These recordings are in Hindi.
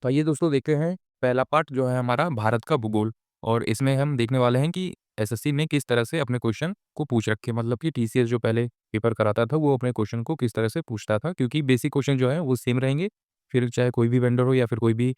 तो आइए दोस्तों देखते हैं पहला पार्ट जो है हमारा भारत का भूगोल। और इसमें हम देखने वाले हैं कि एसएससी ने किस तरह से अपने क्वेश्चन को पूछ रखे, मतलब कि टीसीएस जो पहले पेपर कराता था वो अपने क्वेश्चन को किस तरह से पूछता था, क्योंकि बेसिक क्वेश्चन जो है वो सेम रहेंगे। फिर चाहे कोई भी वेंडर हो या फिर कोई भी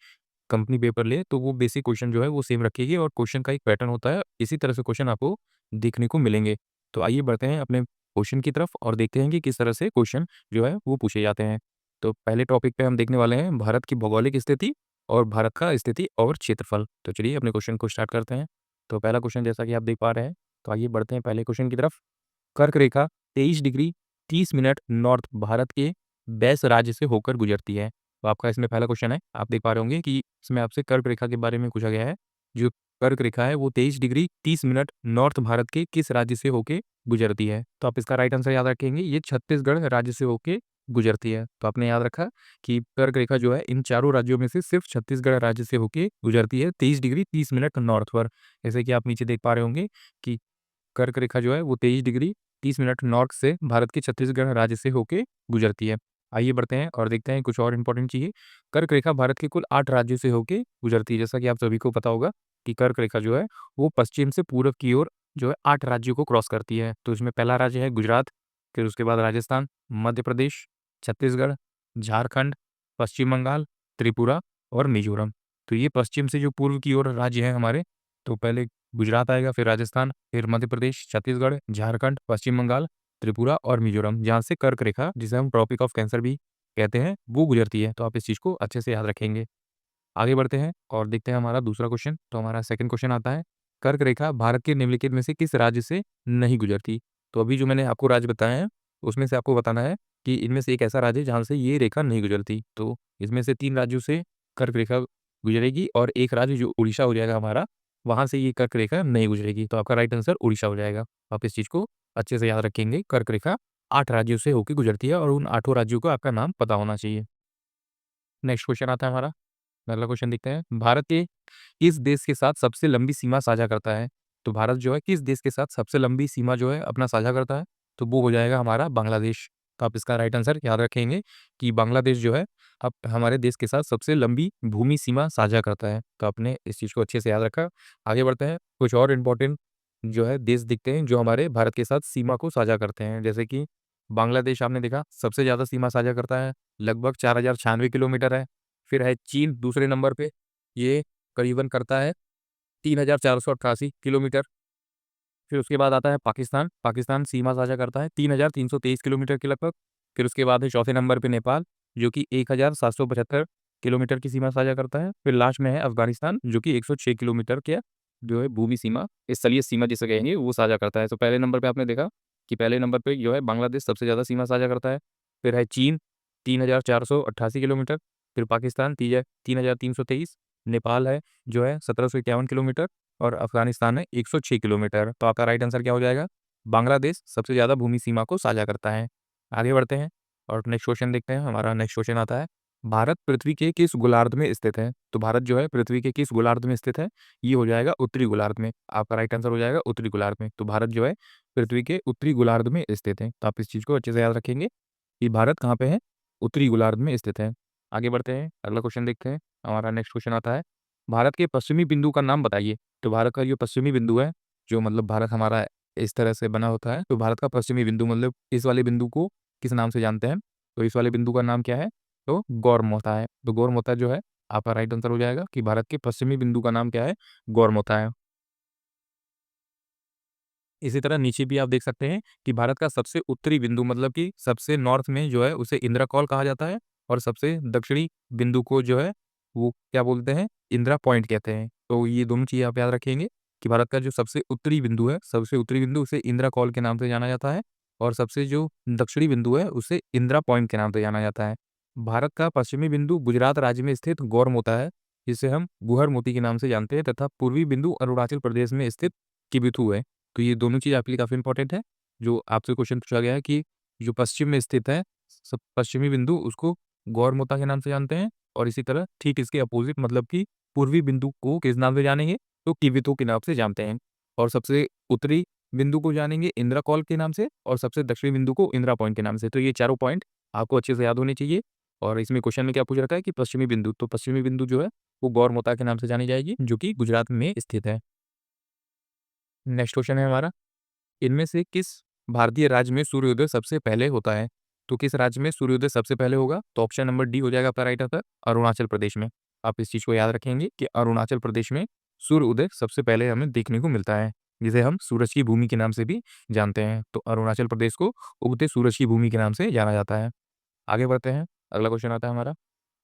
कंपनी पेपर ले तो वो बेसिक क्वेश्चन जो है वो सेम रखेगी और क्वेश्चन का एक पैटर्न होता है, इसी तरह से क्वेश्चन आपको देखने को मिलेंगे। तो आइए बढ़ते हैं अपने क्वेश्चन की तरफ और देखते हैं कि किस तरह से क्वेश्चन जो है वो पूछे जाते हैं। तो पहले टॉपिक पे हम देखने वाले हैं भारत की भौगोलिक स्थिति और भारत का स्थिति और क्षेत्रफल। तो चलिए अपने क्वेश्चन को स्टार्ट करते हैं। तो पहला क्वेश्चन जैसा कि आप देख पा रहे हैं, तो आइए बढ़ते हैं पहले क्वेश्चन की तरफ। कर्क रेखा 23 डिग्री 30 मिनट नॉर्थ भारत के बैस राज्य से होकर गुजरती है। तो आपका इसमें पहला क्वेश्चन है, आप देख पा रहे होंगे कि इसमें आपसे कर्क रेखा के बारे में पूछा गया है। जो कर्क रेखा है वो 23 डिग्री 30 मिनट नॉर्थ भारत के किस राज्य से होके गुजरती है। तो आप इसका राइट आंसर याद रखेंगे, ये छत्तीसगढ़ राज्य से होके गुजरती है। तो आपने याद रखा कि कर्क रेखा जो है इन चारों राज्यों में से सिर्फ छत्तीसगढ़ राज्य से होके गुजरती है 23 डिग्री 30 मिनट नॉर्थ पर। जैसे कि आप नीचे देख पा रहे होंगे कि कर्क रेखा जो है वो 23 डिग्री 30 मिनट नॉर्थ से भारत के छत्तीसगढ़ राज्य से होके गुजरती है। आइए बढ़ते हैं और देखते हैं कुछ और इंपॉर्टेंट चीज़ें। कर्क रेखा भारत के कुल 8 राज्यों से होके गुजरती है। जैसा कि आप सभी को पता होगा कि कर्क रेखा जो है वो पश्चिम से पूर्व की ओर जो है 8 राज्यों को क्रॉस करती है। तो इसमें पहला राज्य है गुजरात, फिर उसके बाद राजस्थान, मध्य प्रदेश, छत्तीसगढ़, झारखंड, पश्चिम बंगाल, त्रिपुरा और मिजोरम। तो ये पश्चिम से जो पूर्व की ओर राज्य हैं हमारे, तो पहले गुजरात आएगा, फिर राजस्थान, फिर मध्य प्रदेश, छत्तीसगढ़, झारखंड, पश्चिम बंगाल, त्रिपुरा और मिजोरम, जहाँ से कर्क रेखा जिसे हम ट्रॉपिक ऑफ कैंसर भी कहते हैं वो गुजरती है। तो आप इस चीज़ को अच्छे से याद रखेंगे। आगे बढ़ते हैं और देखते हैं हमारा दूसरा क्वेश्चन। तो हमारा सेकंड क्वेश्चन आता है, कर्क रेखा भारत के निम्नलिखित में से किस राज्य से नहीं गुजरती। तो अभी जो मैंने आपको राज्य बताए हैं उसमें से आपको बताना है कि इनमें से एक ऐसा राज्य है जहाँ से ये रेखा नहीं गुजरती। तो इसमें से 3 राज्यों से कर्क रेखा गुजरेगी और एक राज्य जो उड़ीसा हो जाएगा हमारा, वहाँ से ये कर्क रेखा नहीं गुजरेगी। तो आपका राइट आंसर उड़ीसा हो जाएगा। आप इस चीज़ को अच्छे से याद रखेंगे। कर्क रेखा 8 राज्यों से होके गुजरती है और उन 8 राज्यों को आपका नाम पता होना चाहिए। नेक्स्ट क्वेश्चन आता है हमारा, अगला क्वेश्चन देखते हैं। भारत के किस देश के साथ सबसे लंबी सीमा साझा करता है? तो भारत जो है किस देश के साथ सबसे लंबी सीमा जो है अपना साझा करता है? तो वो हो जाएगा हमारा बांग्लादेश। तो आप इसका राइट आंसर याद रखेंगे कि बांग्लादेश जो है अब हमारे देश के साथ सबसे लंबी भूमि सीमा साझा करता है। तो आपने इस चीज़ को अच्छे से याद रखा। आगे बढ़ते हैं, कुछ और इम्पोर्टेंट जो है देश दिखते हैं जो हमारे भारत के साथ सीमा को साझा करते हैं। जैसे कि बांग्लादेश आपने देखा सबसे ज़्यादा सीमा साझा करता है, लगभग 4096 किलोमीटर है। फिर है चीन दूसरे नंबर पे, ये करीबन करता है 3488 किलोमीटर। फिर उसके बाद आता है पाकिस्तान, पाकिस्तान सीमा साझा करता है 3323 किलोमीटर के लगभग। फिर उसके बाद है चौथे नंबर पे नेपाल, जो कि 1775 किलोमीटर की सीमा साझा करता है। फिर लास्ट में है अफगानिस्तान, जो कि 106 किलोमीटर के जो है भूमि सीमा, स्थलीय सीमा जिसे कहेंगे, वो साझा करता है। तो पहले नंबर पे आपने देखा कि पहले नंबर पे जो है बांग्लादेश सबसे ज़्यादा सीमा साझा करता है। फिर है चीन 3488 किलोमीटर, फिर पाकिस्तान 3323, नेपाल है जो है 1751 किलोमीटर और अफ़गानिस्तान है 106 किलोमीटर। तो आपका राइट आंसर क्या हो जाएगा? बांग्लादेश सबसे ज़्यादा भूमि सीमा को साझा करता है। आगे बढ़ते हैं और नेक्स्ट क्वेश्चन देखते हैं। हमारा नेक्स्ट क्वेश्चन आता है, भारत पृथ्वी के किस गोलार्ध में स्थित है? तो भारत जो है पृथ्वी के किस गोलार्ध में स्थित है? ये हो जाएगा उत्तरी गोलार्ध में। आपका राइट आंसर हो जाएगा उत्तरी गोलार्ध में। तो भारत जो है पृथ्वी के उत्तरी गोलार्ध में स्थित है। तो आप इस चीज़ को अच्छे से याद रखेंगे कि भारत कहाँ पे है? उत्तरी गोलार्ध में स्थित है। आगे बढ़ते हैं, अगला क्वेश्चन देखते हैं। हमारा नेक्स्ट क्वेश्चन आता है, भारत के पश्चिमी बिंदु का नाम बताइए। तो भारत का जो पश्चिमी बिंदु है, जो मतलब भारत हमारा इस तरह से बना होता है, तो भारत का पश्चिमी बिंदु मतलब इस वाले बिंदु को किस नाम से जानते हैं? तो इस वाले बिंदु का नाम क्या है? तो गौरमोता है। तो गौरमोता जो है आपका राइट आंसर हो जाएगा कि भारत के पश्चिमी बिंदु का नाम क्या है? गौरमोता है। इसी तरह नीचे भी आप देख सकते हैं कि भारत का सबसे उत्तरी बिंदु मतलब कि सबसे नॉर्थ में जो है उसे इंदिरा कॉल कहा जाता है और सबसे दक्षिणी बिंदु को जो है वो क्या बोलते हैं? इंदिरा पॉइंट कहते हैं। तो ये दोनों चीज़ें आप याद रखेंगे कि भारत का जो सबसे उत्तरी बिंदु है, सबसे उत्तरी बिंदु उसे इंदिरा कॉल के नाम से जाना जाता है और सबसे जो दक्षिणी बिंदु है उसे इंदिरा पॉइंट के नाम से जाना जाता है। भारत का पश्चिमी बिंदु गुजरात राज्य में स्थित गौरमोता है, जिसे हम गुहर मोती के नाम से जानते हैं, तथा पूर्वी बिंदु अरुणाचल प्रदेश में स्थित किबिथु है। तो ये दोनों चीज़ आपके लिए काफ़ी इंपॉर्टेंट है। जो आपसे क्वेश्चन पूछा गया है कि जो पश्चिम में स्थित है, सब पश्चिमी बिंदु उसको गौरमोता के नाम से जानते हैं और इसी तरह ठीक इसके अपोज़िट मतलब कि पूर्वी बिंदु को किस नाम से जानेंगे? तो किबिथु के नाम से जानते हैं और सबसे उत्तरी बिंदु को जानेंगे इंदिरा कॉल के नाम से और सबसे दक्षिणी बिंदु को इंदिरा पॉइंट के नाम से। तो ये चारों पॉइंट आपको अच्छे से याद होने चाहिए और इसमें क्वेश्चन में क्या पूछ रखा है कि पश्चिमी बिंदु, तो पश्चिमी बिंदु जो है वो गौरमोता के नाम से जानी जाएगी, जो कि गुजरात में स्थित है। नेक्स्ट क्वेश्चन है हमारा, इनमें से किस भारतीय राज्य में सूर्योदय सबसे पहले होता है? तो किस राज्य में सूर्योदय सबसे पहले होगा? तो ऑप्शन नंबर डी हो जाएगा आपका राइट आंसर, अरुणाचल प्रदेश में। आप इस चीज़ को याद रखेंगे कि अरुणाचल प्रदेश में सूर्य उदय सबसे पहले हमें देखने को मिलता है, जिसे हम सूरज की भूमि के नाम से भी जानते हैं। तो अरुणाचल प्रदेश को उगते सूरज की भूमि के नाम से जाना जाता है। आगे बढ़ते हैं, अगला क्वेश्चन आता है हमारा,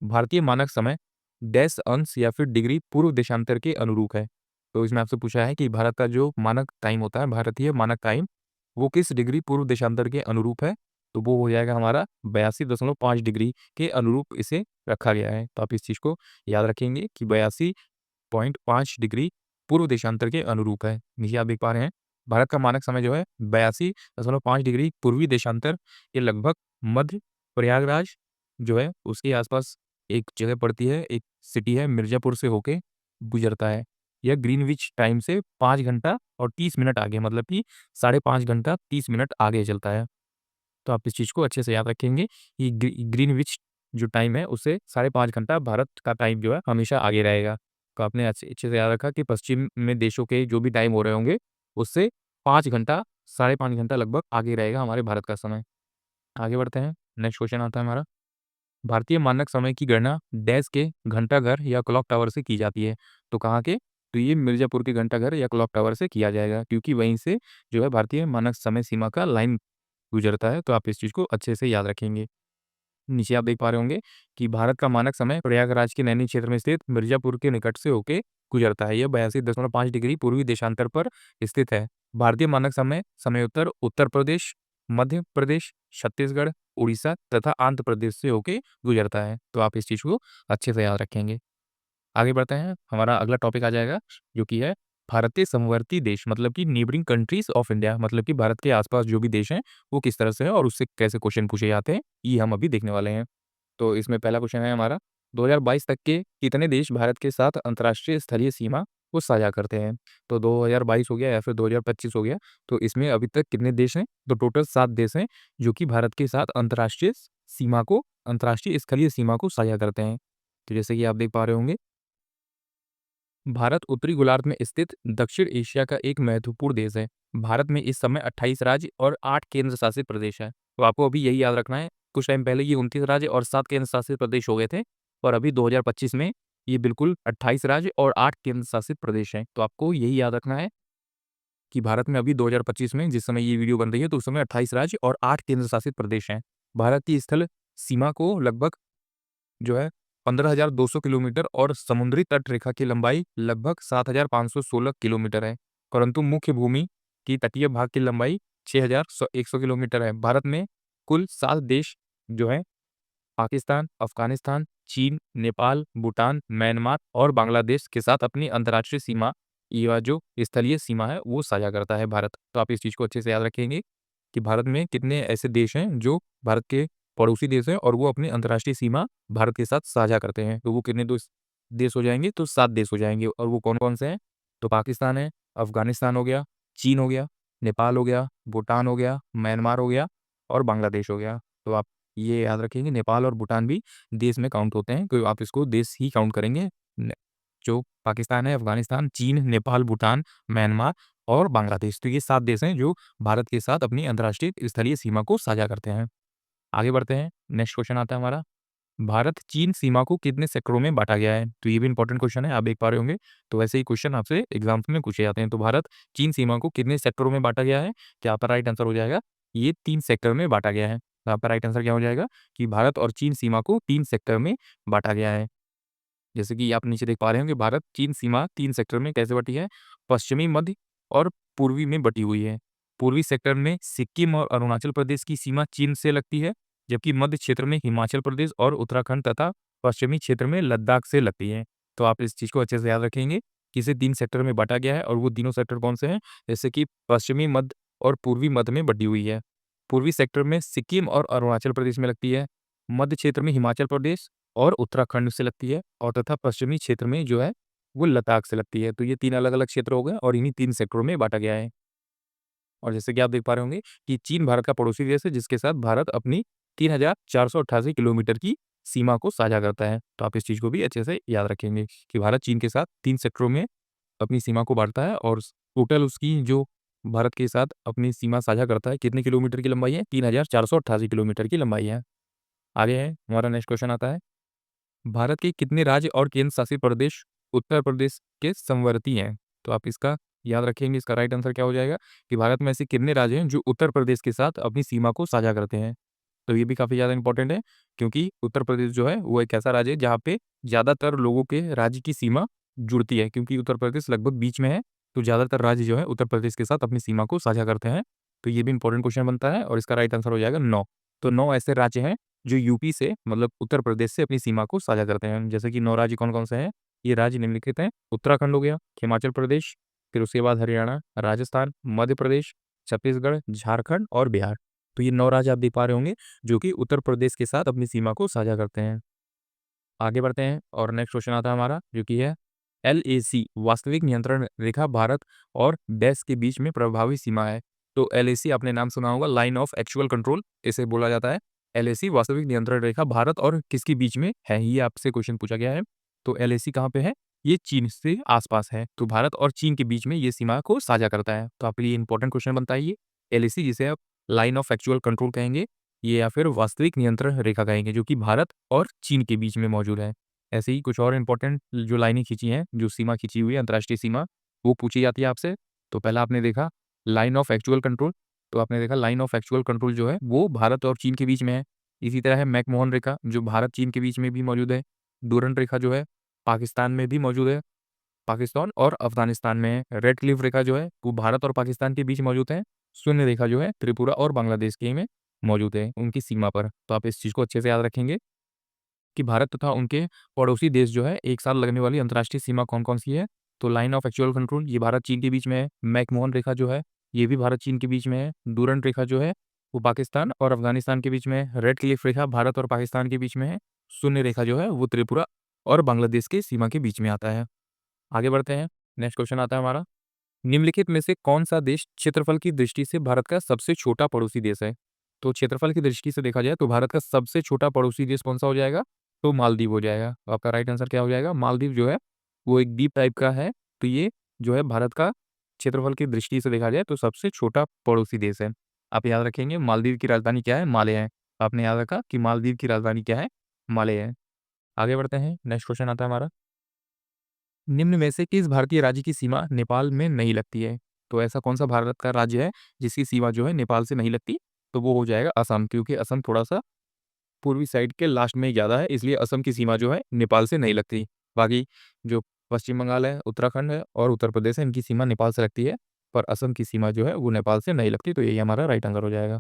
भारतीय मानक समय डैश अंश या फिर डिग्री पूर्व देशांतर के अनुरूप है। तो इसमें आपसे पूछा है कि भारत का जो मानक टाइम होता है, भारतीय मानक टाइम, वो किस डिग्री पूर्व देशांतर के अनुरूप है? तो वो हो जाएगा हमारा 82.5 डिग्री के अनुरूप इसे रखा गया है। तो आप इस चीज़ को याद रखेंगे कि 82.5 डिग्री पूर्व देशांतर के अनुरूप है। नीचे आप देख पा रहे हैं, भारत का मानक समय जो है 82.5 डिग्री पूर्वी देशांतर, ये लगभग मध्य प्रयागराज जो है उसके आसपास एक जगह पड़ती है, एक सिटी है मिर्ज़ापुर से होके गुज़रता है। यह ग्रीनविच टाइम से 5 घंटा और 30 मिनट आगे, मतलब कि साढ़े 5 घंटा 30 मिनट आगे चलता है। तो आप इस चीज़ को अच्छे से याद रखेंगे कि ग्रीनविच जो टाइम है उससे साढ़े 5 घंटा भारत का टाइम जो है हमेशा आगे रहेगा। तो आपने अच्छे अच्छे से याद रखा कि पश्चिम में देशों के जो भी टाइम हो रहे होंगे, उससे 5 घंटा, साढ़े 5 घंटा लगभग आगे रहेगा हमारे भारत का समय। आगे बढ़ते हैं, नेक्स्ट क्वेश्चन आता है हमारा, भारतीय मानक समय की गणना डैश के घंटाघर या क्लॉक टावर से की जाती है। तो कहाँ के? तो ये मिर्ज़ापुर के घंटाघर या क्लॉक टावर से किया जाएगा, क्योंकि वहीं से जो है भारतीय मानक समय सीमा का लाइन गुजरता है। तो आप इस चीज़ को अच्छे से याद रखेंगे। नीचे आप देख पा रहे होंगे कि भारत का मानक समय प्रयागराज के नैनी क्षेत्र में स्थित मिर्ज़ापुर के निकट से होके गुजरता है। यह 82.5 डिग्री पूर्वी देशांतर पर स्थित है। भारतीय मानक समय समयोत्तर उत्तर प्रदेश, मध्य प्रदेश, छत्तीसगढ़, उड़ीसा तथा आंध्र प्रदेश से होके गुजरता है। तो आप इस चीज़ को अच्छे से याद रखेंगे। आगे बढ़ते हैं, हमारा अगला टॉपिक आ जाएगा, जो कि है भारतीय समवर्ती देश, मतलब कि नेबरिंग कंट्रीज ऑफ इंडिया, मतलब कि भारत के आसपास जो भी देश हैं वो किस तरह से है और उससे कैसे क्वेश्चन पूछे जाते हैं, ये हम अभी देखने वाले हैं। तो इसमें पहला क्वेश्चन है हमारा, 2022 तक के कितने देश भारत के साथ अंतर्राष्ट्रीय स्थलीय सीमा को साझा करते हैं? तो 2022 हो गया या फिर 2025 हो गया, तो इसमें अभी तक कितने देश हैं? तो टोटल 7 देश हैं जो कि भारत के साथ अंतर्राष्ट्रीय स्थलीय सीमा को साझा करते हैं। तो जैसे कि आप देख पा रहे होंगे, भारत उत्तरी गोलार्ध में स्थित दक्षिण एशिया का एक महत्वपूर्ण देश है। भारत में इस समय 28 राज्य और 8 केंद्र शासित प्रदेश है। तो आपको अभी यही याद रखना है, कुछ टाइम पहले ये 29 राज्य और 7 केंद्र शासित प्रदेश हो गए थे, और अभी 2025 में ये बिल्कुल 28 राज्य और 8 केंद्र शासित प्रदेश हैं। तो आपको यही याद रखना है कि भारत में अभी 2025 में जिस समय ये वीडियो बन रही है, तो उस समय 28 राज्य और 8 केंद्र शासित प्रदेश हैं। भारत की स्थल सीमा को लगभग जो है 15,200 किलोमीटर और समुद्री तट रेखा की लंबाई लगभग 7,516 किलोमीटर है, परंतु मुख्य भूमि की तटीय भाग की लंबाई 6,100 किलोमीटर है। भारत में कुल 7 देश जो है, पाकिस्तान, अफगानिस्तान, चीन, नेपाल, भूटान, म्यांमार और बांग्लादेश के साथ अपनी अंतर्राष्ट्रीय सीमा या जो स्थलीय सीमा है वो साझा करता है भारत। तो आप इस चीज़ को अच्छे से याद रखेंगे कि भारत में कितने ऐसे देश हैं जो भारत के पड़ोसी देश हैं और वो अपनी अंतर्राष्ट्रीय सीमा भारत के साथ साझा करते हैं। तो वो कितने देश हो जाएँगे? तो 7 देश हो जाएँगे, और वो कौन-कौन से हैं? तो पाकिस्तान है, अफ़गानिस्तान हो गया, चीन हो गया, नेपाल हो गया, भूटान हो गया, म्यांमार हो गया और बांग्लादेश हो गया। तो आप ये याद रखेंगे, नेपाल और भूटान भी देश में काउंट होते हैं, तो आप इसको देश ही काउंट करेंगे। न जो पाकिस्तान है, अफ़गानिस्तान, चीन, नेपाल, भूटान, म्यांमार और बांग्लादेश, तो ये 7 देश हैं जो भारत के साथ अपनी अंतर्राष्ट्रीय स्थलीय सीमा को साझा करते हैं। आगे बढ़ते हैं, नेक्स्ट क्वेश्चन आता है हमारा, भारत-चीन सीमा को कितने सेक्टरों में बाँटा गया है? तो ये भी इंपॉर्टेंट क्वेश्चन है, आप देख पा रहे होंगे। तो ऐसे ही क्वेश्चन आपसे एग्ज़ाम्स में पूछे जाते हैं। तो भारत-चीन सीमा को कितने सेक्टरों में बाँटा गया है? क्या आपका राइट आंसर हो जाएगा, ये 3 सेक्टर में बाँटा गया है। तो आपका राइट आंसर क्या हो जाएगा कि भारत और चीन सीमा को 3 सेक्टर में बाँटा गया है। जैसे कि आप नीचे देख पा रहे होंगे, भारत-चीन सीमा 3 सेक्टर में कैसे बटी है? पश्चिमी, मध्य और पूर्वी में बटी हुई है। पूर्वी सेक्टर में सिक्किम और अरुणाचल प्रदेश की सीमा चीन से लगती है, जबकि मध्य क्षेत्र में हिमाचल प्रदेश और उत्तराखंड तथा पश्चिमी क्षेत्र में लद्दाख से लगती है। तो आप इस चीज़ को अच्छे से याद रखेंगे कि इसे 3 सेक्टर में बाँटा गया है, और वो तीनों सेक्टर कौन से हैं? जैसे कि पश्चिमी, मध्य और पूर्वी मध्य में बटी हुई है। पूर्वी सेक्टर में सिक्किम और अरुणाचल प्रदेश में लगती है, मध्य क्षेत्र में हिमाचल प्रदेश और उत्तराखंड से लगती है, और तथा पश्चिमी क्षेत्र में जो है वो लद्दाख से लगती है। तो ये 3 अलग-अलग क्षेत्र हो गए और इन्हीं 3 सेक्टरों में बाँटा गया है। और जैसे कि आप देख पा रहे होंगे कि चीन भारत का पड़ोसी देश है, जिसके साथ भारत अपनी 3,488 किलोमीटर की सीमा को साझा करता है। तो आप इस चीज़ को भी अच्छे से याद रखेंगे कि भारत चीन के साथ 3 सेक्टरों में अपनी सीमा को बाँटता है और टोटल उसकी जो भारत के साथ अपनी सीमा साझा करता है, कितने किलोमीटर की लंबाई है? 3488 किलोमीटर की लंबाई है। आगे है, हमारा नेक्स्ट क्वेश्चन आता है, भारत के कितने राज्य और केंद्र शासित प्रदेश उत्तर प्रदेश के समवर्ती हैं? तो आप इसका याद रखेंगे, इसका राइट आंसर क्या हो जाएगा कि भारत में ऐसे कितने राज्य हैं जो उत्तर प्रदेश के साथ अपनी सीमा को साझा करते हैं? तो ये भी काफ़ी ज़्यादा इंपॉर्टेंट है, क्योंकि उत्तर प्रदेश जो है वो एक ऐसा राज्य है जहाँ पे ज़्यादातर लोगों के राज्य की सीमा जुड़ती है, क्योंकि उत्तर प्रदेश लगभग बीच में है, तो ज़्यादातर राज्य जो है उत्तर प्रदेश के साथ अपनी सीमा को साझा करते हैं। तो ये भी इंपॉर्टेंट क्वेश्चन बनता है और इसका राइट आंसर हो जाएगा 9। तो 9 ऐसे राज्य हैं जो यूपी से मतलब उत्तर प्रदेश से अपनी सीमा को साझा करते हैं। जैसे कि 9 राज्य कौन-कौन से हैं? ये राज्य निम्नलिखित हैं, उत्तराखंड हो गया, हिमाचल प्रदेश, फिर उसके बाद हरियाणा, राजस्थान, मध्य प्रदेश, छत्तीसगढ़, झारखंड और बिहार। तो ये 9 राज्य आप देख पा रहे होंगे जो कि उत्तर प्रदेश के साथ अपनी सीमा को साझा करते हैं। आगे बढ़ते हैं और नेक्स्ट क्वेश्चन आता है हमारा जो कि है एलएसी वास्तविक नियंत्रण रेखा भारत और देश के बीच में प्रभावी सीमा है। तो एलएसी आपने नाम सुना होगा, लाइन ऑफ एक्चुअल कंट्रोल इसे बोला जाता है। एलएसी वास्तविक नियंत्रण रेखा भारत और किसके बीच में है, ये आपसे क्वेश्चन पूछा गया है। तो एलएसी कहाँ पे है? ये चीन से आसपास है, तो भारत और चीन के बीच में ये सीमा को साझा करता है। तो आपके लिए इंपॉर्टेंट क्वेश्चन बनता है ये एलएसी, जिसे आप लाइन ऑफ एक्चुअल कंट्रोल कहेंगे, ये या फिर वास्तविक नियंत्रण रेखा कहेंगे, जो कि भारत और चीन के बीच में मौजूद है। ऐसे ही कुछ और इम्पोर्टेंट जो लाइनें खींची हैं, जो सीमा खींची हुई है अंतर्राष्ट्रीय सीमा, वो पूछी जाती है आपसे। तो पहला आपने देखा लाइन ऑफ एक्चुअल कंट्रोल, तो आपने देखा लाइन ऑफ एक्चुअल कंट्रोल जो है वो भारत और चीन के बीच में है। इसी तरह है मैकमोहन रेखा जो भारत चीन के बीच में भी मौजूद है। डूरंट रेखा जो है पाकिस्तान में भी मौजूद है, पाकिस्तान और अफगानिस्तान में है। रेड क्लिफ रेखा जो है वो भारत और पाकिस्तान के बीच मौजूद है। शून्य रेखा जो है त्रिपुरा और बांग्लादेश के में मौजूद है, उनकी सीमा पर। तो आप इस चीज़ को अच्छे से याद रखेंगे कि भारत तथा उनके पड़ोसी देश जो है एक साथ लगने वाली अंतर्राष्ट्रीय सीमा कौन-कौन सी है। तो लाइन ऑफ एक्चुअल कंट्रोल ये भारत चीन के बीच में है। मैकमोहन रेखा जो है ये भी भारत चीन के बीच में है। डूरंट रेखा जो है वो पाकिस्तान और अफगानिस्तान के बीच में है। रेड क्लिफ रेखा भारत और पाकिस्तान के बीच में है। शून्य रेखा जो है वो त्रिपुरा और बांग्लादेश की सीमा के बीच में आता है। आगे बढ़ते हैं, नेक्स्ट क्वेश्चन आता है हमारा, निम्नलिखित में से कौन-सा देश क्षेत्रफल की दृष्टि से भारत का सबसे छोटा पड़ोसी देश है? तो क्षेत्रफल की दृष्टि से देखा जाए तो भारत का सबसे छोटा पड़ोसी देश कौन-सा हो जाएगा? तो मालदीव हो जाएगा। तो आपका राइट आंसर क्या हो जाएगा? मालदीव जो है वो एक द्वीप टाइप का है। तो ये जो है भारत का क्षेत्रफल की दृष्टि से देखा जाए तो सबसे छोटा पड़ोसी देश है। आप याद रखेंगे मालदीव की राजधानी क्या है? माले है। आपने याद रखा कि मालदीव की राजधानी क्या है? माले है। आगे बढ़ते हैं, नेक्स्ट क्वेश्चन आता है हमारा, निम्न में से किस भारतीय राज्य की सीमा नेपाल में नहीं लगती है? तो ऐसा कौन-सा भारत का राज्य है जिसकी सीमा जो है नेपाल से नहीं लगती? तो वो हो जाएगा असम, क्योंकि असम थोड़ा-सा पूर्वी साइड के लास्ट में ज़्यादा है, इसलिए असम की सीमा जो है नेपाल से नहीं लगती। बाकी जो पश्चिम बंगाल है, उत्तराखंड है और उत्तर प्रदेश है, इनकी सीमा नेपाल से लगती है, पर असम की सीमा जो है वो नेपाल से नहीं लगती, तो यही हमारा राइट आंसर हो जाएगा।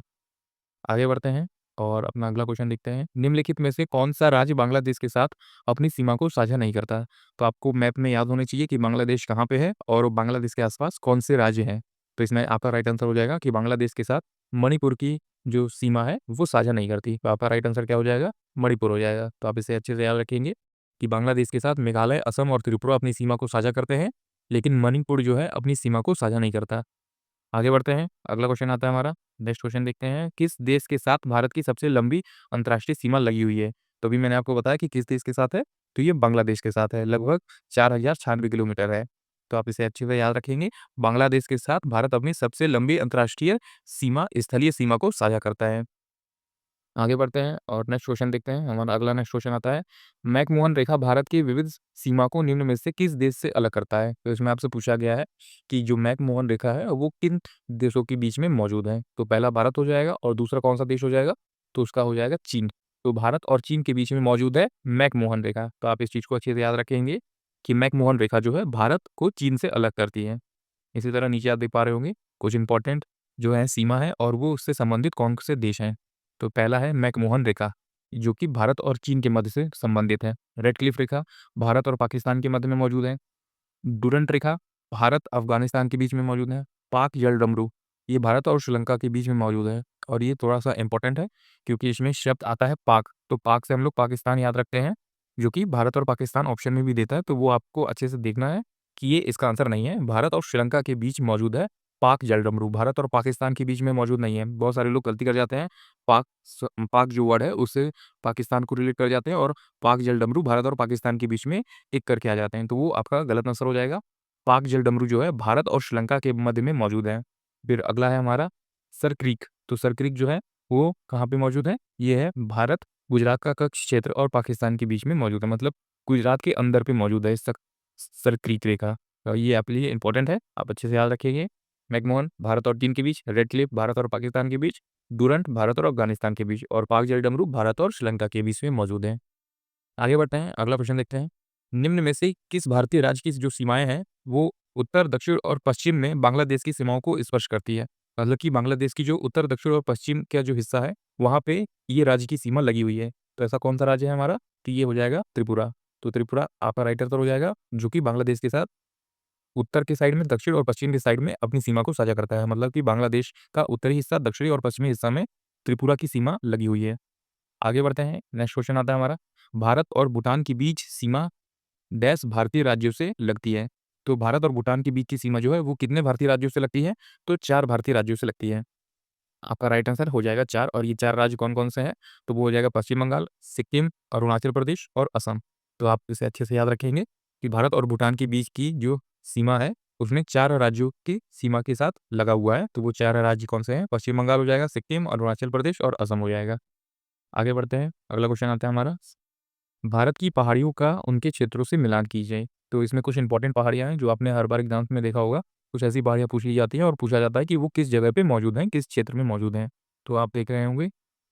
आगे बढ़ते हैं और अपना अगला क्वेश्चन देखते हैं। निम्नलिखित में से कौन-सा राज्य बांग्लादेश के साथ अपनी सीमा को साझा नहीं करता? तो आपको मैप में याद होना चाहिए कि बांग्लादेश कहाँ पे है और बांग्लादेश के आस-पास कौन से राज्य हैं। तो इसमें आपका राइट आंसर हो जाएगा कि बांग्लादेश के साथ मणिपुर की जो सीमा है, वो साझा नहीं करती। तो आपका राइट आंसर क्या हो जाएगा? मणिपुर हो जाएगा। तो आप इसे अच्छे से याद रखेंगे कि बांग्लादेश के साथ मेघालय, असम और त्रिपुरा अपनी सीमा को साझा करते हैं, लेकिन मणिपुर जो है अपनी सीमा को साझा नहीं करता। आगे बढ़ते हैं, अगला क्वेश्चन आता है हमारा, नेक्स्ट क्वेश्चन देखते हैं, किस देश के साथ भारत की सबसे लंबी अंतर्राष्ट्रीय सीमा लगी हुई है? तो अभी मैंने आपको बताया कि किस देश के साथ है, तो ये बांग्लादेश के साथ है, लगभग 4096 किलोमीटर है। तो आप इसे अच्छे से याद रखेंगे, बांग्लादेश के साथ भारत अपनी सबसे लंबी अंतर्राष्ट्रीय सीमा, स्थलीय सीमा को साझा करता है। आगे बढ़ते हैं और नेक्स्ट क्वेश्चन देखते हैं। हमारा अगला नेक्स्ट क्वेश्चन आता है, मैकमोहन रेखा भारत की विविध सीमा को निम्न में से किस देश से अलग करता है? तो इसमें आपसे पूछा गया है कि जो मैकमोहन रेखा है वो किन देशों के बीच में मौजूद है? तो पहला भारत हो जाएगा और दूसरा कौन-सा देश हो जाएगा? तो उसका हो जाएगा चीन। तो भारत और चीन के बीच में मौजूद है मैकमोहन रेखा। तो आप इस चीज़ को अच्छे से याद रखेंगे कि मैकमोहन रेखा जो है भारत को चीन से अलग करती है। इसी तरह नीचे आप देख पा रहे होंगे कुछ इंपॉर्टेंट जो है सीमा है और वो उससे संबंधित कौन से देश हैं। तो पहला है मैकमोहन रेखा, जो कि भारत और चीन के मध्य से संबंधित है। रेड क्लिफ रेखा भारत और पाकिस्तान के मध्य में मौजूद है। डुरंट रेखा भारत अफ़गानिस्तान के बीच में मौजूद है। पाक जलडमरू ये भारत और श्रीलंका के बीच में मौजूद है और ये थोड़ा-सा इम्पोर्टेंट है क्योंकि इसमें शब्द आता है पाक, तो पाक से हम लोग पाकिस्तान याद रखते हैं, जो कि भारत और पाकिस्तान ऑप्शन में भी देता है, तो वो आपको अच्छे से देखना है कि ये इसका आंसर नहीं है। भारत और श्रीलंका के बीच मौजूद है पाक जलडमरू भारत और पाकिस्तान के बीच में मौजूद नहीं है। बहुत सारे लोग गलती कर जाते हैं, पाक जो वर्ड है उससे पाकिस्तान को रिलेट कर जाते हैं और पाक जलडमरू भारत और पाकिस्तान के बीच में एक करके आ जाते हैं, तो वो आपका गलत आंसर हो जाएगा। पाक जलडमरू जो है भारत और श्रीलंका के मध्य में मौजूद है। फिर अगला है हमारा सर क्रीक, तो सर क्रीक जो है वो कहाँ पे मौजूद है? ये है भारत गुजरात का कच्छ क्षेत्र और पाकिस्तान के बीच में मौजूद है, मतलब गुजरात के अंदर पे मौजूद है सर क्रीक रेखा। ये आपके लिए इंपॉर्टेंट है, आप अच्छे से याद रखिए। मैकमोहन भारत और चीन के बीच, रेड क्लिफ भारत और पाकिस्तान के बीच, डुरंट भारत और अफगानिस्तान के बीच और पाक जलडमरू भारत और श्रीलंका के बीच में मौजूद है। आगे बढ़ते हैं, अगला प्रश्न देखते हैं। निम्न में से किस भारतीय राज्य की जो सीमाएं हैं वो उत्तर, दक्षिण और पश्चिम में बांग्लादेश की सीमाओं को स्पर्श करती है? मतलब कि बांग्लादेश की जो उत्तर, दक्षिण और पश्चिम का जो हिस्सा है वहाँ पे ये राज्य की सीमा लगी हुई है। तो ऐसा कौन सा राज्य है हमारा? तो ये हो जाएगा त्रिपुरा। तो त्रिपुरा आपका राइट आंसर हो जाएगा, जो कि बांग्लादेश के साथ उत्तर के साइड में, दक्षिण और पश्चिम के साइड में अपनी सीमा को साझा करता है। मतलब कि बांग्लादेश का उत्तरी हिस्सा, दक्षिणी और पश्चिमी हिस्सा में त्रिपुरा की सीमा लगी हुई है। आगे बढ़ते हैं, नेक्स्ट क्वेश्चन आता है हमारा, भारत और भूटान के बीच सीमा डैश भारतीय राज्यों से लगती है? तो भारत और भूटान के बीच की सीमा जो है वो कितने भारतीय राज्यों से लगती है? तो 4 भारतीय राज्यों से लगती है। आपका राइट आंसर हो जाएगा 4, और ये 4 राज्य कौन-कौन से हैं? तो वो हो जाएगा पश्चिम बंगाल, सिक्किम, अरुणाचल प्रदेश और असम। तो आप इसे अच्छे से याद रखेंगे कि भारत और भूटान के बीच की जो सीमा है, उसमें 4 राज्यों की सीमा के साथ लगा हुआ है। तो वो 4 राज्य कौन से हैं? पश्चिम बंगाल हो जाएगा, सिक्किम, अरुणाचल प्रदेश और असम हो जाएगा। आगे बढ़ते हैं, अगला क्वेश्चन आता है हमारा, भारत की पहाड़ियों का उनके क्षेत्रों से मिलान कीजिए। तो इसमें कुछ इंपॉर्टेंट पहाड़ियाँ हैं जो आपने हर बार एग्जाम्स में देखा होगा। कुछ ऐसी पहाड़ियाँ पूछ ली जाती हैं और पूछा जाता है कि वो किस जगह पे मौजूद हैं, किस क्षेत्र में मौजूद हैं। तो आप देख रहे होंगे,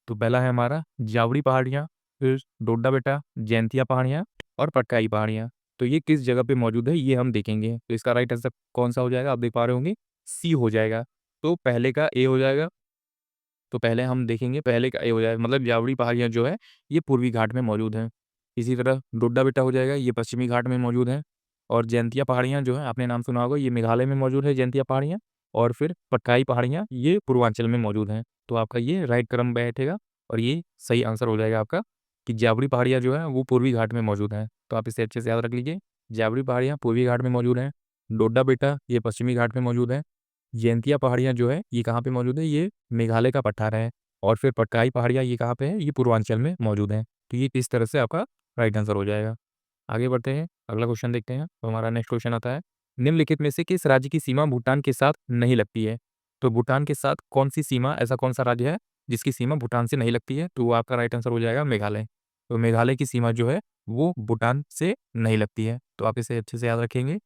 तो पहला है हमारा जावड़ी पहाड़ियाँ, फिर डोडा बेटा, जैंतिया पहाड़ियाँ और पटकाई पहाड़ियाँ। तो ये किस जगह पे मौजूद है ये हम देखेंगे। तो इसका राइट आंसर कौन सा हो जाएगा? आप देख पा रहे होंगे, सी हो जाएगा। तो पहले का ए हो जाएगा। तो पहले हम देखेंगे, पहले का ए हो जाएगा, मतलब जावड़ी पहाड़ियाँ जो है ये पूर्वी घाट में मौजूद हैं। इसी तरह डोडा बेटा हो जाएगा, ये पश्चिमी घाट में मौजूद है। और जैंतिया पहाड़ियाँ जो है आपने नाम सुना होगा, ये मेघालय में मौजूद है जैंतिया पहाड़ियाँ। और फिर पटकाई पहाड़ियाँ ये पूर्वांचल में मौजूद हैं। तो आपका ये राइट क्रम बैठेगा और ये सही आंसर हो जाएगा आपका, कि जावड़ी पहाड़ियाँ जो है वो पूर्वी घाट में मौजूद हैं। तो आप इसे अच्छे से याद रख लीजिए, जावड़ी पहाड़ियाँ पूर्वी घाट में मौजूद हैं, डोडा बेटा ये पश्चिमी घाट में मौजूद है, जैंतिया पहाड़ियाँ जो है ये कहाँ पे मौजूद है? ये मेघालय का पठार है। और फिर पटकाई पहाड़ियाँ ये कहाँ पे है? ये पूर्वांचल में मौजूद हैं। तो ये इस तरह से आपका राइट आंसर हो जाएगा। आगे बढ़ते हैं, अगला क्वेश्चन देखते हैं। तो हमारा नेक्स्ट क्वेश्चन आता है, निम्नलिखित में से किस राज्य की सीमा भूटान के साथ नहीं लगती है? तो भूटान के साथ कौन-सी सीमा, ऐसा कौन-सा राज्य है जिसकी सीमा भूटान से नहीं लगती है? तो वो आपका राइट आंसर हो जाएगा मेघालय। तो मेघालय की सीमा जो है वो भूटान से नहीं लगती है। तो आप इसे अच्छे से याद रखेंगे।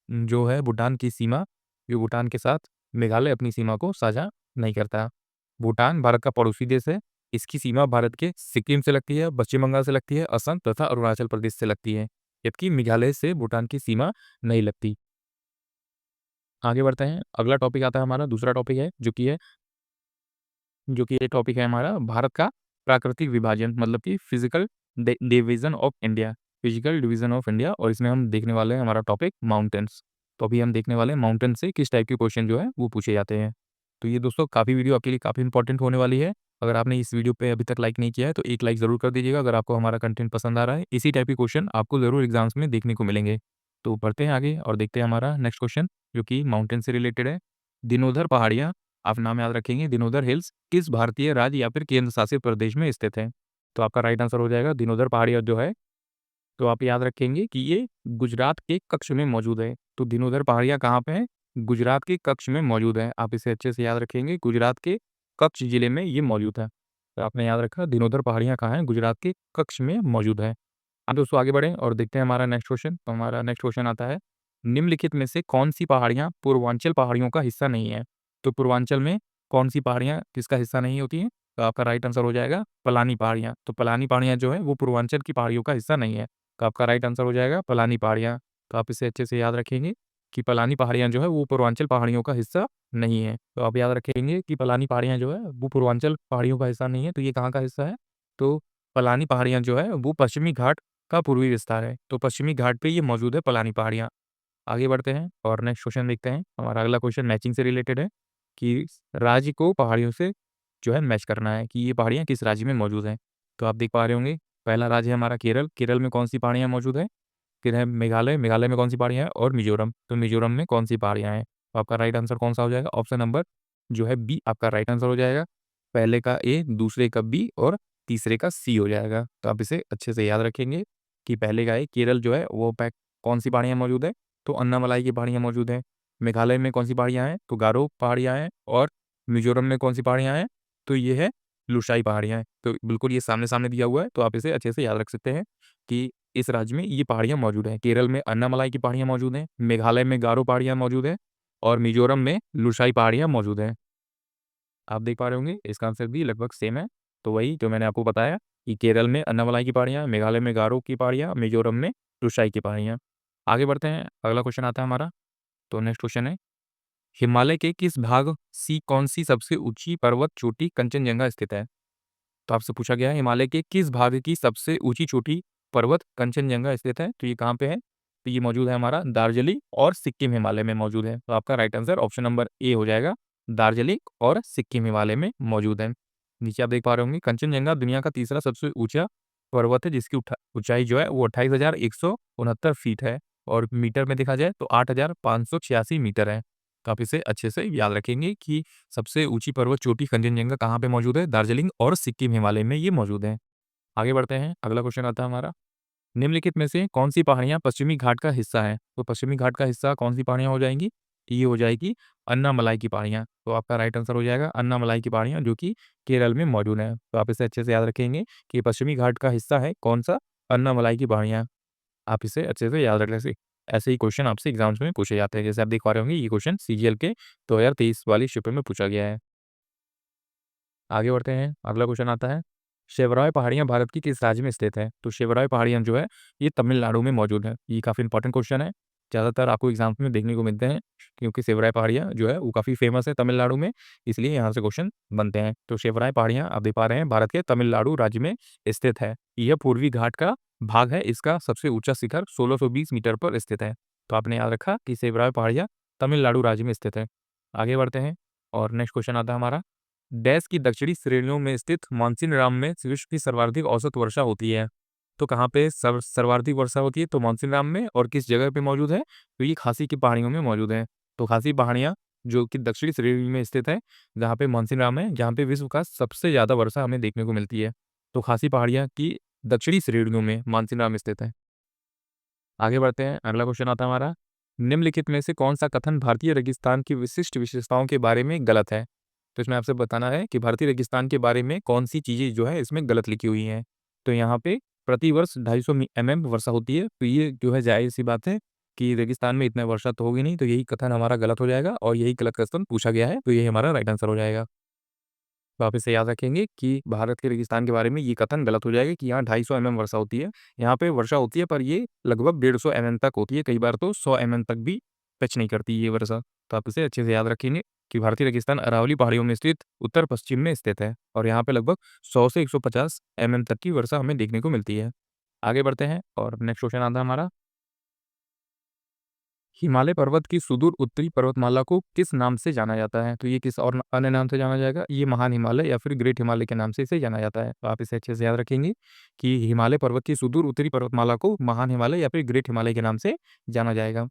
जो है भूटान की सीमा, ये भूटान के साथ मेघालय अपनी सीमा को साझा नहीं करता। भूटान भारत का पड़ोसी देश है। इसकी सीमा भारत के सिक्किम से लगती है, पश्चिम बंगाल से लगती है, असम तथा अरुणाचल प्रदेश से लगती है। जबकि मेघालय से भूटान की सीमा नहीं लगती। आगे बढ़ते हैं, अगला टॉपिक आता है हमारा, दूसरा टॉपिक है जो कि ये टॉपिक है हमारा भारत का प्राकृतिक विभाजन, मतलब कि division of India, physical division of India. और इसमें हम देखने वाले हैं हमारा टॉपिक माउंटेन्स। तो अभी हम देखने वाले हैं माउंटेन से किस टाइप के क्वेश्चन जो है वो पूछे जाते हैं। तो ये दोस्तों काफ़ी वीडियो आपके लिए काफ़ी इंपॉर्टेंट होने वाली है। अगर आपने इस वीडियो पे अभी तक लाइक नहीं किया है तो एक लाइक ज़रूर कर दीजिएगा, अगर आपको हमारा कंटेंट पसंद आ रहा है। इसी टाइप के क्वेश्चन आपको ज़रूर एग्जाम्स में देखने को मिलेंगे। तो बढ़ते हैं आगे और देखते हैं हमारा नेक्स्ट क्वेश्चन, जो कि माउंटेन से रिलेटेड है। दिनोधर पहाड़ियाँ, आप नाम याद रखेंगे, दिनोदर हिल्स किस भारतीय राज्य या फिर केंद्र शासित प्रदेश में स्थित है? तो आपका राइट आंसर हो जाएगा दिनोदर पहाड़ियाँ जो है, तो आप याद रखेंगे कि ये गुजरात के कच्छ में मौजूद है। तो दिनोदर पहाड़ियाँ कहाँ पे है? गुजरात के कच्छ में मौजूद है। आप इसे अच्छे से याद रखेंगे, गुजरात के कच्छ जिले में ये मौजूद है। तो आपने याद रखा दिनोदर पहाड़ियाँ कहाँ हैं? गुजरात के कच्छ में मौजूद है। अब दोस्तों आगे बढ़ें और देखते हैं हमारा नेक्स्ट क्वेश्चन। तो हमारा नेक्स्ट क्वेश्चन आता है, निम्नलिखित में से कौन-सी पहाड़ियाँ पूर्वांचल पहाड़ियों का हिस्सा नहीं है? तो पूर्वांचल में कौन-सी पहाड़ियाँ किसका हिस्सा नहीं होती हैं? तो आपका राइट आंसर हो जाएगा पलानी पहाड़ियाँ। तो पलानी पहाड़ियाँ जो है वो पूर्वांचल की पहाड़ियों का हिस्सा नहीं है। तो आपका राइट आंसर हो जाएगा पलानी पहाड़ियाँ। तो आप इसे अच्छे से याद रखेंगे कि पलानी पहाड़ियाँ जो है वो पूर्वांचल पहाड़ियों का हिस्सा नहीं है। तो आप याद रखेंगे कि पलानी पहाड़ियाँ जो है वो पूर्वांचल पहाड़ियों का हिस्सा नहीं है। तो ये कहाँ का हिस्सा है? तो पलानी पहाड़ियाँ जो है वो पश्चिमी घाट का पूर्वी विस्तार है। तो पश्चिमी घाट पे ये मौजूद है पलानी पहाड़ियाँ। आगे बढ़ते हैं और नेक्स्ट क्वेश्चन देखते हैं। हमारा अगला क्वेश्चन मैचिंग से रिलेटेड है, कि राज्य को पहाड़ियों से जो है मैच करना है कि ये पहाड़ियाँ किस राज्य में मौजूद हैं। तो आप देख पा रहे होंगे, पहला राज्य है हमारा केरल, केरल में कौन-सी पहाड़ियाँ मौजूद है? फिर है मेघालय, मेघालय में कौन-सी पहाड़ियाँ हैं? और मिज़ोरम, तो मिज़ोरम में कौन-सी पहाड़ियाँ हैं? तो आपका राइट आंसर कौन सा हो जाएगा? ऑप्शन नंबर जो है बी आपका राइट आंसर हो जाएगा। पहले का ए, दूसरे का बी और तीसरे का सी हो जाएगा। तो आप इसे अच्छे से याद रखेंगे कि पहले का ए, केरल जो है वो पे कौन-सी पहाड़ियाँ मौजूद है? तो अन्नामलाई की पहाड़ियाँ मौजूद हैं। मेघालय में कौन-सी पहाड़ियाँ हैं? तो गारो पहाड़ियाँ हैं और मिज़ोरम में कौन-सी पहाड़ियाँ हैं? तो ये है लुशाई पहाड़ियाँ हैं। तो बिल्कुल ये सामने-सामने दिया हुआ है, तो आप इसे अच्छे से याद रख सकते हैं कि इस राज्य में ये पहाड़ियाँ मौजूद हैं। केरल में अन्नामलाई की पहाड़ियाँ मौजूद हैं, मेघालय में गारो पहाड़ियाँ मौजूद हैं और मिज़ोरम में लुशाई पहाड़ियाँ मौजूद हैं। आप देख पा रहे होंगे इसका आंसर भी लगभग सेम है। तो वही जो मैंने आपको बताया कि केरल में अन्नामलाई की पहाड़ियाँ, मेघालय में गारो की पहाड़ियाँ, मिज़ोरम में लुशाई की पहाड़ियाँ। आगे बढ़ते हैं, अगला क्वेश्चन आता है हमारा। तो नेक्स्ट क्वेश्चन है, हिमालय के किस भाग सी कौन-सी सबसे ऊँची पर्वत चोटी कंचनजंगा स्थित है? तो आपसे पूछा गया है हिमालय के किस भाग की सबसे ऊँची चोटी पर्वत कंचनजंगा स्थित है? तो ये कहाँ पे है? तो ये मौजूद है हमारा दार्जिलिंग और सिक्किम हिमालय में मौजूद है। तो आपका right answer option number A हो जाएगा। दार्जिलिंग और सिक्किम हिमालय में मौजूद है। नीचे आप देख पा रहे होंगे कंचनजंगा दुनिया का तीसरा सबसे ऊँचा पर्वत है जिसकी ऊँचाई जो है वो 28,169 फीट है और मीटर में देखा जाए तो 8,586 मीटर है। तो आप इसे अच्छे से याद रखेंगे कि सबसे ऊँची पर्वत चोटी कंचनजंगा कहाँ पे मौजूद है? दार्जिलिंग और सिक्किम हिमालय में ये मौजूद है। आगे बढ़ते हैं, अगला क्वेश्चन आता है हमारा। निम्नलिखित में से कौन-सी पहाड़ियाँ पश्चिमी घाट का हिस्सा है? तो पश्चिमी घाट का हिस्सा कौन-सी पहाड़ियाँ हो जाएँगी? ये हो जाएगी अन्नामलाई की पहाड़ियाँ। तो आपका राइट आंसर हो जाएगा अन्नामलाई की पहाड़ियाँ जो कि केरल में मौजूद हैं। तो आप इसे अच्छे से याद रखेंगे कि पश्चिमी घाट का हिस्सा है कौन-सा? अन्नामलाई की पहाड़ियाँ। आप इसे अच्छे से याद रखने से ऐसे ही क्वेश्चन आपसे एग्ज़ाम्स में पूछे जाते हैं। जैसे आप देख पा रहे होंगे ये क्वेश्चन सीजीएल के 2023 वाली शिफ्ट में पूछा गया है। आगे बढ़ते हैं, अगला क्वेश्चन आता है, शेवरॉय पहाड़ियाँ भारत की किस राज्य में स्थित है? तो शेवरॉय पहाड़ियाँ जो है, ये तमिलनाडु में मौजूद है। ये काफ़ी इंपॉर्टेंट क्वेश्चन है, ज़्यादातर आपको एग्ज़ाम्स में देखने को मिलते हैं, क्योंकि शेवरॉय पहाड़ियाँ जो है, वो काफ़ी फेमस है तमिलनाडु में, इसलिए यहाँ से क्वेश्चन बनते हैं। तो शेवरॉय पहाड़ियाँ आप देख पा रहे हैं, भारत के तमिलनाडु राज्य में स्थित है। यह पूर्वी घाट का भाग है, इसका सबसे ऊँचा शिखर 1620 मीटर पर स्थित है। तो आपने याद रखा कि शेवरॉय पहाड़ियाँ तमिलनाडु राज्य में स्थित है। आगे बढ़ते हैं और नेक्स्ट क्वेश्चन आता है हमारा, देश की दक्षिणी श्रेणियों में स्थित मानसीनराम में विश्व की सर्वाधिक औसत वर्षा होती है। तो कहाँ पे सर्वाधिक वर्षा होती है? तो मानसीनराम में और किस जगह पे मौजूद है? तो ये खासी की पहाड़ियों में मौजूद है। तो खासी पहाड़ियाँ जो कि दक्षिणी श्रेणी में स्थित है, जहाँ पे मानसीनराम है, जहाँ पे विश्व का सबसे ज़्यादा वर्षा हमें देखने को मिलती है। तो खासी पहाड़ियाँ की दक्षिणी श्रेणियों में मानसीनराम स्थित है। आगे बढ़ते हैं, अगला क्वेश्चन आता है हमारा, निम्नलिखित में से कौन-सा कथन भारतीय रेगिस्तान की विशिष्ट विशेषताओं के बारे में गलत है? तो इसमें आपसे बताना है कि भारतीय रेगिस्तान के बारे में कौन-सी चीज़ें जो है इसमें गलत लिखी हुई हैं। तो यहाँ पे प्रति वर्ष 250 एमएम वर्षा होती है, तो ये जो है ज़ाहिर-सी बात है कि रेगिस्तान में इतना वर्षा तो होगी नहीं, तो यही कथन हमारा गलत हो जाएगा और यही गलत क्वेश्चन पूछा गया है, तो यही हमारा राइट आंसर हो जाएगा। तो आप इसे याद रखेंगे कि भारत के रेगिस्तान के बारे में ये कथन गलत हो जाएगा कि यहाँ 250 एमएम वर्षा होती है। यहाँ पे वर्षा होती है पर ये लगभग 150 एमएम तक होती है, कई बार तो 100 एमएम तक भी टच नहीं करती ये वर्षा। तो आप इसे अच्छे से याद रखेंगे कि भारतीय रेगिस्तान अरावली पहाड़ियों में स्थित उत्तर-पश्चिम में स्थित है और यहाँ पे लगभग 100 से 150 एमएम तक की वर्षा हमें देखने को मिलती है। आगे बढ़ते हैं और नेक्स्ट क्वेश्चन आता है हमारा, हिमालय पर्वत की सुदूर उत्तरी पर्वतमाला को किस नाम से जाना जाता है? तो ये किस और अन्य नाम से जाना जाएगा? ये महान हिमालय या फिर ग्रेट हिमालय के नाम से इसे जाना जाता है। तो आप इसे अच्छे से याद रखेंगे कि हिमालय पर्वत की सुदूर उत्तरी पर्वतमाला को महान हिमालय या फिर ग्रेट हिमालय के नाम से जाना जाएगा।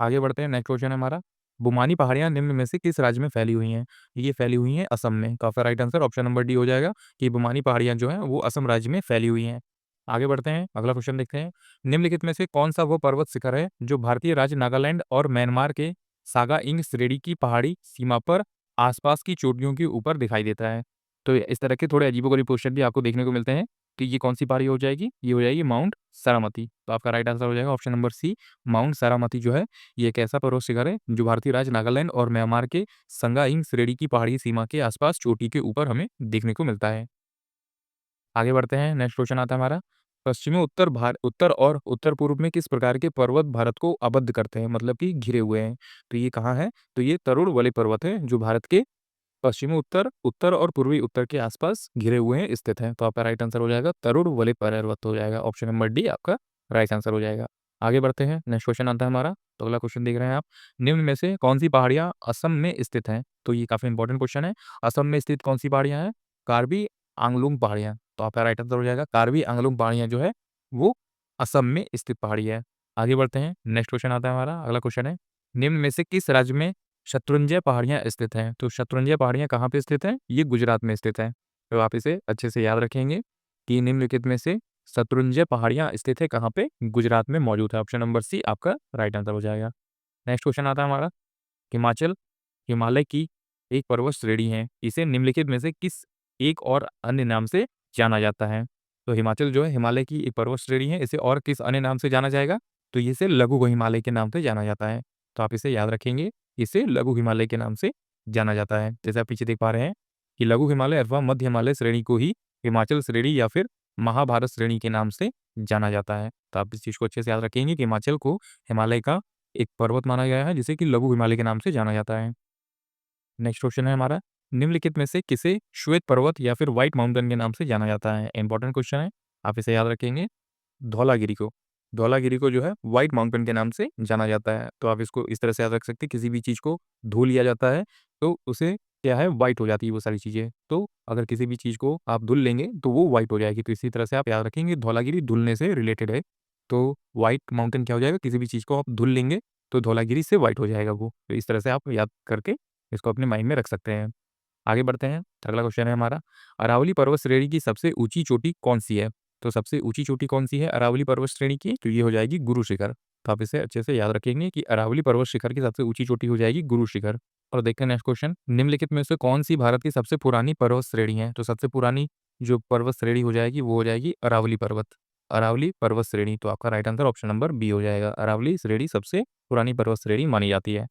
आगे बढ़ते हैं, नेक्स्ट क्वेश्चन है हमारा, बुमानी पहाड़ियाँ निम्न में से किस राज्य में फैली हुई हैं? ये फैली हुई हैं असम में। तो आपका right answer option number D हो जाएगा कि बुमानी पहाड़ियाँ जो हैं वो असम राज्य में फैली हुई हैं। आगे बढ़ते हैं, अगला क्वेश्चन देखते हैं। निम्नलिखित में से कौन-सा वो पर्वत शिखर है जो भारतीय राज्य नागालैंड और म्यांमार के सागाइंग श्रेणी की पहाड़ी सीमा पर आसपास की चोटियों के ऊपर दिखाई देता है? तो इस तरह के थोड़े अजीबो-गरीब क्वेश्चन भी आपको देखने को मिलते हैं कि ये कौन-सी पहाड़ी हो जाएगी? ये हो जाएगी माउंट सारामती। तो आपका राइट आंसर हो जाएगा option number C, mount Saramati जो है, ये एक ऐसा पर्वत शिखर है जो भारतीय राज्य नागालैंड और म्यांमार के संगाइंग श्रेणी की पहाड़ी सीमा के आसपास चोटी के ऊपर हमें देखने को मिलता है। आगे बढ़ते हैं, नेक्स्ट क्वेश्चन आता है हमारा, पश्चिमी उत्तर और उत्तर-पूर्व में किस प्रकार के पर्वत भारत को आबद्ध करते हैं, मतलब कि घिरे हुए हैं? तो ये कहाँ है? तो ये तरुण वलय पर्वत है जो भारत के पश्चिमी उत्तर, उत्तर और पूर्वी उत्तर के आसपास घिरे हुए हैं, स्थित हैं। तो आपका राइट आंसर हो जाएगा तरुण वलय पर्वत हो जाएगा, ऑप्शन नंबर डी आपका राइट आंसर हो जाएगा। आगे बढ़ते हैं, नेक्स्ट क्वेश्चन आता है हमारा, तो अगला क्वेश्चन देख रहे हैं आप, निम्न में से कौन-सी पहाड़ियाँ असम में स्थित हैं? तो ये काफ़ी इंपॉर्टेंट क्वेश्चन है। असम में स्थित कौन-सी पहाड़ियाँ हैं? कार्बी आंगलुंग पहाड़ियाँ। तो आपका राइट आंसर हो जाएगा कार्बी आंगलुंग पहाड़ियाँ जो है, वो असम में स्थित पहाड़ी है। आगे बढ़ते हैं, नेक्स्ट क्वेश्चन आता है हमारा, अगला क्वेश्चन है, निम्न में से किस राज्य में शत्रुंजय पहाड़ियाँ स्थित हैं। तो शत्रुंजय पहाड़ियाँ कहाँ पे स्थित हैं? ये गुजरात में स्थित हैं। तो आप इसे अच्छे से याद रखेंगे कि निम्नलिखित में से शत्रुंजय पहाड़ियाँ स्थित है कहाँ पे? गुजरात में मौजूद है। ऑप्शन नंबर सी आपका राइट आंसर हो जाएगा। नेक्स्ट क्वेश्चन आता है हमारा, हिमाचल हिमालय की एक पर्वत श्रेणी है। इसे निम्नलिखित में से किस एक और अन्य नाम से जाना जाता है? तो हिमाचल जो है हिमालय की एक पर्वत श्रेणी है, इसे और किस अन्य नाम से जाना जाएगा? तो इसे लघु हिमालय के नाम से जाना जाता है। तो आप इसे याद रखेंगे, इसे लघु हिमालय के नाम से जाना जाता है। जैसे आप पीछे देख पा रहे हैं कि लघु हिमालय अथवा मध्य हिमालय श्रेणी को ही हिमाचल श्रेणी या फिर महाभारत श्रेणी के नाम से जाना जाता है। तो आप इस चीज़ को अच्छे से याद रखेंगे कि हिमाचल को हिमालय का एक पर्वत माना गया है, जिसे कि लघु हिमालय के नाम से जाना जाता है। नेक्स्ट क्वेश्चन है हमारा, निम्नलिखित में से किसे श्वेत पर्वत या फिर व्हाइट माउंटेन के नाम से जाना जाता है? इंपॉर्टेंट क्वेश्चन है, आप इसे याद रखेंगे। धौलागिरी को धौलागिरी को जो है व्हाइट माउंटेन के नाम से जाना जाता है। तो आप इसको इस तरह से याद रख सकते हैं, किसी भी चीज़ को धो लिया जाता है तो उसे क्या है, व्हाइट हो जाती है वो सारी चीज़ें। तो अगर किसी भी चीज़ को आप धुल लेंगे तो वो व्हाइट हो जाएगी। तो इसी तरह से आप याद रखेंगे, धौलागिरी धुलने से रिलेटेड है। तो व्हाइट माउंटेन क्या हो जाएगा, किसी भी चीज़ को आप धुल लेंगे तो धौलागिरी से व्हाइट हो जाएगा वो। तो इस तरह से आप याद करके इसको अपने माइंड में रख सकते हैं। आगे बढ़ते हैं, अगला क्वेश्चन है हमारा, अरावली पर्वत श्रेणी की सबसे ऊँची चोटी कौन-सी है? तो सबसे ऊँची चोटी कौन-सी है अरावली पर्वत श्रेणी की? तो ये हो जाएगी गुरु शिखर। तो आप इसे अच्छे से याद रखेंगे कि अरावली पर्वत शिखर की सबसे ऊँची चोटी हो जाएगी गुरु शिखर। और देखते हैं नेक्स्ट क्वेश्चन, निम्नलिखित में से कौन-सी भारत की सबसे पुरानी पर्वत श्रेणी है? तो सबसे पुरानी जो पर्वत श्रेणी हो जाएगी वो हो जाएगी अरावली पर्वत। अरावली पर्वत श्रेणी, तो आपका right answer option number B हो जाएगा। अरावली श्रेणी सबसे पुरानी पर्वत श्रेणी मानी जाती है।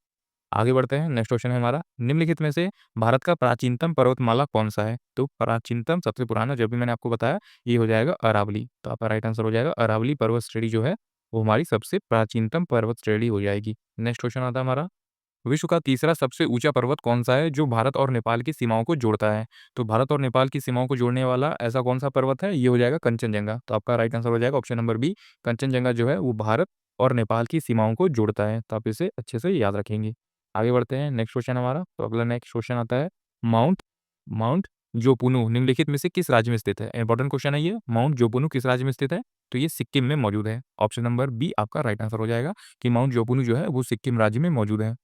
आगे बढ़ते हैं, नेक्स्ट क्वेश्चन है हमारा, निम्नलिखित में से भारत का प्राचीनतम पर्वतमाला कौन-सा है? तो प्राचीनतम सबसे पुराना जो भी मैंने आपको बताया ये हो जाएगा अरावली। तो आपका राइट आंसर हो जाएगा अरावली पर्वत श्रेणी जो है वो हमारी सबसे प्राचीनतम पर्वत श्रेणी हो जाएगी। नेक्स्ट क्वेश्चन आता है हमारा, विश्व का तीसरा सबसे ऊँचा पर्वत कौन-सा है जो भारत और नेपाल की सीमाओं को जोड़ता है? तो भारत और नेपाल की सीमाओं को जोड़ने वाला ऐसा कौन-सा पर्वत है? ये हो जाएगा कंचनजंगा। तो आपका राइट आंसर हो जाएगा ऑप्शन नंबर बी, कंचनजंगा जो है वो भारत और नेपाल की सीमाओं को जोड़ता है। तो आप इसे अच्छे से याद रखेंगे। आगे बढ़ते हैं, नेक्स्ट क्वेश्चन हमारा, तो अगला नेक्स्ट क्वेश्चन आता है, माउंट माउंट जोपुनू निम्नलिखित में से किस राज्य में स्थित है? इंपॉर्टेंट क्वेश्चन है ये, माउंट जोपुनू किस राज्य में स्थित है? तो ये सिक्किम में मौजूद है। ऑप्शन नंबर बी आपका राइट आंसर हो जाएगा कि माउंट जोपुनू जो है वो सिक्किम राज्य में मौजूद है।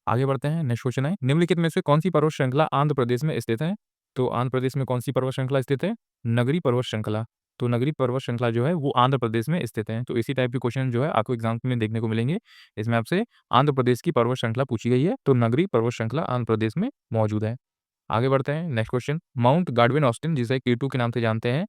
आगे बढ़ते हैं, नेक्स्ट क्वेश्चन है, निम्नलिखित में से कौन-सी पर्वत श्रृंखला आंध्र प्रदेश में स्थित है? तो आंध्र प्रदेश में कौन-सी पर्वत श्रृंखला स्थित है? नगरी पर्वत श्रृंखला। तो नगरी पर्वत श्रृंखला जो है वो आंध्र प्रदेश में स्थित है। तो इसी टाइप के क्वेश्चन जो है आपको एग्जाम में देखने को मिलेंगे। इसमें आपसे आंध्र प्रदेश की पर्वत श्रृंखला पूछी गई है, तो नगरी पर्वत श्रृंखला आंध्र प्रदेश में मौजूद है। आगे बढ़ते हैं, नेक्स्ट क्वेश्चन, माउंट गाडविन ऑस्टिन जिसे K2 के नाम से जानते हैं,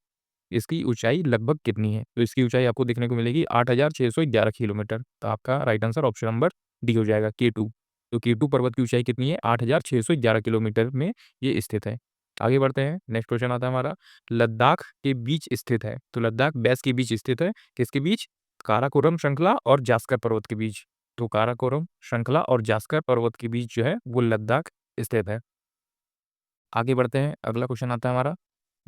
इसकी ऊँचाई लगभग कितनी है? तो इसकी ऊँचाई आपको देखने को मिलेगी 8611 किलोमीटर। तो आपका right answer option number D हो जाएगा, K2। तो K2 पर्वत की ऊँचाई कितनी है? 8611 किलोमीटर में ये स्थित है। आगे बढ़ते हैं, नेक्स्ट क्वेश्चन आता है हमारा, लद्दाख के बीच स्थित है। तो लद्दाख बेस के बीच स्थित है, किसके बीच? काराकोरम श्रृंखला और जास्कर पर्वत के बीच। तो काराकोरम श्रृंखला और जास्कर पर्वत के बीच जो है वो लद्दाख स्थित है। आगे बढ़ते हैं, अगला क्वेश्चन आता है हमारा,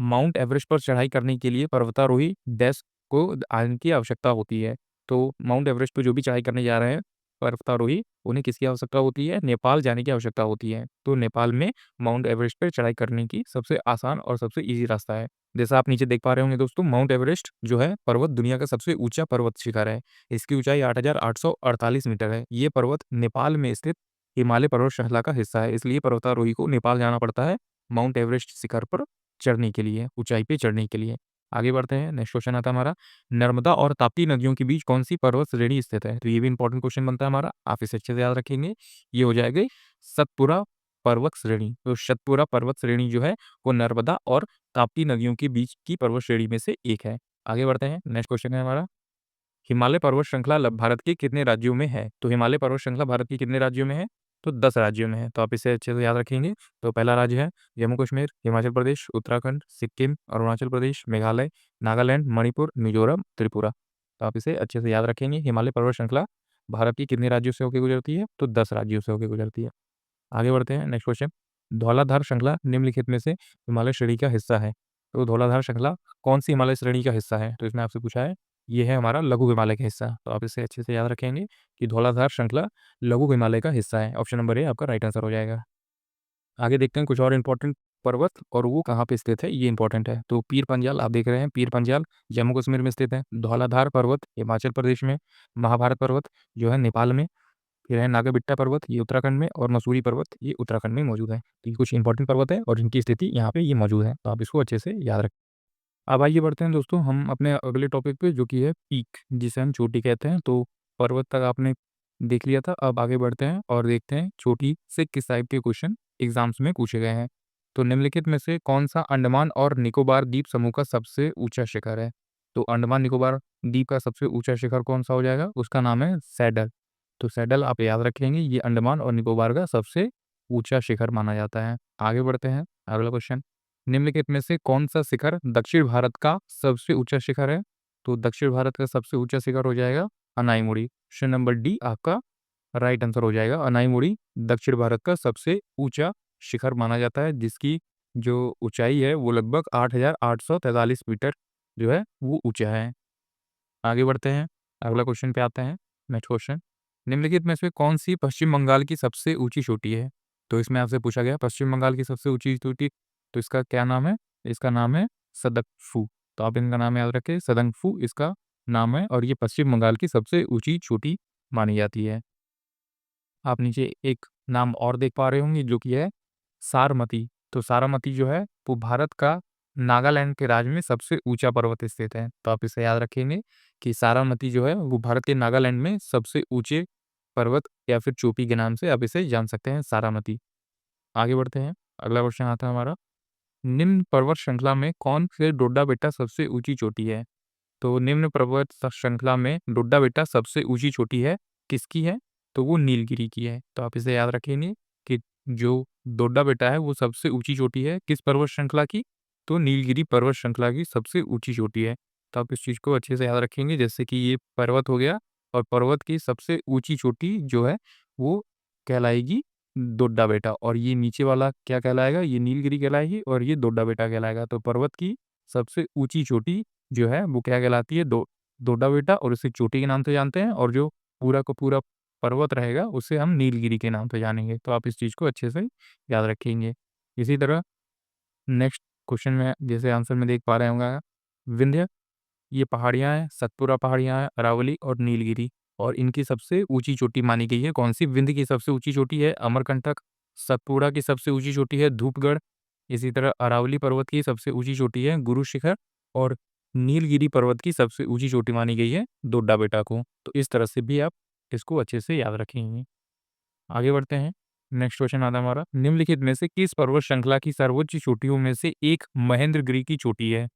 माउंट एवरेस्ट पर चढ़ाई करने के लिए पर्वतारोही डैश को आयन की आवश्यकता होती है। तो माउंट एवरेस्ट पे जो भी चढ़ाई करने जा रहे हैं पर्वतारोही, उन्हें किसकी आवश्यकता होती है? नेपाल जाने की आवश्यकता होती है। तो नेपाल में माउंट एवरेस्ट पे चढ़ाई करने की सबसे आसान और सबसे ईज़ी रास्ता है। जैसा आप नीचे देख पा रहे होंगे दोस्तों, माउंट एवरेस्ट जो है पर्वत दुनिया का सबसे ऊँचा पर्वत शिखर है। इसकी ऊँचाई 8848 मीटर है। ये पर्वत नेपाल में स्थित हिमालय पर्वत श्रृंखला का हिस्सा है, इसलिए पर्वतारोही को नेपाल जाना पड़ता है माउंट एवरेस्ट शिखर पर चढ़ने के लिए, ऊँचाई पे चढ़ने के लिए। आगे बढ़ते हैं, नेक्स्ट क्वेश्चन आता है हमारा, नर्मदा और ताप्ती नदियों के बीच कौन-सी पर्वत श्रेणी स्थित है? तो ये भी इंपॉर्टेंट क्वेश्चन बनता है हमारा, आप इसे अच्छे से याद रखेंगे। ये हो जाएगी सतपुरा पर्वत श्रेणी। तो सतपुरा पर्वत श्रेणी जो है वो नर्मदा और ताप्ती नदियों के बीच की पर्वत श्रेणी में से एक है। आगे बढ़ते हैं, नेक्स्ट क्वेश्चन है हमारा, हिमालय पर्वत श्रृंखला भारत के कितने राज्यों में है? तो हिमालय पर्वत श्रृंखला भारत के कितने राज्यों में है? तो 10 राज्यों में है। तो आप इसे अच्छे से याद रखेंगे। तो पहला राज्य है जम्मू-कश्मीर, हिमाचल प्रदेश, उत्तराखंड, सिक्किम, अरुणाचल प्रदेश, मेघालय, नागालैंड, मणिपुर, मिज़ोरम, त्रिपुरा। तो आप इसे अच्छे से याद रखेंगे। हिमालय पर्वत श्रृंखला भारत के कितने राज्यों से होकर गुजरती है? तो 10 राज्यों से होकर गुजरती है। आगे बढ़ते हैं, नेक्स्ट क्वेश्चन, धौलाधार श्रृंखला निम्नलिखित में से हिमालय श्रेणी का हिस्सा है। तो धौलाधार श्रृंखला कौन-सी हिमालय श्रेणी का हिस्सा है? तो इसमें आपसे पूछा है, ये है हमारा लघु हिमालय का हिस्सा। तो आप इसे अच्छे से याद रखेंगे कि धौलाधार श्रृंखला लघु हिमालय का हिस्सा है। ऑप्शन नंबर ए आपका राइट आंसर हो जाएगा। आगे देखते हैं कुछ और इम्पोर्टेंट पर्वत और वो कहाँ पे स्थित है, ये इम्पोर्टेंट है। तो पीर पंजाल आप देख रहे हैं, पीर पंजाल जम्मू-कश्मीर में स्थित है। धौलाधार पर्वत हिमाचल प्रदेश में, महाभारत पर्वत जो है नेपाल में, फिर है नागाबिट्टा पर्वत, ये उत्तराखंड में, और मसूरी पर्वत, ये उत्तराखंड में मौजूद है। तो ये कुछ इंपॉर्टेंट पर्वत है और इनकी स्थिति यहाँ पे ये मौजूद है, तो आप इसको अच्छे से याद रखें। अब आइए बढ़ते हैं दोस्तों हम अपने अगले टॉपिक पे, जो कि है पीक, जिसे हम चोटी कहते हैं। तो पर्वत तक आपने देख लिया था, अब आगे बढ़ते हैं और देखते हैं चोटी से किस टाइप के क्वेश्चन एग्जाम्स में पूछे गए हैं। तो निम्नलिखित में से कौन सा अंडमान और निकोबार द्वीप समूह का सबसे ऊंचा शिखर है? तो अंडमान निकोबार द्वीप का सबसे ऊंचा शिखर कौन सा हो जाएगा? उसका नाम है सैडल। तो सैडल आप याद रखेंगे, ये अंडमान और निकोबार का सबसे ऊंचा शिखर माना जाता है। आगे बढ़ते हैं, अगला क्वेश्चन, निम्नलिखित में से कौन सा शिखर दक्षिण भारत का सबसे ऊंचा शिखर है? तो दक्षिण भारत का सबसे ऊंचा शिखर हो जाएगा अनाईमुड़ी। ऑप्शन नंबर डी आपका राइट आंसर हो जाएगा। अनाईमुड़ी दक्षिण भारत का सबसे ऊंचा शिखर माना जाता है, जिसकी जो ऊंचाई है वो लगभग 8,843 मीटर जो है वो ऊंचा है। आगे बढ़ते हैं, अगला क्वेश्चन पे आते हैं। नेक्स्ट क्वेश्चन, निम्नलिखित में से कौन सी पश्चिम बंगाल की सबसे ऊंची चोटी है? तो इसमें आपसे पूछा गया पश्चिम बंगाल की सबसे ऊंची चोटी, तो इसका क्या नाम है? इसका नाम है सदकफू। तो आप इनका नाम याद रखें, सदंगफू इसका नाम है, और ये पश्चिम बंगाल की सबसे ऊंची चोटी मानी जाती है। आप नीचे एक नाम और देख पा रहे होंगे, जो कि है सारमती। तो सारामती जो है वो भारत का नागालैंड के राज्य में सबसे ऊंचा पर्वत स्थित है। तो आप इसे याद रखेंगे कि सारामती जो है वो भारत के नागालैंड में सबसे ऊंचे पर्वत या फिर चोटी के नाम से आप इसे जान सकते हैं, सारामती। आगे बढ़ते हैं, अगला क्वेश्चन आता है हमारा, निम्न पर्वत श्रृंखला में कौन से डोडा बेटा सबसे ऊंची चोटी है? तो निम्न पर्वत श्रृंखला में डोडा बेटा सबसे ऊंची चोटी है, किसकी है? तो वो नीलगिरी की है। तो आप इसे याद रखेंगे कि जो डोडा बेटा है वो सबसे ऊंची चोटी है किस पर्वत श्रृंखला की? तो नीलगिरी पर्वत श्रृंखला की सबसे ऊंची चोटी है। तो आप इस चीज़ को अच्छे से याद रखेंगे, जैसे कि ये पर्वत हो गया, और पर्वत की सबसे ऊंची चोटी जो है वो कहलाएगी डोडा बेटा, और ये नीचे वाला क्या कहलाएगा? ये नीलगिरी कहलाएगी, और ये डोडा बेटा कहलाएगा। तो पर्वत की सबसे ऊंची चोटी जो है वो क्या कहलाती है? डोडा बेटा, और उसे चोटी के नाम से जानते हैं, और जो पूरा का पूरा पर्वत रहेगा उसे हम नीलगिरी के नाम से जानेंगे। तो आप इस चीज़ को अच्छे से याद रखेंगे। इसी तरह नेक्स्ट क्वेश्चन में जैसे आंसर में देख पा रहे होंगे, विंध्य, ये पहाड़ियाँ हैं, सतपुरा पहाड़ियाँ हैं, अरावली और नीलगिरी, और इनकी सबसे ऊंची चोटी मानी गई है कौन सी? विंध्य की सबसे ऊंची चोटी है अमरकंटक, सतपुरा की सबसे ऊंची चोटी है धूपगढ़, इसी तरह अरावली पर्वत की सबसे ऊंची चोटी है गुरु शिखर, और नीलगिरी पर्वत की सबसे ऊंची चोटी मानी गई है डोडा बेटा को। तो इस तरह से भी आप इसको अच्छे से याद रखेंगे। आगे बढ़ते हैं, नेक्स्ट क्वेश्चन आता है हमारा, निम्नलिखित में से किस पर्वत श्रृंखला की सर्वोच्च चोटियों में से एक महेंद्रगिरी की चोटी है?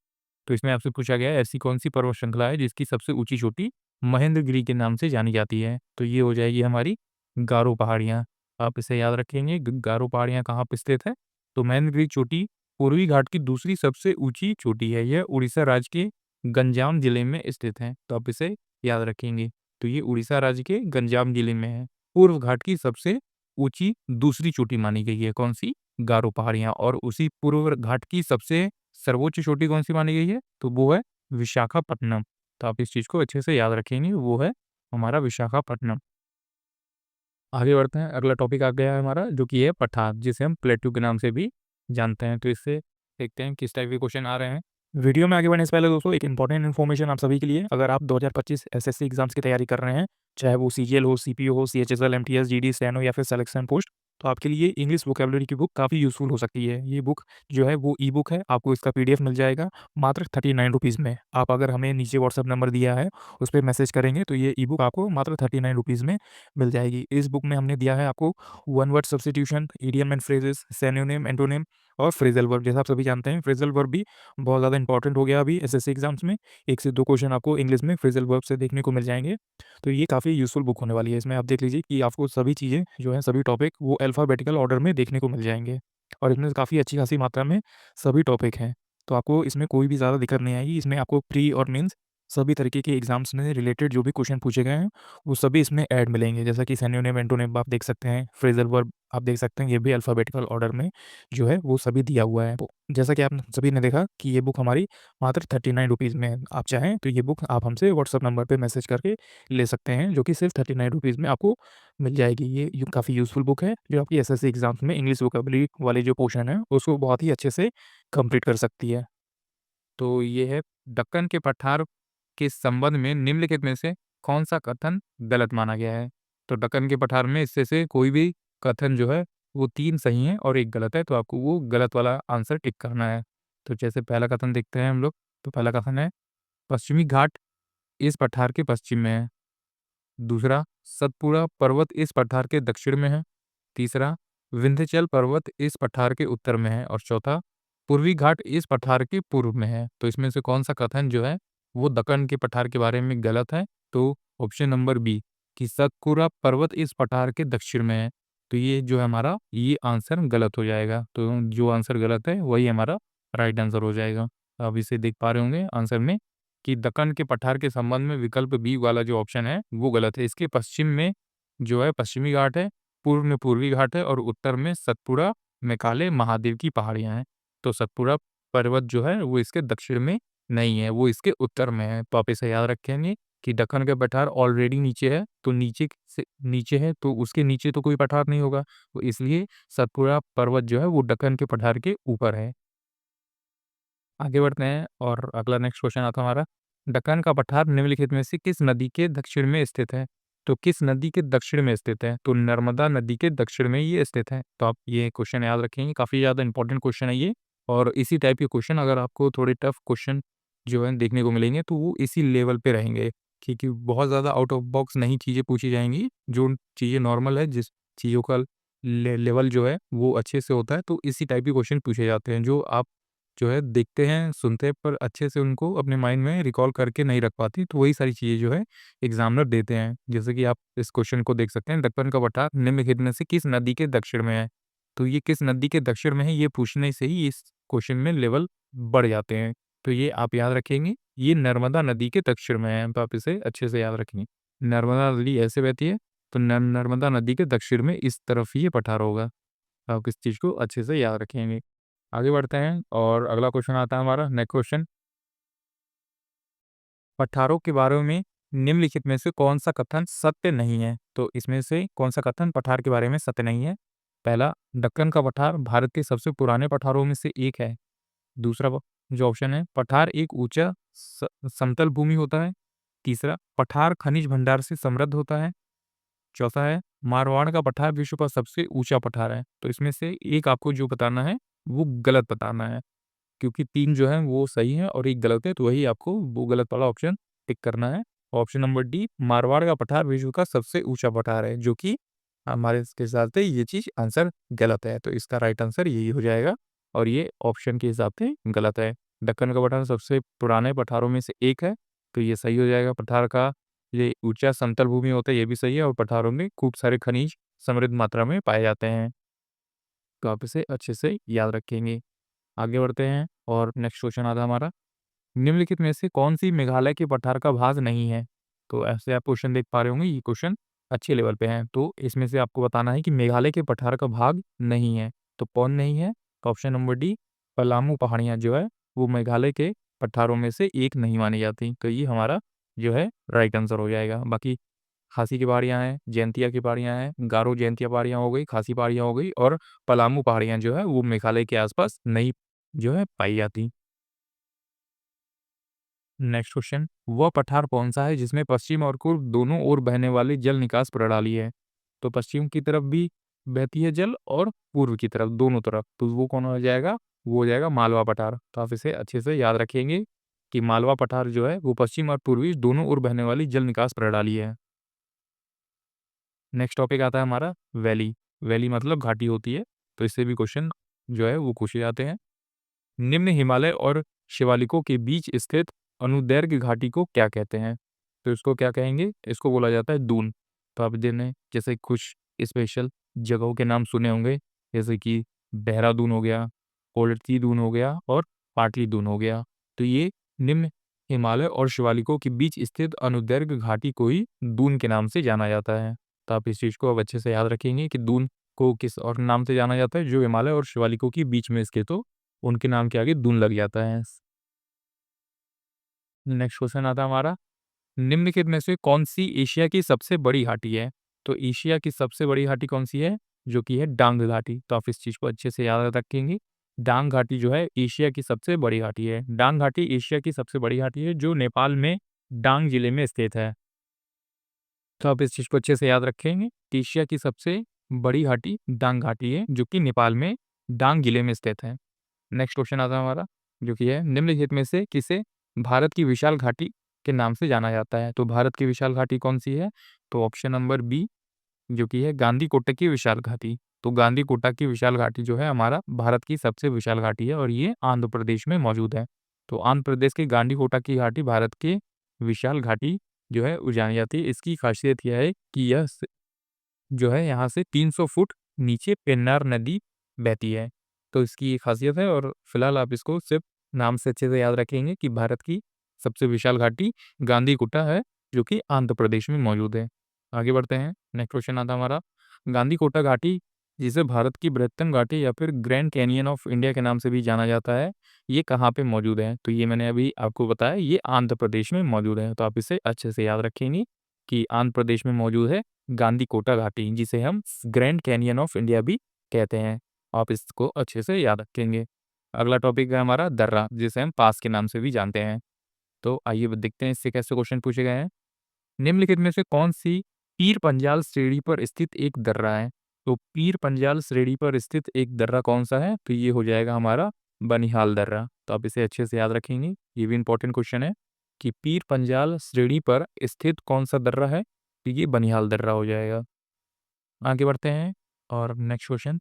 तो इसमें आपसे पूछा गया है ऐसी कौन सी पर्वत श्रृंखला है जिसकी सबसे ऊंची चोटी महेंद्रगिरी के नाम से जानी जाती है? तो ये हो जाएगी हमारी गारो पहाड़ियाँ। आप इसे याद रखेंगे, गारो पहाड़ियाँ कहाँ पे स्थित है? तो महेंद्रगिरी चोटी पूर्वी घाट की दूसरी सबसे ऊंची चोटी है, यह उड़ीसा राज्य के गंजाम जिले में स्थित है। तो आप इसे याद रखेंगे, तो ये उड़ीसा राज्य के गंजाम जिले में है। पूर्व घाट की सबसे ऊंची दूसरी चोटी मानी गई है कौन सी? गारो पहाड़ियाँ। और उसी पूर्व घाट की सबसे सर्वोच्च चोटी कौन-सी मानी गई है? तो वो है विशाखापट्टनम। तो आप इस चीज़ को अच्छे से याद रखेंगे, वो है हमारा विशाखापट्टनम। आगे बढ़ते हैं, अगला टॉपिक आ गया है हमारा, जो कि है पठार, जिसे हम प्लेट्यू के नाम से भी जानते हैं। तो इससे देखते हैं किस टाइप के क्वेश्चन आ रहे हैं। वीडियो में आगे बढ़ने से पहले दोस्तों एक इंपॉर्टेंट इन्फॉर्मेशन आप सभी के लिए, अगर आप 2025 एसएससी एग्जाम्स की तैयारी कर रहे हैं, चाहे वो सीजीएल हो, सीपीओ हो, सीएचएसएल, एमटीएस, जीडी, स्टेनो या फिर सिलेक्शन पोस्ट, तो आपके लिए इंग्लिश वोकैबुलरी की बुक काफ़ी यूज़फुल हो सकती है। ये बुक जो है वो ई बुक है, आपको इसका पीडीएफ मिल जाएगा मात्र 39 रुपीज़ में। आप अगर हमें नीचे व्हाट्सएप नंबर दिया है उस पे मैसेज करेंगे तो ये ई बुक आपको मात्र 39 रुपीज़ में मिल जाएगी। इस बुक में हमने दिया है आपको one word substitution, idiom and phrases, synonym, antonym और फ्रेजल वर्ब। जैसा आप सभी जानते हैं फ्रेजल वर्ब भी बहुत ज़्यादा इंपॉर्टेंट हो गया अभी एसएससी एग्जाम्स में। 1 से 2 क्वेश्चन आपको इंग्लिश में फ्रेजल वर्ब से देखने को मिल जाएँगे। तो ये काफ़ी यूज़फुल बुक होने वाली है। इसमें आप देख लीजिए कि आपको सभी चीज़ें जो हैं, सभी टॉपिक वो अल्फ़ाबेटिकल ऑर्डर में देखने को मिल जाएँगे, और इसमें काफ़ी अच्छी खासी मात्रा में सभी टॉपिक हैं। तो आपको इसमें कोई भी ज़्यादा दिक्कत नहीं आएगी। इसमें आपको प्री और मेंस सभी तरीके के एग्ज़ाम्स में रिलेटेड जो भी क्वेश्चन पूछे गए हैं, वो सभी इसमें ऐड मिलेंगे। जैसा कि सिनोनिम, एंटोनिम आप देख सकते हैं, फ्रेजल वर्ब आप देख सकते हैं, ये भी अल्फ़ाबेटिकल ऑर्डर में जो है वो सभी दिया हुआ है। तो जैसा कि आप सभी ने देखा कि ये बुक हमारी मात्र 39 रुपीज़ में है। आप चाहें तो ये बुक आप हमसे व्हाट्सएप नंबर पे मैसेज करके ले सकते हैं, जो कि सिर्फ 39 रुपीज़ में आपको मिल जाएगी। ये काफ़ी यूज़फुल बुक है, जो आपकी एसएससी एग्ज़ाम्स में इंग्लिश वोकैबुलरी वाले जो पोर्शन है, उसको बहुत ही अच्छे से कंप्लीट कर सकती है। तो ये है दक्कन के पठार के संबंध में निम्नलिखित में से कौन-सा कथन गलत माना गया है? तो दक्कन के पठार में इससे से कोई भी कथन जो है वो 3 सही हैं और 1 गलत है, तो आपको वो गलत वाला आंसर टिक करना है। तो जैसे पहला कथन देखते हैं हम लोग, तो पहला कथन है, पश्चिमी घाट इस पठार के पश्चिम में है। दूसरा, सतपुड़ा पर्वत इस पठार के दक्षिण में है। तीसरा, विंध्याचल पर्वत इस पठार के उत्तर में है। और चौथा, पूर्वी घाट इस पठार के पूर्व में है। तो इसमें से कौन सा कथन जो है वो दक्कन के पठार के बारे में गलत है? तो ऑप्शन नंबर बी कि सतपुड़ा पर्वत इस पठार के दक्षिण में है। तो ये जो है हमारा ये आंसर गलत हो जाएगा। तो जो आंसर गलत है वही हमारा राइट आंसर हो जाएगा। अब इसे देख पा रहे होंगे आंसर में कि दक्कन के पठार के संबंध में विकल्प बी वाला जो ऑप्शन है वो गलत है। इसके पश्चिम में जो है पश्चिमी घाट है, पूर्व में पूर्वी घाट है और उत्तर में सतपुड़ा, मेकाले, महादेव की पहाड़ियाँ हैं। तो सतपुड़ा पर्वत जो है वो इसके दक्षिण में नहीं है, वो इसके उत्तर में है। तो आप इसे याद रखेंगे कि दक्कन का पठार ऑलरेडी नीचे है, तो नीचे से नीचे है तो उसके नीचे तो कोई पठार नहीं होगा। तो इसलिए सतपुड़ा पर्वत जो है वो दक्कन के पठार के ऊपर है। आगे बढ़ते हैं और अगला नेक्स्ट क्वेश्चन आता है हमारा, दक्कन का पठार निम्नलिखित में से किस नदी के दक्षिण में स्थित है? तो किस नदी के दक्षिण में स्थित है? तो नर्मदा नदी के दक्षिण में ये स्थित है। तो आप ये क्वेश्चन याद रखेंगे, काफ़ी ज़्यादा इंपॉर्टेंट क्वेश्चन है ये। और इसी टाइप के क्वेश्चन अगर आपको थोड़े टफ क्वेश्चन जो है देखने को मिलेंगे तो वो इसी लेवल पे रहेंगे, क्योंकि बहुत ज़्यादा आउट ऑफ बॉक्स नहीं चीज़ें पूछी जाएंगी। जो चीज़ें नॉर्मल है, जिस चीज़ों का लेवल जो है वो अच्छे से होता है, तो इसी टाइप के क्वेश्चन पूछे जाते हैं जो आप जो है देखते हैं, सुनते हैं पर अच्छे से उनको अपने माइंड में रिकॉल करके नहीं रख पाती, तो वही सारी चीज़ें जो है एग्ज़ामिनर देते हैं। जैसे कि आप इस क्वेश्चन को देख सकते हैं, दक्कन का पठार निम्नलिखित में से किस नदी के दक्षिण में है? तो ये किस नदी के दक्षिण में है, ये पूछने से ही इस क्वेश्चन में लेवल बढ़ जाते हैं। तो ये आप याद रखेंगे, ये नर्मदा नदी के दक्षिण में है, तो आप इसे अच्छे से याद रखेंगे। नर्मदा नदी ऐसे बहती है, तो नर्मदा नदी के दक्षिण में इस तरफ ही ये पठार होगा। आप इस चीज़ को अच्छे से याद रखेंगे। आगे बढ़ते हैं और अगला क्वेश्चन आता है हमारा नेक्स्ट क्वेश्चन, पठारों के बारे में निम्नलिखित में से कौन सा कथन सत्य नहीं है? तो इसमें से कौन सा कथन पठार के बारे में सत्य नहीं है? पहला, दक्कन का पठार भारत के सबसे पुराने पठारों में से एक है। दूसरा जो ऑप्शन है, पठार एक ऊंचा समतल भूमि होता है। तीसरा, पठार खनिज भंडार से समृद्ध होता है। चौथा है, मारवाड़ का पठार विश्व का सबसे ऊंचा पठार है। तो इसमें से एक आपको जो बताना है वो गलत बताना है, क्योंकि 3 जो हैं वो सही हैं और 1 गलत है, तो वही आपको वो गलत वाला ऑप्शन टिक करना है। ऑप्शन नंबर डी, मारवाड़ का पठार विश्व का सबसे ऊँचा पठार है, जो कि हमारे इसके हिसाब से ये चीज़ आंसर गलत है। तो इसका राइट आंसर यही हो जाएगा और ये ऑप्शन के हिसाब से गलत है। दक्कन का पठार सबसे पुराने पठारों में से एक है, तो ये सही हो जाएगा। पठार का ये ऊँचा समतल भूमि होता है, ये भी सही है और पठारों में खूब सारे खनिज समृद्ध मात्रा में पाए जाते हैं। तो आप इसे अच्छे से याद रखेंगे। आगे बढ़ते हैं और नेक्स्ट क्वेश्चन आता है हमारा, निम्नलिखित में से कौन-सी मेघालय के पठार का भाग नहीं है? तो ऐसे आप क्वेश्चन देख पा रहे होंगे, ये क्वेश्चन अच्छे लेवल पे हैं। तो इसमें से आपको बताना है कि मेघालय के पठार का भाग नहीं है। तो कौन नहीं है? तो ऑप्शन नंबर डी, पलामू पहाड़ियाँ जो है, वो मेघालय के पठारों में से एक नहीं मानी जाती। तो ये हमारा जो है राइट आंसर हो जाएगा। बाकी खासी की पहाड़ियाँ हैं, जयंतिया की पहाड़ियाँ हैं, गारो जयंतिया पहाड़ियाँ हो गई, खासी पहाड़ियाँ हो गई और पलामू पहाड़ियाँ जो है वो मेघालय के आस-पास नहीं जो है पाई जाती। नेक्स्ट क्वेश्चन, वह पठार कौन-सा है जिसमें पश्चिम और पूर्व दोनों ओर बहने वाली जल निकास प्रणाली है? तो पश्चिम की तरफ भी बहती है जल और पूर्व की तरफ, दोनों तरफ। तो वो कौन हो जाएगा? वो हो जाएगा मालवा पठार। तो आप इसे अच्छे से याद रखेंगे कि मालवा पठार जो है वो पश्चिम और पूर्वी दोनों ओर बहने वाली जल निकास प्रणाली है। नेक्स्ट टॉपिक आता है हमारा वैली। वैली मतलब घाटी होती है, तो इससे भी क्वेश्चन जो है वो पूछे जाते हैं। निम्न हिमालय और शिवालिकों के बीच स्थित अनुदैर्घ्य घाटी को क्या कहते हैं? तो इसको क्या कहेंगे? इसको बोला जाता है दून। तो आप देने जैसे कुछ स्पेशल जगहों के नाम सुने होंगे, जैसे कि देहरादून हो गया, कोलती दून हो गया और पाटली दून हो गया। तो ये निम्न हिमालय और शिवालिकों के बीच स्थित अनुदैर्घ्य घाटी को ही दून के नाम से जाना जाता है। तो आप इस चीज़ को अब अच्छे से याद रखेंगे कि दून को किस और नाम से जाना जाता है, जो हिमालय और शिवालिकों के बीच में स्थित हो, उनके नाम के आगे दून लग जाता है। नेक्स्ट क्वेश्चन आता है हमारा, निम्नलिखित में से कौन-सी एशिया की सबसे बड़ी घाटी है? तो एशिया की सबसे बड़ी घाटी कौन-सी है? जो कि है डांग घाटी। तो आप इस चीज़ को अच्छे से याद रखेंगे। डांग घाटी जो है एशिया की सबसे बड़ी घाटी है। डांग घाटी एशिया की सबसे बड़ी घाटी है जो नेपाल में डांग जिले में स्थित है। तो आप इस चीज़ को अच्छे से याद रखेंगे कि एशिया की सबसे बड़ी घाटी डांग घाटी है, जो कि नेपाल में डांग जिले में स्थित है। नेक्स्ट क्वेश्चन आता है हमारा, जो कि है निम्नलिखित में से किसे भारत की विशाल घाटी के नाम से जाना जाता है? तो भारत की विशाल घाटी कौन-सी है? तो ऑप्शन नंबर बी, जो कि है गांधीकोटा की विशाल घाटी। तो गांधीकोटा की विशाल घाटी जो है हमारा भारत की सबसे विशाल घाटी है और ये आंध्र प्रदेश में मौजूद है। तो आंध्र प्रदेश की गांधीकोटा की घाटी भारत की विशाल घाटी जो है वो जानी जाती है। इसकी खासियत यह है कि यह जो है यहाँ से 300 फुट नीचे पेन्नार नदी बहती है। तो इसकी ये खासियत है और फिलहाल आप इसको सिर्फ नाम से अच्छे से याद रखेंगे कि भारत की सबसे विशाल घाटी गांधीकुटा है, जो कि आंध्र प्रदेश में मौजूद है। आगे बढ़ते हैं, नेक्स्ट क्वेश्चन आता है हमारा, गांधीकुटा घाटी, जिसे भारत की बृहत्तम घाटी या फिर ग्रैंड कैनियन ऑफ इंडिया के नाम से भी जाना जाता है, ये कहाँ पे मौजूद है? तो ये मैंने अभी आपको बताया, ये आंध्र प्रदेश में मौजूद है। तो आप इसे अच्छे से याद रखेंगे कि आंध्र प्रदेश में मौजूद है गांधीकोटा घाटी, जिसे हम ग्रैंड कैनियन ऑफ इंडिया भी कहते हैं। आप इसको अच्छे से याद रखेंगे। अगला टॉपिक है हमारा दर्रा, जिसे हम पास के नाम से भी जानते हैं। तो आइए देखते हैं इससे कैसे क्वेश्चन पूछे गए हैं। निम्नलिखित में से कौन-सी पीर पंजाल श्रेणी पर स्थित एक दर्रा है? तो पीर पंजाल श्रेणी पर स्थित एक दर्रा कौन-सा है? तो ये हो जाएगा हमारा बनिहाल दर्रा। तो आप इसे अच्छे से याद रखेंगे। ये भी इम्पोर्टेंट क्वेश्चन है कि पीर पंजाल श्रेणी पर स्थित कौन-सा दर्रा है? तो ये बनिहाल दर्रा हो जाएगा। आगे बढ़ते हैं और नेक्स्ट क्वेश्चन,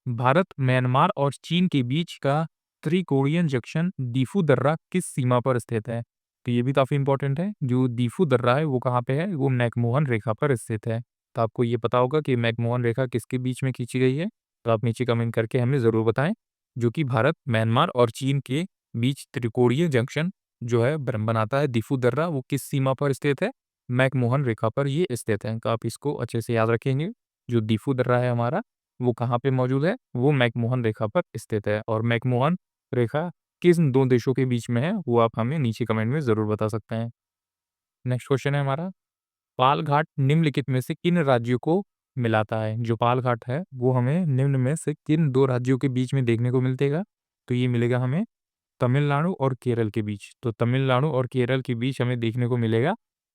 भारत, म्यांमार और चीन के बीच का त्रिकोणीय जंक्शन दीफू दर्रा किस सीमा पर स्थित है? तो ये भी काफ़ी इंपॉर्टेंट है। जो दीफू दर्रा है वो कहाँ पे है? वो मैकमोहन रेखा पर स्थित है। तो आपको ये पता होगा कि मैकमोहन रेखा किसके बीच में खींची गई है? तो आप नीचे कमेंट करके हमें ज़रूर बताएं। जो कि भारत, म्यांमार और चीन के बीच त्रिकोणीय जंक्शन जो है बनाता है दीफू दर्रा, वो किस सीमा पर स्थित है? मैकमोहन रेखा पर ये स्थित है। तो आप इसको अच्छे से याद रखेंगे। जो दीफू दर्रा है हमारा, वो कहाँ पे मौजूद है? वो मैकमोहन रेखा पर स्थित है। और मैकमोहन रेखा किन 2 देशों के बीच में है, वो आप हमें नीचे कमेंट में ज़रूर बता सकते हैं। नेक्स्ट क्वेश्चन है हमारा, पाल घाट निम्नलिखित में से किन राज्यों को मिलाता है? जो पाल घाट है, वो हमें निम्न में से किन 2 राज्यों के बीच में देखने को मिलेगा? तो ये मिलेगा हमें तमिलनाडु और केरल के बीच। तो तमिलनाडु और केरल के बीच हमें देखने को मिलेगा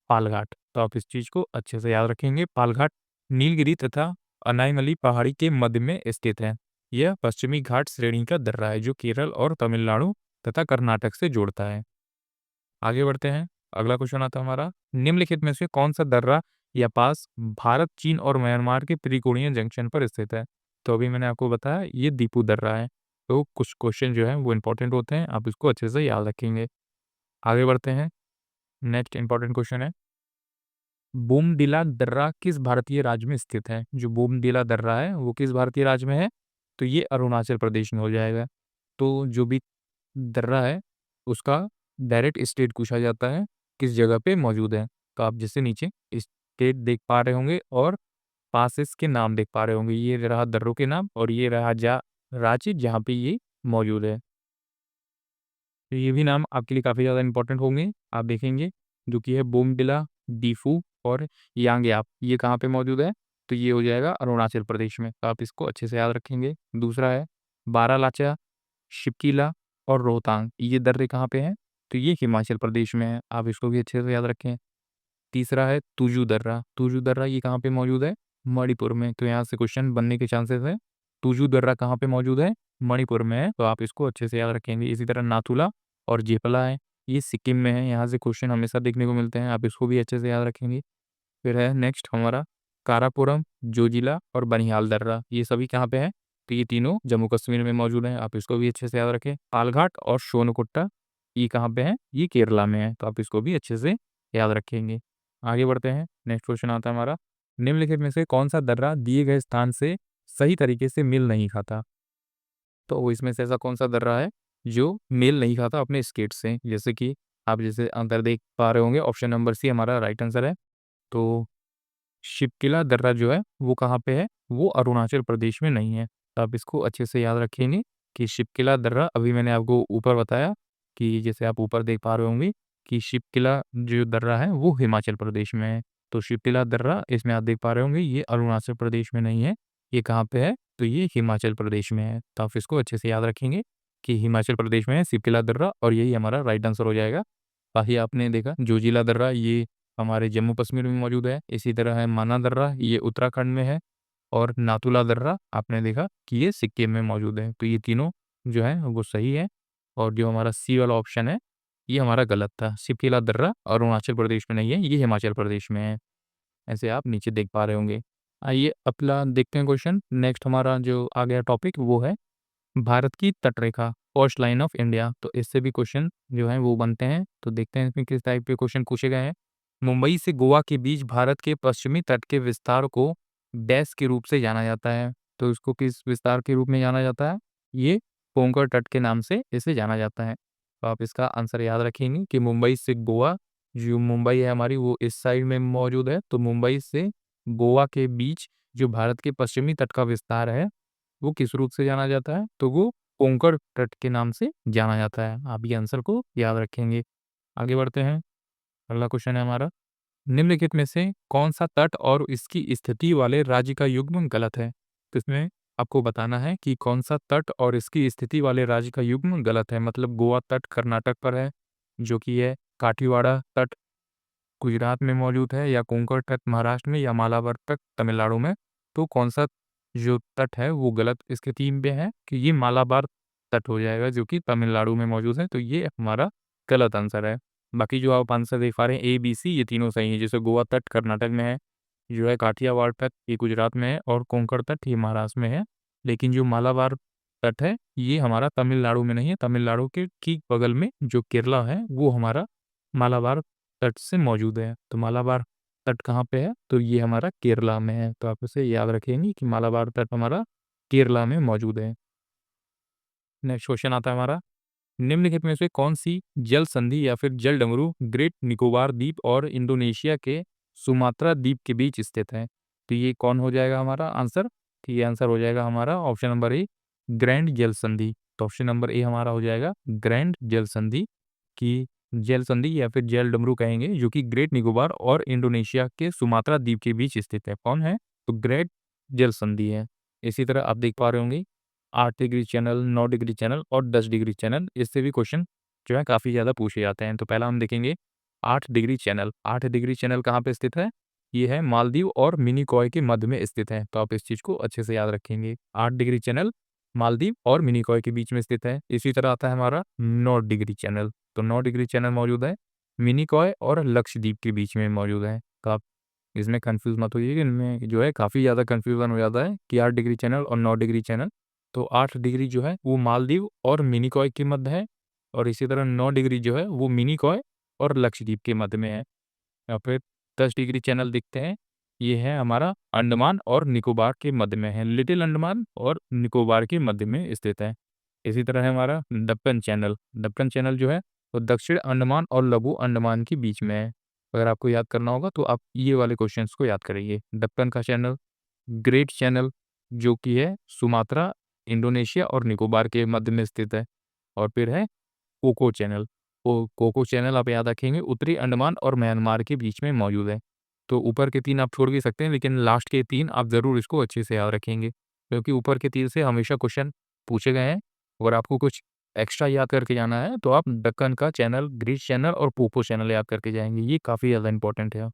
पाल घाट। तो आप इस चीज़ को अच्छे से याद रखेंगे। पाल घाट नीलगिरी तथा अनायमली पहाड़ी के मध्य में स्थित है। यह पश्चिमी घाट श्रेणी का दर्रा है, जो केरल और तमिलनाडु तथा कर्नाटक से जोड़ता है। आगे बढ़ते हैं, अगला क्वेश्चन आता है हमारा, निम्नलिखित में से कौन-सा दर्रा या पास भारत, चीन और म्यांमार के त्रिकोणीय जंक्शन पर स्थित है? तो अभी मैंने आपको बताया ये दीपू दर्रा है। तो कुछ क्वेश्चन जो हैं वो इम्पोर्टेंट होते हैं, आप इसको अच्छे से याद रखेंगे। आगे बढ़ते हैं, नेक्स्ट इम्पोर्टेंट क्वेश्चन है, बोमडिला दर्रा किस भारतीय राज्य में स्थित है? जो बोमडिला दर्रा है वो किस भारतीय राज्य में है? तो ये अरुणाचल प्रदेश में हो जाएगा। तो जो भी दर्रा है उसका डायरेक्ट स्टेट पूछा जाता है, किस जगह पे मौजूद है। तो आप जैसे नीचे स्टेट देख पा रहे होंगे और पासेस के नाम देख पा रहे होंगे। ये रहा दर्रों के नाम और ये रहा राज्य जहाँ पे ये मौजूद है। तो ये भी नाम आपके लिए काफ़ी ज़्यादा इम्पोर्टेंट होंगे, आप देखेंगे, जो कि है बोमडिला, डीफू और यांगयाप। ये कहाँ पे मौजूद है? तो ये हो जाएगा अरुणाचल प्रदेश में। तो आप इसको अच्छे से याद रखेंगे। दूसरा है बारालाचा, शिप्कीला और रोहतांग। ये दर्रे कहाँ पे हैं? तो ये हिमाचल प्रदेश में है। आप इसको भी अच्छे से याद रखें। तीसरा है तुजू दर्रा। तुजू दर्रा ये कहाँ पे मौजूद है? मणिपुर में। तो यहाँ से क्वेश्चन बनने के चांसेस है। तुजू दर्रा कहाँ पे मौजूद है? मणिपुर में है। तो आप इसको अच्छे से याद रखेंगे। इसी तरह नाथुला और जेपला है, ये सिक्किम में है। यहाँ से क्वेश्चन हमेशा देखने को मिलते हैं। आप इसको भी अच्छे से याद रखेंगे। फिर है नेक्स्ट हमारा काराकोरम, जोजिला और बनिहाल दर्रा। ये सभी कहाँ पे हैं? तो ये तीनों जम्मू कश्मीर में मौजूद हैं। आप इसको भी अच्छे से याद रखें। पालघाट और सोनकुट्टा ये कहाँ पे हैं? ये केरला में है। तो आप इसको भी अच्छे से याद रखेंगे। आगे बढ़ते हैं, नेक्स्ट क्वेश्चन आता है हमारा, निम्नलिखित में से कौन सा दर्रा दिए गए स्थान से सही तरीके से मेल नहीं खाता? तो वो इसमें से ऐसा कौन सा दर्रा है जो मेल नहीं खाता अपने स्टेट से? जैसे कि आप जैसे अंदर देख पा रहे होंगे, ऑप्शन नंबर सी हमारा राइट आंसर है। तो शिपकिला दर्रा जो है वो कहाँ पे है? वो अरुणाचल प्रदेश में नहीं है। तो आप इसको अच्छे से याद रखेंगे कि शिपकिला दर्रा, अभी मैंने आपको ऊपर बताया कि जैसे आप ऊपर देख पा रहे होंगे कि शिपकिला जो दर्रा है वो हिमाचल प्रदेश में है। तो शिपकिला दर्रा इसमें आप देख पा रहे होंगे ये अरुणाचल प्रदेश में नहीं है। ये कहाँ पे है? तो ये हिमाचल प्रदेश में है। तो आप इसको अच्छे से याद रखेंगे कि हिमाचल प्रदेश में है शिपकिला दर्रा और यही हमारा राइट आंसर हो जाएगा। बाकी आपने देखा जोजिला दर्रा ये हमारे जम्मू कश्मीर में मौजूद है। इसी तरह है माना दर्रा, ये उत्तराखंड में है। और नाथुला दर्रा आपने देखा कि ये सिक्किम में मौजूद है। तो ये तीनों जो है वो सही है। और जो हमारा सी वाला ऑप्शन है ये हमारा गलत था। सिपीला दर्रा अरुणाचल प्रदेश में नहीं है, ये हिमाचल प्रदेश में है। ऐसे आप नीचे देख पा रहे होंगे। आइए अगला देखते हैं क्वेश्चन। नेक्स्ट हमारा जो आ गया टॉपिक वो है भारत की तटरेखा, कोस्ट लाइन ऑफ इंडिया। तो इससे भी क्वेश्चन जो है वो बनते हैं। तो देखते हैं इसमें किस टाइप के क्वेश्चन पूछे गए हैं। मुंबई से गोवा के बीच भारत के पश्चिमी तट के विस्तार को डैश के रूप से जाना जाता है। तो इसको किस विस्तार के रूप में जाना जाता है? ये कोंकण तट के नाम से इसे जाना जाता है। तो आप इसका आंसर याद रखेंगे कि मुंबई से गोवा, जो मुंबई है हमारी वो इस साइड में मौजूद है। तो मुंबई से गोवा के बीच जो भारत के पश्चिमी तट का विस्तार है वो किस रूप से जाना जाता है? तो वो कोंकण तट के नाम से जाना जाता है। आप ये आंसर को याद रखेंगे। आगे बढ़ते हैं। अगला क्वेश्चन है हमारा, निम्नलिखित में से कौन सा तट और इसकी स्थिति वाले राज्य का युग्म गलत है? तो इसमें आपको बताना है कि कौन सा तट और इसकी स्थिति वाले राज्य का युग्म गलत है। मतलब गोवा तट कर्नाटक पर है, जो कि है काठीवाड़ा तट गुजरात में मौजूद है, या कोंकण तट महाराष्ट्र में, या मालाबार तट तमिलनाडु में। तो कौन सा जो तट है वो गलत स्थिति में है कि ये मालाबार तट हो जाएगा, जो कि तमिलनाडु में मौजूद है। तो ये हमारा गलत आंसर है। बाकी जो आप आंसर देख पा रहे हैं ए बी सी ये तीनों सही है। जैसे गोवा तट कर्नाटक में है, जो है काठियावाड़ तट ये गुजरात में है, और कोंकण तट ये महाराष्ट्र में है। लेकिन जो मालाबार तट है ये हमारा तमिलनाडु में नहीं है। तमिलनाडु के ठीक बगल में जो केरला है वो हमारा मालाबार तट से मौजूद है। तो मालाबार तट कहाँ पे है? तो ये हमारा केरला में है। तो आप इसे याद रखेंगे कि मालाबार तट हमारा केरला में मौजूद है। नेक्स्ट क्वेश्चन आता है हमारा, निम्नलिखित में से कौन सी जल संधि या फिर जल डमरू ग्रेट निकोबार द्वीप और इंडोनेशिया के सुमात्रा द्वीप के बीच स्थित है? तो ये कौन हो जाएगा हमारा आंसर? तो ये आंसर हो जाएगा हमारा ऑप्शन नंबर ए, ग्रैंड जल संधि। तो ऑप्शन नंबर ए हमारा हो जाएगा ग्रैंड जल संधि की जल संधि या फिर जल डमरू कहेंगे, जो कि ग्रेट निकोबार और इंडोनेशिया के सुमात्रा द्वीप के बीच स्थित है। कौन है? तो ग्रेट जल संधि है। इसी तरह आप देख पा रहे होंगे 8 डिग्री चैनल, 9 डिग्री चैनल और 10 डिग्री चैनल, इससे भी क्वेश्चन जो है काफ़ी ज़्यादा पूछे जाते हैं। तो पहला हम देखेंगे 8 डिग्री चैनल। 8 डिग्री चैनल कहाँ पे स्थित है? ये है मालदीव और मिनिकॉय के मध्य में स्थित है। तो आप इस चीज़ को अच्छे से याद रखेंगे। 8 डिग्री चैनल मालदीव और मिनिकॉय के बीच में स्थित है। इसी तरह आता है हमारा 9 डिग्री चैनल। तो 9 डिग्री चैनल मौजूद है मिनिकॉय और लक्षद्वीप के बीच में मौजूद है। तो आप इसमें कन्फ्यूज़ मत होइए, इनमें जो है काफ़ी ज़्यादा कन्फ्यूज़न हो जाता है कि 8 डिग्री चैनल और 9 डिग्री चैनल। तो 8 डिग्री जो है वो मालदीव और मिनिकॉय के मध्य है, और इसी तरह 9 डिग्री जो है वो मिनिकॉय और लक्षद्वीप के मध्य में है। या फिर 10 डिग्री चैनल देखते हैं, ये है हमारा अंडमान और निकोबार के मध्य में है। लिटिल अंडमान और निकोबार के मध्य में स्थित है। इसी तरह है हमारा दक्कन चैनल। दक्कन चैनल जो है वो दक्षिण अंडमान और लघु अंडमान के बीच में है। अगर आपको याद करना होगा तो आप ये वाले क्वेश्चंस को याद करिए। दक्कन का चैनल, ग्रेट चैनल जो कि है सुमात्रा, इंडोनेशिया और निकोबार के मध्य में स्थित है। और फिर है कोको चैनल। कोको चैनल आप याद रखेंगे उत्तरी अंडमान और म्यांमार के बीच में मौजूद है। तो ऊपर के 3 आप छोड़ भी सकते हैं, लेकिन लास्ट के 3 आप ज़रूर इसको अच्छे से याद रखेंगे, क्योंकि ऊपर के 3 से हमेशा क्वेश्चन पूछे गए हैं। अगर आपको कुछ एक्स्ट्रा याद करके जाना है तो आप दक्कन का चैनल, ग्रीस चैनल और पोपो चैनल याद करके जाएँगे। ये काफ़ी ज़्यादा इंपॉर्टेंट है।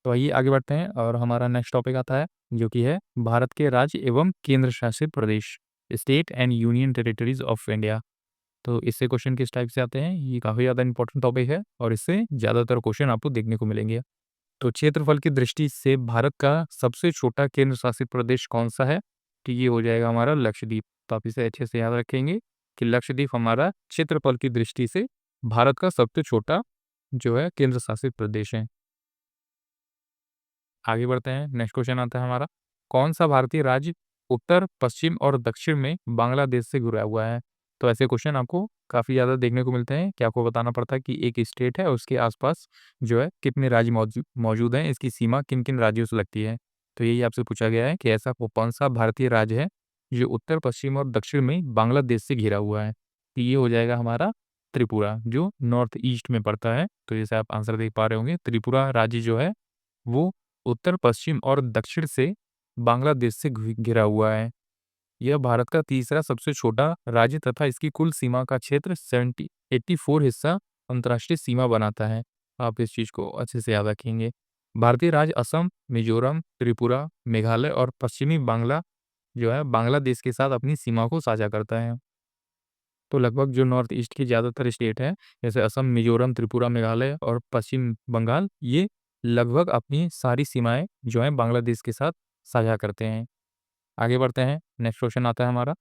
तो आइए आगे बढ़ते हैं और हमारा नेक्स्ट टॉपिक आता है, जो कि है भारत के राज्य एवं केंद्र शासित प्रदेश, state and union territories of India. तो इससे क्वेश्चन किस टाइप से आते हैं? ये काफ़ी ज़्यादा इंपॉर्टेंट टॉपिक है और इससे ज़्यादातर क्वेश्चन आपको देखने को मिलेंगे। तो क्षेत्रफल की दृष्टि से भारत का सबसे छोटा केंद्र शासित प्रदेश कौन-सा है? तो ये हो जाएगा हमारा लक्षद्वीप। तो आप इसे अच्छे से याद रखेंगे कि लक्षद्वीप हमारा क्षेत्रफल की दृष्टि से भारत का सबसे छोटा जो है केंद्र शासित प्रदेश है। आगे बढ़ते हैं, नेक्स्ट क्वेश्चन आता है हमारा, कौन-सा भारतीय राज्य उत्तर, पश्चिम और दक्षिण में बांग्लादेश से घिरा हुआ है? तो ऐसे क्वेश्चन आपको काफ़ी ज़्यादा देखने को मिलते हैं कि आपको बताना पड़ता है कि एक स्टेट है, उसके आस-पास जो है कितने राज्य मौजूद हैं, इसकी सीमा किन-किन राज्यों से लगती है। तो यही आपसे पूछा गया है कि ऐसा वो कौन-सा भारतीय राज्य है, जो उत्तर, पश्चिम और दक्षिण में बांग्लादेश से घिरा हुआ है? तो ये हो जाएगा हमारा त्रिपुरा, जो नॉर्थ ईस्ट में पड़ता है। तो जैसे आप आंसर देख पा रहे होंगे, त्रिपुरा राज्य जो है वो उत्तर, पश्चिम और दक्षिण से बांग्लादेश से घिरा हुआ है। यह भारत का तीसरा सबसे छोटा राज्य तथा इसकी कुल सीमा का क्षेत्र 84 हिस्सा अंतर्राष्ट्रीय सीमा बनाता है। आप इस चीज़ को अच्छे से याद रखेंगे। भारतीय राज्य असम, मिज़ोरम, त्रिपुरा, मेघालय और पश्चिमी बांग्ला जो है बांग्लादेश के साथ अपनी सीमा को साझा करता है। तो लगभग जो नॉर्थ ईस्ट की ज़्यादातर स्टेट हैं, जैसे असम, मिज़ोरम, त्रिपुरा, मेघालय और पश्चिम बंगाल, ये लगभग अपनी सारी सीमाएँ जो हैं बांग्लादेश के साथ साझा करते हैं। आगे बढ़ते हैं, नेक्स्ट क्वेश्चन आता है हमारा।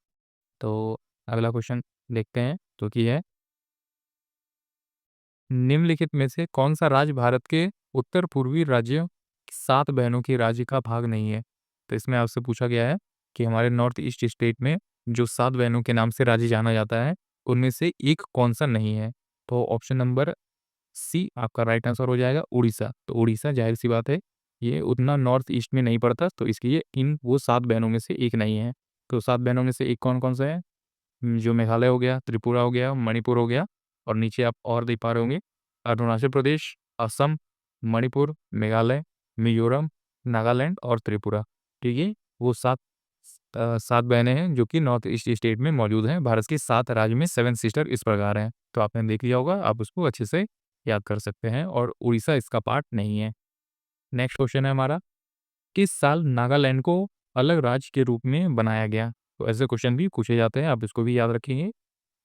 तो अगला क्वेश्चन देखते हैं, जो कि है निम्नलिखित में से कौन-सा राज्य भारत के उत्तर-पूर्वी राज्यों 7 बहनों के राज्य का भाग नहीं है? तो इसमें आपसे पूछा गया है कि हमारे नॉर्थ ईस्ट स्टेट में जो 7 बहनों के नाम से राज्य जाना जाता है, उनमें से एक कौन-सा नहीं है? तो ऑप्शन नंबर सी आपका राइट आंसर हो जाएगा उड़ीसा। तो उड़ीसा ज़ाहिर-सी बात है, ये उतना नॉर्थ ईस्ट में नहीं पड़ता, तो इसलिए इन वो 7 बहनों में से एक नहीं है। तो 7 बहनों में से एक कौन-कौन सा है? जो मेघालय हो गया, त्रिपुरा हो गया, मणिपुर हो गया और नीचे आप और देख पा रहे होंगे अरुणाचल प्रदेश, असम, मणिपुर, मेघालय, मिज़ोरम, नागालैंड और त्रिपुरा। ठीक है? वो 7 बहनें हैं जो कि नॉर्थ ईस्ट स्टेट में मौजूद हैं। भारत के 7 राज्य में 7 सिस्टर इस प्रकार हैं। तो आपने देख लिया होगा, आप उसको अच्छे से याद कर सकते हैं और उड़ीसा इसका पार्ट नहीं है। नेक्स्ट क्वेश्चन है हमारा किस साल नागालैंड को अलग राज्य के रूप में बनाया गया? तो ऐसे क्वेश्चन भी पूछे जाते हैं, आप इसको भी याद रखेंगे।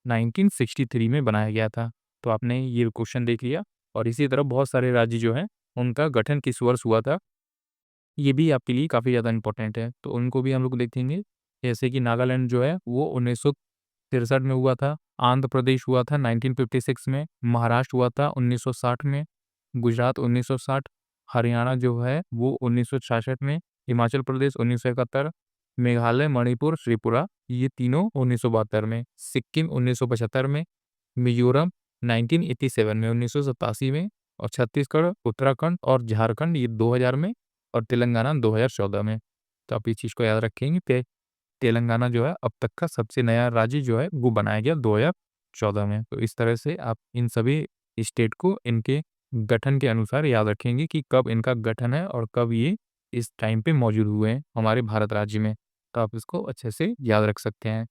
1963 में बनाया गया था। तो आपने ये क्वेश्चन देख लिया और इसी तरह बहुत सारे राज्य जो हैं, उनका गठन किस वर्ष हुआ था, ये भी आपके लिए काफ़ी ज़्यादा इम्पोर्टेंट है। तो उनको भी हम लोग देखेंगे। जैसे कि नागालैंड जो है, वो 1963 में हुआ था, आंध्र प्रदेश हुआ था 1956 में, महाराष्ट्र हुआ था 1960 में, गुजरात 1960, हरियाणा जो है वो 1966 में, हिमाचल प्रदेश 1971, मेघालय, मणिपुर, त्रिपुरा ये तीनों 1972 में, सिक्किम 1975 में, मिज़ोरम 1987 में 1987 में और छत्तीसगढ़, उत्तराखंड और झारखंड ये 2000 में और तेलंगाना 2014 में। तो आप इस चीज़ को याद रखेंगे कि तेलंगाना जो है अब तक का सबसे नया राज्य जो है वो बनाया गया 2014 में। तो इस तरह से आप इन सभी स्टेट को इनके गठन के अनुसार याद रखेंगे कि कब इनका गठन है और कब ये इस टाइम पे मौजूद हुए हैं हमारे भारत राज्य में। तो आप इसको अच्छे से याद रख सकते हैं।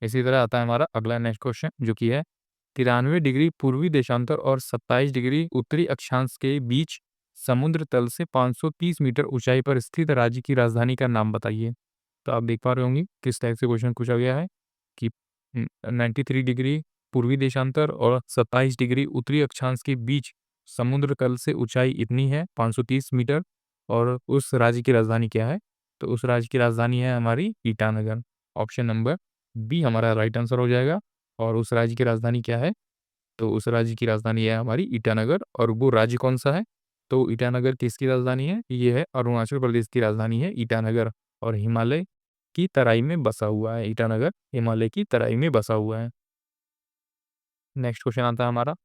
इसी तरह आता है हमारा अगला नेक्स्ट क्वेश्चन जो कि है 93 डिग्री पूर्वी देशांतर और 27 डिग्री उत्तरी अक्षांश के बीच समुद्र तल से 530 मीटर ऊंचाई पर स्थित राज्य की राजधानी का नाम बताइए। तो आप देख पा रहे होंगे किस टाइप से क्वेश्चन पूछा गया है कि 93 डिग्री पूर्वी देशांतर और 27 डिग्री उत्तरी अक्षांश के बीच समुद्र तल से ऊंचाई इतनी है 530 मीटर और उस राज्य की राजधानी क्या है? तो उस राज्य की राजधानी है हमारी ईटानगर। ऑप्शन नंबर बी हमारा राइट आंसर हो जाएगा और उस राज्य की राजधानी क्या है? तो उस राज्य की राजधानी है हमारी ईटानगर और वो राज्य कौन-सा है? तो ईटानगर किसकी राजधानी है? ये है अरुणाचल प्रदेश की राजधानी है ईटानगर और हिमालय की तराई में बसा हुआ है। ईटानगर हिमालय की तराई में बसा हुआ है। नेक्स्ट क्वेश्चन आता है हमारा।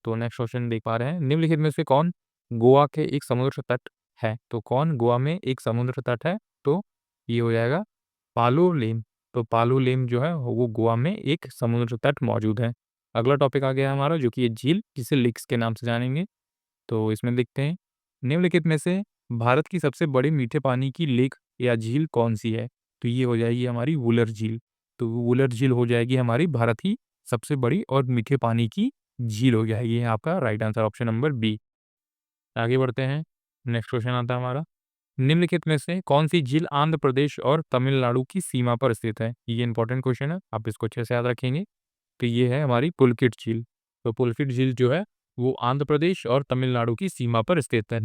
तो नेक्स्ट क्वेश्चन देख पा रहे हैं, निम्नलिखित में से कौन गोवा के एक समुद्र तट है? तो कौन गोवा में एक समुद्र तट है? तो ये हो जाएगा पालोलेम। तो पालोलेम जो है वो गोवा में एक समुद्र तट मौजूद है। अगला टॉपिक आ गया हमारा जो कि ये झील जिसे लेक्स के नाम से जानेंगे। तो इसमें देखते हैं निम्नलिखित में से भारत की सबसे बड़ी मीठे पानी की लेक या झील कौन-सी है? तो ये हो जाएगी हमारी वुलर झील। तो वुलर झील हो जाएगी हमारी भारत की सबसे बड़ी और मीठे पानी की झील हो जाएगी। ये आपका right answer option number B. आगे बढ़ते हैं। नेक्स्ट क्वेश्चन आता है हमारा। निम्नलिखित में से कौन-सी झील आंध्र प्रदेश और तमिलनाडु की सीमा पर स्थित है? ये इंपॉर्टेंट क्वेश्चन है, आप इसको अच्छे से याद रखेंगे। तो ये है हमारी पुलकित झील। तो पुलकित झील जो है वो आंध्र प्रदेश और तमिलनाडु की सीमा पर स्थित है।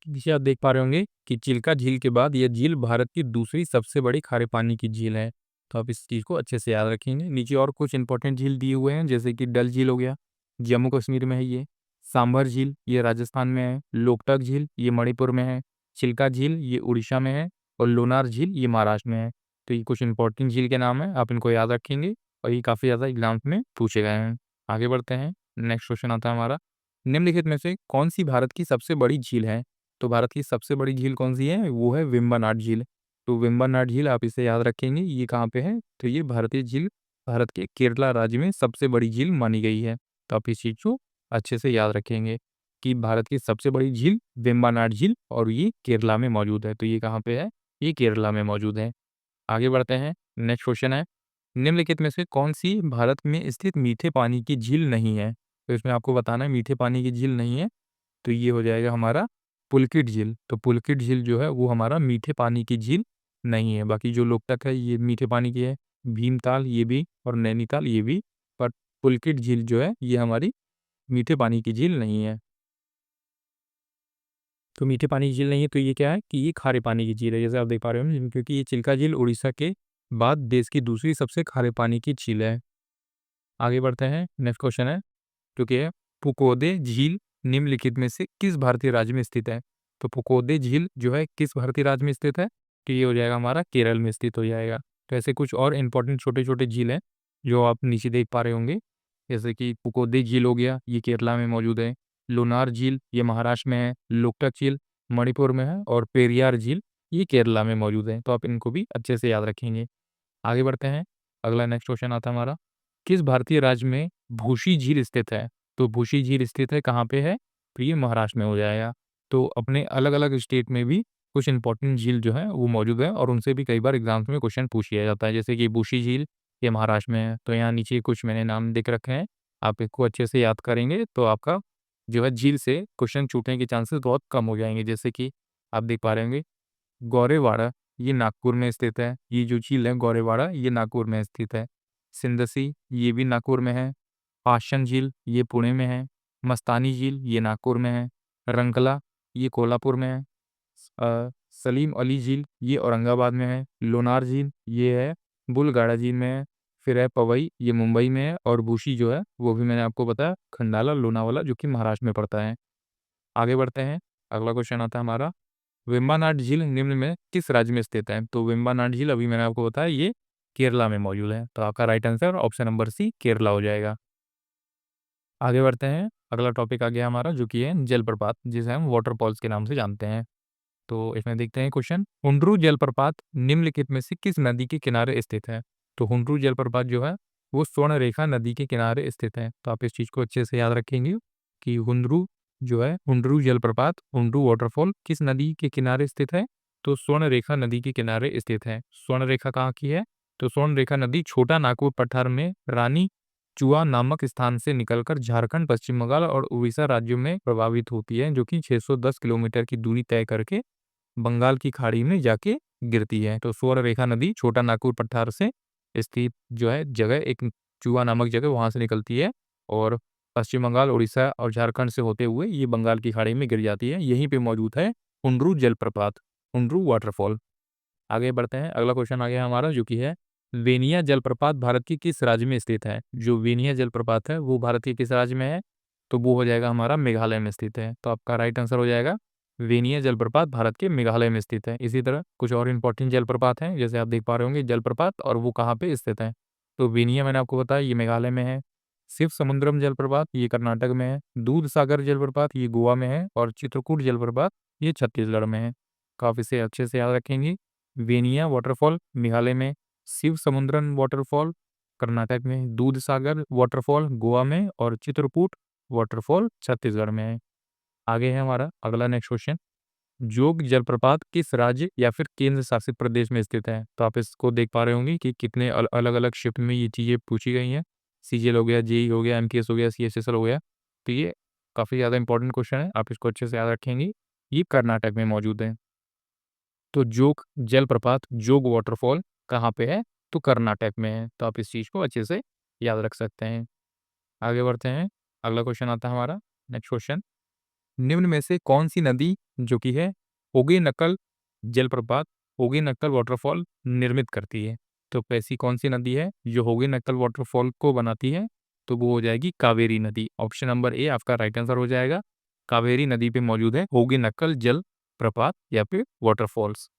नीचे आप देख पा रहे होंगे कि चिल्का झील के बाद यह झील भारत की दूसरी सबसे बड़ी खारे पानी की झील है। तो आप इस चीज़ को अच्छे से याद रखेंगे। नीचे और कुछ इंपॉर्टेंट झील दिए हुए हैं जैसे कि डल झील हो गया, जम्मू कश्मीर में है ये। सांभर झील ये राजस्थान में है। लोकटक झील ये मणिपुर में है। चिल्का झील ये उड़ीसा में है और लोनार झील ये महाराष्ट्र में है। तो ये कुछ इंपॉर्टेंट झील के नाम है, आप इनको याद रखेंगे और ये काफ़ी ज़्यादा एग्जाम्स में पूछे गए हैं। आगे बढ़ते हैं। नेक्स्ट क्वेश्चन आता है हमारा। निम्नलिखित में से कौन सी भारत की सबसे बड़ी झील है? तो भारत की सबसे बड़ी झील कौन-सी है? वो है वेम्बनाड झील। तो वेम्बनाड झील आप इसे याद रखेंगे, ये कहाँ पे है? तो ये भारतीय झील भारत के केरला राज्य में सबसे बड़ी झील मानी गई है। तो आप इस चीज़ को अच्छे से याद रखेंगे कि भारत की सबसे बड़ी झील वेम्बनाड झील और ये केरला में मौजूद है। तो ये कहाँ पे है? ये केरला में मौजूद है। आगे बढ़ते हैं। नेक्स्ट क्वेश्चन है, निम्नलिखित में से कौन-सी भारत में स्थित मीठे पानी की झील नहीं है? तो इसमें आपको बताना है मीठे पानी की झील नहीं है, तो ये हो जाएगा हमारा पुलकित झील। तो पुलकित झील जो है वो हमारा मीठे पानी की झील नहीं है। बाकी जो लोकटक है ये मीठे पानी की है, भीमताल ये भी और नैनीताल ये भी, पर पुलकित झील जो है ये हमारी मीठे पानी की झील नहीं है। तो मीठे पानी की झील नहीं है तो ये क्या है कि ये खारे पानी की झील है, जैसे आप देख पा रहे हो, क्योंकि ये चिल्का झील उड़ीसा के बाद देश की दूसरी सबसे खारे पानी की झील है। आगे बढ़ते हैं, नेक्स्ट क्वेश्चन है जो कि है पुकोदे झील निम्नलिखित में से किस भारतीय राज्य में स्थित है। तो पुकोदे झील जो है किस भारतीय राज्य में स्थित है, तो ये हो जाएगा हमारा केरल में स्थित हो जाएगा। तो ऐसे कुछ और इंपॉर्टेंट छोटे छोटे झील हैं जो आप नीचे देख पा रहे होंगे, जैसे कि पुकोदे झील हो गया, ये केरला में मौजूद है। लोनार झील ये महाराष्ट्र में है। लोकटक झील मणिपुर में है। और पेरियार झील ये केरला में मौजूद है। तो आप इनको भी अच्छे से याद रखेंगे। आगे बढ़ते हैं, अगला नेक्स्ट क्वेश्चन आता है हमारा, किस भारतीय राज्य में भूशी झील स्थित है। तो भूशी झील स्थित है कहाँ पे है, तो ये महाराष्ट्र में हो जाएगा। तो अपने अलग अलग स्टेट में भी कुछ इंपॉर्टेंट झील जो है वो मौजूद है और उनसे भी कई बार एग्जाम्स में क्वेश्चन पूछ लिया जाता है। जैसे कि भूशी झील ये महाराष्ट्र में है, तो यहाँ नीचे कुछ मैंने नाम लिख रखे हैं, आप इसको अच्छे से याद करेंगे तो आपका जो है झील से क्वेश्चन छूटने के चांसेस बहुत कम हो जाएंगे। जैसे कि आप देख पा रहे होंगे गौरेवाड़ा ये नागपुर में स्थित है। ये जो झील है गौरेवाड़ा ये नागपुर में स्थित है। सिंदसी ये भी नागपुर में है। पाषण झील ये पुणे में है। मस्तानी झील ये नागपुर में है। रंगला ये कोल्हापुर में है। सलीम अली झील ये औरंगाबाद में है। लोनार झील ये है बुलगाड़ा झील में है। फिर है पवई ये मुंबई में है। और बूशी जो है वो भी मैंने आपको बताया खंडाला लोनावाला जो कि महाराष्ट्र में पड़ता है। आगे बढ़ते हैं, अगला क्वेश्चन आता है हमारा, वेम्बानाड झील निम्न में किस राज्य में स्थित है। तो वेम्बानाड झील अभी मैंने आपको बताया ये केरला में मौजूद है। तो आपका right answer option number C Kerala हो जाएगा। आगे बढ़ते हैं, अगला टॉपिक आ गया हमारा जो कि है जलप्रपात, जिसे हम वाटरफॉल्स के नाम से जानते हैं। तो इसमें देखते हैं क्वेश्चन, हुंड्रू जलप्रपात निम्नलिखित में से किस नदी के किनारे स्थित है। तो हुंड्रू जलप्रपात जो है वो स्वर्णरेखा नदी के किनारे स्थित है। तो आप इस चीज को अच्छे से याद रखेंगे कि हुंड्रू जो है हुंड्रू जलप्रपात हुंड्रू वाटरफॉल किस नदी के किनारे स्थित है। तो स्वर्णरेखा नदी के किनारे स्थित है। स्वर्णरेखा कहाँ की है, तो स्वर्णरेखा नदी छोटा नागपुर पठार में रानी चुआ नामक स्थान से निकलकर झारखंड, पश्चिम बंगाल और उड़ीसा राज्यों में प्रभावित होती है, जो कि 610 किलोमीटर की दूरी तय करके बंगाल की खाड़ी में जाके गिरती है। तो स्वर्णरेखा नदी छोटा नागपुर पठार से स्थित जो है जगह एक चुआ नामक जगह वहां से निकलती है और पश्चिम बंगाल, उड़ीसा और झारखंड से होते हुए ये बंगाल की खाड़ी में गिर जाती है। यहीं पे मौजूद है हुंड्रू जलप्रपात, हुंड्रू वाटरफॉल। आगे बढ़ते हैं, अगला क्वेश्चन आ गया हमारा जो कि है वेनिया जलप्रपात भारत की किस राज्य में स्थित है। जो वेनिया जलप्रपात है वो भारत के किस राज्य में है, तो वो हो जाएगा हमारा मेघालय में स्थित है। तो आपका राइट आंसर हो जाएगा वेनिया जलप्रपात भारत के मेघालय में स्थित है। इसी तरह कुछ और इंपॉर्टेंट जलप्रपात हैं, जैसे आप देख पा रहे होंगे जलप्रपात और वो कहाँ पे स्थित है। तो वेनिया मैंने आपको बताया ये मेघालय में है। शिव समुद्रम जलप्रपात ये कर्नाटक में है। दूध सागर जलप्रपात ये गोवा में है। और चित्रकूट जलप्रपात ये छत्तीसगढ़ में है। काफी से अच्छे से याद रखेंगे, वेनिया वाटरफॉल मेघालय में, शिव समुद्रन वाटरफॉल कर्नाटक में, दूध सागर वाटरफॉल गोवा में और चित्रकूट वाटरफॉल छत्तीसगढ़ में है। आगे है हमारा अगला नेक्स्ट क्वेश्चन, जोग जलप्रपात किस राज्य या फिर केंद्र शासित प्रदेश में स्थित है। तो आप इसको देख पा रहे होंगे कि कितने अलग अलग शिफ्ट में ये चीजें पूछी गई हैं। सीजीएल हो गया, जेई हो गया, एमटीएस हो गया, सीएसएसएल हो गया। तो ये काफी ज्यादा इंपॉर्टेंट क्वेश्चन है, आप इसको अच्छे से याद रखेंगे। ये कर्नाटक में मौजूद है। तो जोग जलप्रपात जोग वाटरफॉल कहाँ पे है, तो कर्नाटक में है। तो आप इस चीज को अच्छे से याद रख सकते हैं। आगे बढ़ते हैं, अगला क्वेश्चन आता है हमारा नेक्स्ट क्वेश्चन, निम्न में से कौन सी नदी जो कि है ओगेनकल जलप्रपात ओगेनकल वाटरफॉल निर्मित करती है। तो ऐसी कौन सी नदी है जो ओगेनकल वाटरफॉल को बनाती है, तो वो हो जाएगी कावेरी नदी। ऑप्शन नंबर ए आपका राइट आंसर हो जाएगा। कावेरी नदी पे मौजूद है ओगेनकल जल प्रपात या फिर वाटरफॉल्स।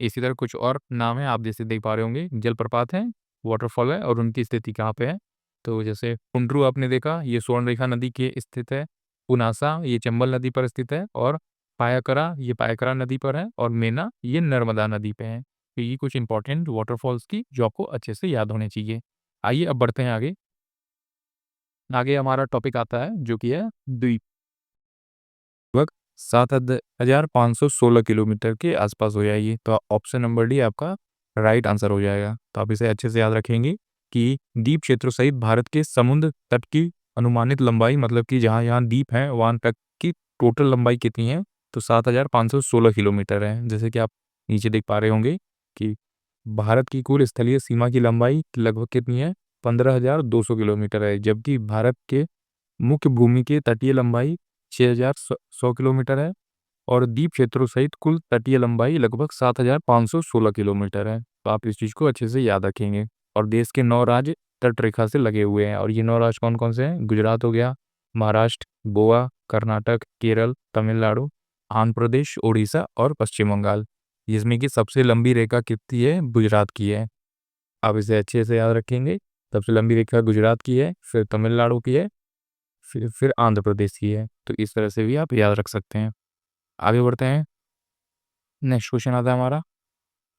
इसी तरह कुछ और नाम है, आप जैसे देख पा रहे होंगे जलप्रपात है, वाटरफॉल है और उनकी स्थिति कहाँ पे है। तो जैसे कुंड्रू आपने देखा ये स्वर्णरेखा नदी के स्थित है। पुनासा ये चंबल नदी पर स्थित है। और पायाकरा ये पायाकरा नदी पर है। और मेना ये नर्मदा नदी पे है। तो ये कुछ इंपॉर्टेंट वाटरफॉल्स की जो आपको अच्छे से याद होने चाहिए। आइए अब बढ़ते हैं आगे। आगे हमारा टॉपिक आता है जो कि है द्वीप। लगभग 7,516 किलोमीटर के आसपास हो जाएगी। तो ऑप्शन नंबर डी आपका राइट आंसर हो जाएगा। तो आप इसे अच्छे से याद रखेंगे कि द्वीप क्षेत्रों सहित भारत के समुद्र तट की अनुमानित लंबाई मतलब कि जहाँ यहाँ द्वीप हैं वहाँ तक की टोटल लंबाई कितनी है, तो 7,516 किलोमीटर है। जैसे कि आप नीचे देख पा रहे होंगे कि भारत की कुल स्थलीय सीमा की लंबाई लगभग कितनी है, 15,200 किलोमीटर है, जबकि भारत के मुख्य भूमि की तटीय लंबाई 6,100 किलोमीटर है और द्वीप क्षेत्रों सहित कुल तटीय लंबाई लगभग 7,516 किलोमीटर है। तो आप इस चीज़ को अच्छे से याद रखेंगे। और देश के 9 राज्य तट रेखा से लगे हुए हैं और ये 9 राज्य कौन कौन से हैं, गुजरात हो गया, महाराष्ट्र, गोवा, कर्नाटक, केरल, तमिलनाडु, आंध्र प्रदेश, उड़ीसा और पश्चिम बंगाल। जिसमें कि सबसे लंबी रेखा कितनी है, गुजरात की है। आप इसे अच्छे से याद रखेंगे। सबसे लंबी रेखा गुजरात की है, फिर तमिलनाडु की है, फिर आंध्र प्रदेश की है। तो इस तरह से भी आप याद रख सकते हैं। आगे बढ़ते हैं। नेक्स्ट क्वेश्चन आता है हमारा,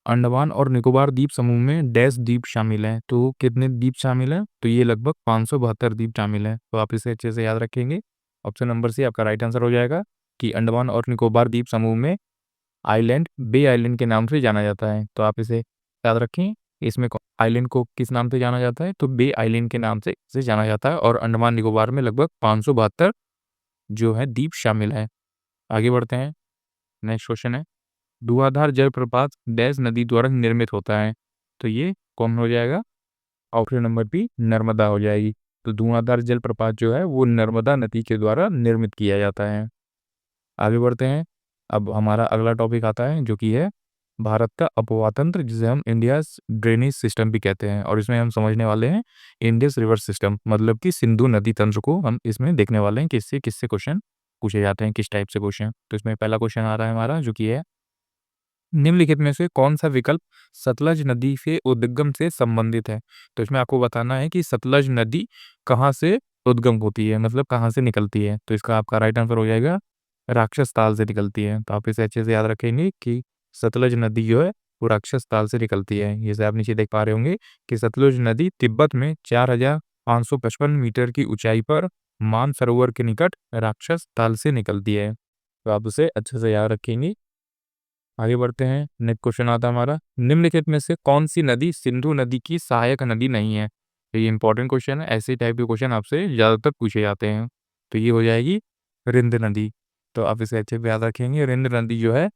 अंडमान और निकोबार द्वीप समूह में डैश द्वीप शामिल हैं। तो कितने द्वीप शामिल हैं, तो ये लगभग 572 द्वीप शामिल हैं। तो आप इसे अच्छे से याद रखेंगे। ऑप्शन नंबर सी आपका राइट आंसर हो जाएगा कि अंडमान और निकोबार द्वीप समूह में आइलैंड बे आइलैंड के नाम से जाना जाता है। तो आप इसे याद रखें। इसमें आइलैंड को किस नाम से जाना जाता है, तो बे आइलैंड के नाम से इसे जाना जाता है और अंडमान निकोबार में लगभग 572 जो है द्वीप शामिल है। आगे बढ़ते हैं। नेक्स्ट क्वेश्चन है, धुआंधार जलप्रपात डैश नदी द्वारा निर्मित होता है। तो ये कौन हो जाएगा, ऑप्शन नंबर बी नर्मदा हो जाएगी। तो धुआंधार जलप्रपात जो है वो नर्मदा नदी के द्वारा निर्मित किया जाता है। आगे बढ़ते हैं। अब हमारा अगला टॉपिक आता है जो कि है भारत का अपवाह तंत्र, जिसे हम इंडिया ड्रेनेज सिस्टम भी कहते हैं। और इसमें हम समझने वाले हैं इंडस रिवर सिस्टम, मतलब कि सिंधु नदी तंत्र को हम इसमें देखने वाले हैं किससे किससे क्वेश्चन पूछे जाते हैं, किस टाइप से क्वेश्चन। तो इसमें पहला क्वेश्चन आ रहा है हमारा जो कि है, निम्नलिखित में से कौन सा विकल्प सतलज नदी के उद्गम से संबंधित है। तो इसमें आपको बताना है कि सतलज नदी कहाँ से उद्गम होती है, मतलब कहाँ से निकलती है। तो इसका आपका राइट आंसर हो जाएगा राक्षस ताल से निकलती है। तो आप इसे अच्छे से याद रखेंगे कि सतलज नदी जो है वो राक्षस ताल से निकलती है। जैसे आप नीचे देख पा रहे होंगे कि सतलुज नदी तिब्बत में 4,555 मीटर की ऊंचाई पर मानसरोवर के निकट राक्षस ताल से निकलती है। तो आप उसे अच्छे से याद रखेंगे। आगे बढ़ते हैं। नेक्स्ट क्वेश्चन आता है हमारा, निम्नलिखित में से कौन सी नदी सिंधु नदी की सहायक नदी नहीं है। तो ये इंपॉर्टेंट क्वेश्चन है, ऐसे टाइप के क्वेश्चन आपसे ज़्यादातर पूछे जाते हैं। तो ये हो जाएगी रिंद नदी। तो आप इसे अच्छे से याद रखेंगे। रिंद नदी जो है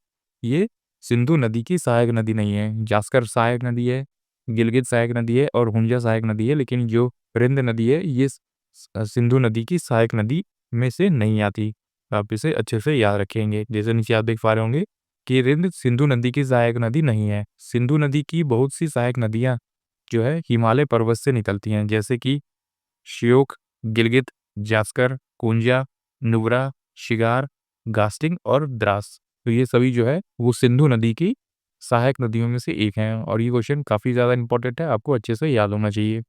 ये सिंधु नदी की सहायक नदी नहीं है। जास्कर सहायक नदी है, गिलगित सहायक नदी है और हुंजा सहायक नदी है, लेकिन जो रिंद नदी है ये सिंधु नदी की सहायक नदी में से नहीं आती। आप इसे अच्छे से याद रखेंगे। जैसे नीचे आप देख पा रहे होंगे कि रिंद सिंधु नदी की सहायक नदी नहीं है। सिंधु नदी की बहुत सी सहायक नदियां जो है हिमालय पर्वत से निकलती हैं, जैसे कि श्योक, गिलगित, जास्कर, कुंजा, नुब्रा, शिगार, गास्टिंग और द्रास। तो ये सभी जो है वो सिंधु नदी की सहायक नदियों में से एक हैं और ये क्वेश्चन काफ़ी ज़्यादा इंपॉर्टेंट है, आपको अच्छे से याद होना चाहिए।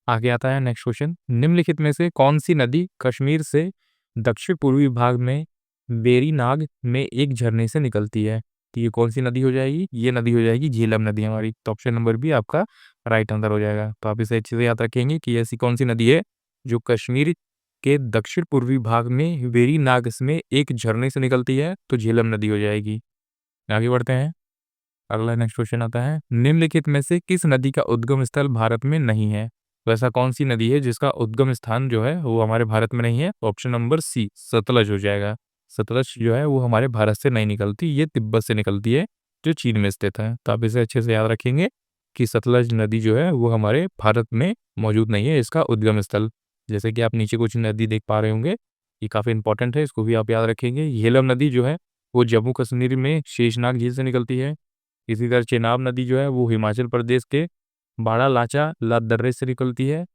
आगे आता है नेक्स्ट क्वेश्चन, निम्नलिखित में से कौन सी नदी कश्मीर से दक्षिण पूर्वी भाग में वेरीनाग में एक झरने से निकलती है। तो ये कौन सी नदी हो जाएगी, ये नदी हो जाएगी झेलम नदी हमारी। तो ऑप्शन नंबर बी आपका राइट आंसर हो जाएगा। तो आप इसे अच्छे से याद रखेंगे कि ऐसी कौन सी नदी है जो कश्मीर के दक्षिण पूर्वी भाग में वेरीनाग में एक झरने से निकलती है, तो झेलम नदी हो जाएगी। आगे बढ़ते हैं। अगला नेक्स्ट क्वेश्चन आता है, निम्नलिखित में से किस नदी का उद्गम स्थल भारत में नहीं है। तो ऐसा कौन सी नदी है जिसका उद्गम स्थान जो है वो हमारे भारत में नहीं है। ऑप्शन नंबर सी सतलज हो जाएगा। सतलज जो है वो हमारे भारत से नहीं निकलती, ये तिब्बत से निकलती है जो चीन में स्थित है। तो आप इसे अच्छे से याद रखेंगे कि सतलज नदी जो है वो हमारे भारत में मौजूद नहीं है, इसका उद्गम स्थल। जैसे कि आप नीचे कुछ नदी देख पा रहे होंगे, ये काफ़ी इंपॉर्टेंट है, इसको भी आप याद रखेंगे। झेलम नदी जो है वो जम्मू कश्मीर में शेषनाग झील से निकलती है। इसी तरह चेनाब नदी जो है वो हिमाचल प्रदेश के बाड़ालाचा दर्रे से निकलती है।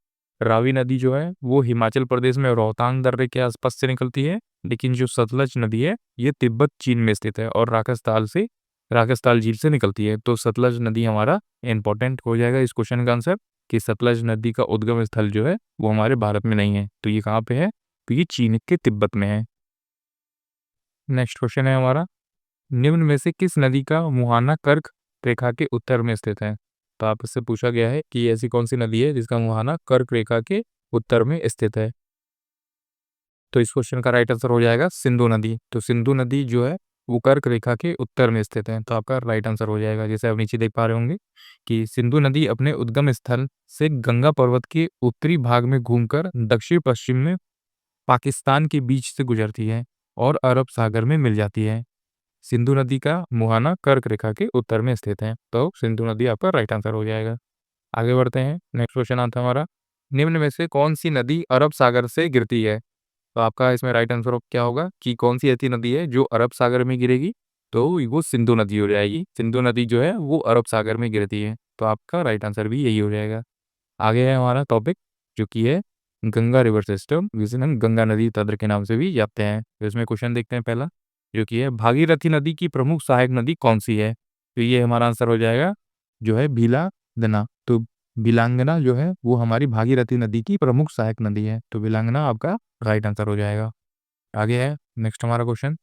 रावी नदी जो है वो हिमाचल प्रदेश में रोहतांग दर्रे के आसपास से निकलती है। लेकिन जो सतलज नदी है ये तिब्बत चीन में स्थित है और राकसताल झील से निकलती है। तो सतलज नदी हमारा इंपॉर्टेंट हो जाएगा इस क्वेश्चन का आंसर कि सतलज नदी का उद्गम स्थल जो है वो हमारे भारत में नहीं है। तो ये कहाँ पे है, तो ये चीन के तिब्बत में है। नेक्स्ट क्वेश्चन है हमारा, निम्न में से किस नदी का मुहाना कर्क रेखा के उत्तर में स्थित है। तो आपसे पूछा गया है कि ऐसी कौन सी नदी है जिसका मुहाना कर्क रेखा के उत्तर में स्थित है। तो इस क्वेश्चन का राइट आंसर हो जाएगा सिंधु नदी। तो सिंधु नदी जो है वो कर्क रेखा के उत्तर में स्थित है, तो आपका राइट आंसर हो जाएगा। जैसे आप नीचे देख पा रहे होंगे कि सिंधु नदी अपने उद्गम स्थल से गंगा पर्वत के उत्तरी भाग में घूमकर दक्षिण पश्चिम में पाकिस्तान के बीच से गुजरती है और अरब सागर में मिल जाती है। सिंधु नदी का मुहाना कर्क रेखा के उत्तर में स्थित है, तो सिंधु नदी आपका राइट आंसर हो जाएगा। आगे बढ़ते हैं, नेक्स्ट क्वेश्चन आता है हमारा, निम्न में से कौन सी नदी अरब सागर से गिरती है? तो आपका इसमें राइट आंसर क्या होगा कि कौन सी ऐसी नदी है जो अरब सागर में गिरेगी? तो वो सिंधु नदी हो जाएगी। सिंधु नदी जो है वो अरब सागर में गिरती है, तो आपका राइट आंसर भी यही हो जाएगा। आगे है हमारा टॉपिक जो कि है गंगा रिवर सिस्टम, जिसे हम गंगा नदी तंत्र के नाम से भी जानते हैं। तो इसमें क्वेश्चन देखते हैं पहला, जो कि है भागीरथी नदी की प्रमुख सहायक नदी कौन सी है? तो ये हमारा आंसर हो जाएगा जो है बिलांगना। तो बिलांगना जो है वो हमारी भागीरथी नदी की प्रमुख सहायक नदी है, तो बिलांगना आपका राइट आंसर हो जाएगा। आगे है नेक्स्ट हमारा क्वेश्चन,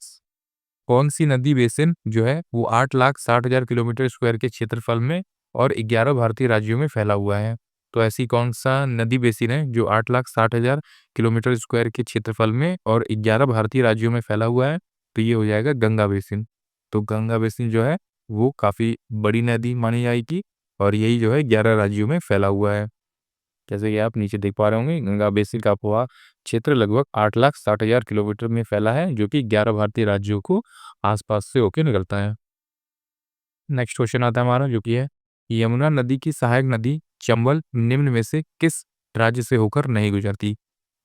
कौन सी नदी बेसिन जो है वो 8,60,000 किलोमीटर स्क्वायर के क्षेत्रफल में और 11 भारतीय राज्यों में फैला हुआ है? तो ऐसी कौन सा नदी बेसिन है जो 8,60,000 किलोमीटर स्क्वायर के क्षेत्रफल में और 11 भारतीय राज्यों में फैला हुआ है? तो ये हो जाएगा गंगा बेसिन। तो गंगा बेसिन जो है वो काफ़ी बड़ी नदी मानी जाएगी और यही जो है 11 राज्यों में फैला हुआ है। जैसे कि आप नीचे देख पा रहे होंगे, गंगा बेसिन का अपवाह क्षेत्र लगभग 8,60,000 किलोमीटर में फैला है, जो कि 11 भारतीय राज्यों को आसपास से होकर निकलता है। नेक्स्ट क्वेश्चन आता है हमारा, जो कि है यमुना नदी की सहायक नदी चंबल निम्न में से किस राज्य से होकर नहीं गुजरती?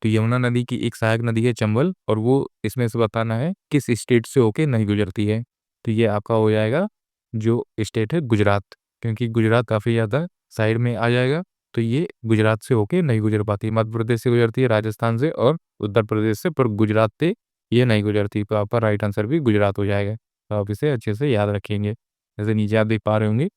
तो यमुना नदी की एक सहायक नदी है चंबल, और वो इसमें से बताना है किस स्टेट से होकर नहीं गुजरती है। तो ये आपका हो जाएगा जो स्टेट है गुजरात, क्योंकि गुजरात काफ़ी ज़्यादा साइड में आ जाएगा, तो ये गुजरात से होके नहीं गुजर पाती। मध्य प्रदेश से गुजरती है, राजस्थान से और उत्तर प्रदेश से, पर गुजरात से ये नहीं गुजरती। तो आपका राइट आंसर भी गुजरात हो जाएगा, तो आप इसे अच्छे से याद रखेंगे। जैसे नीचे आप देख पा रहे होंगे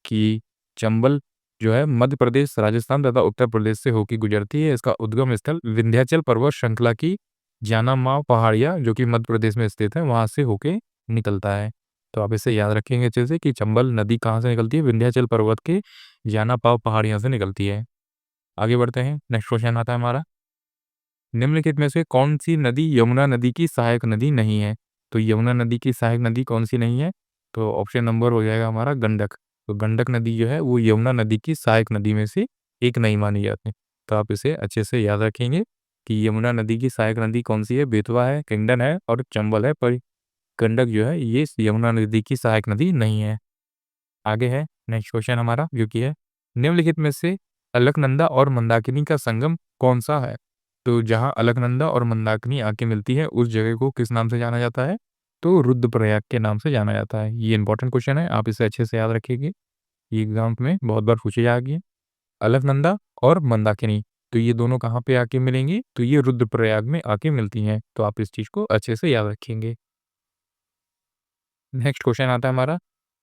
कि चंबल जो है मध्य प्रदेश, राजस्थान तथा उत्तर प्रदेश से होकर गुजरती है। इसका उद्गम स्थल विंध्याचल पर्वत श्रृंखला की जानामाव पहाड़ियाँ, जो कि मध्य प्रदेश में स्थित है, वहाँ से होके निकलता है। तो आप इसे याद रखेंगे अच्छे से कि चंबल नदी कहाँ से निकलती है, विंध्याचल पर्वत के जानापाव पहाड़ियाँ से निकलती है। आगे बढ़ते हैं, नेक्स्ट क्वेश्चन आता है हमारा, निम्नलिखित में से कौन सी नदी यमुना नदी की सहायक नदी नहीं है? तो यमुना नदी की सहायक नदी कौन सी नहीं है? तो ऑप्शन नंबर हो जाएगा हमारा गंडक। तो गंडक नदी जो है वो यमुना नदी की सहायक नदी में से एक नहीं मानी जाती। तो आप इसे अच्छे से याद रखेंगे कि यमुना नदी की सहायक नदी कौन सी है? बेतवा है, किंडन है और चंबल है, पर गंडक जो है ये यमुना नदी की सहायक नदी नहीं है। आगे है नेक्स्ट क्वेश्चन हमारा, जो कि है निम्नलिखित में से अलकनंदा और मंदाकिनी का संगम कौन सा है? तो जहाँ अलकनंदा और मंदाकिनी आके मिलती है उस जगह को किस नाम से जाना जाता है? तो रुद्रप्रयाग के नाम से जाना जाता है। ये इंपॉर्टेंट क्वेश्चन है, आप इसे अच्छे से याद रखिएगा, ये एग्जाम में बहुत बार पूछे जाएगी। अलकनंदा और मंदाकिनी, तो ये दोनों कहाँ पे आके मिलेंगी? तो ये रुद्रप्रयाग में आके मिलती हैं, तो आप इस चीज़ को अच्छे से याद रखेंगे। नेक्स्ट क्वेश्चन आता है हमारा,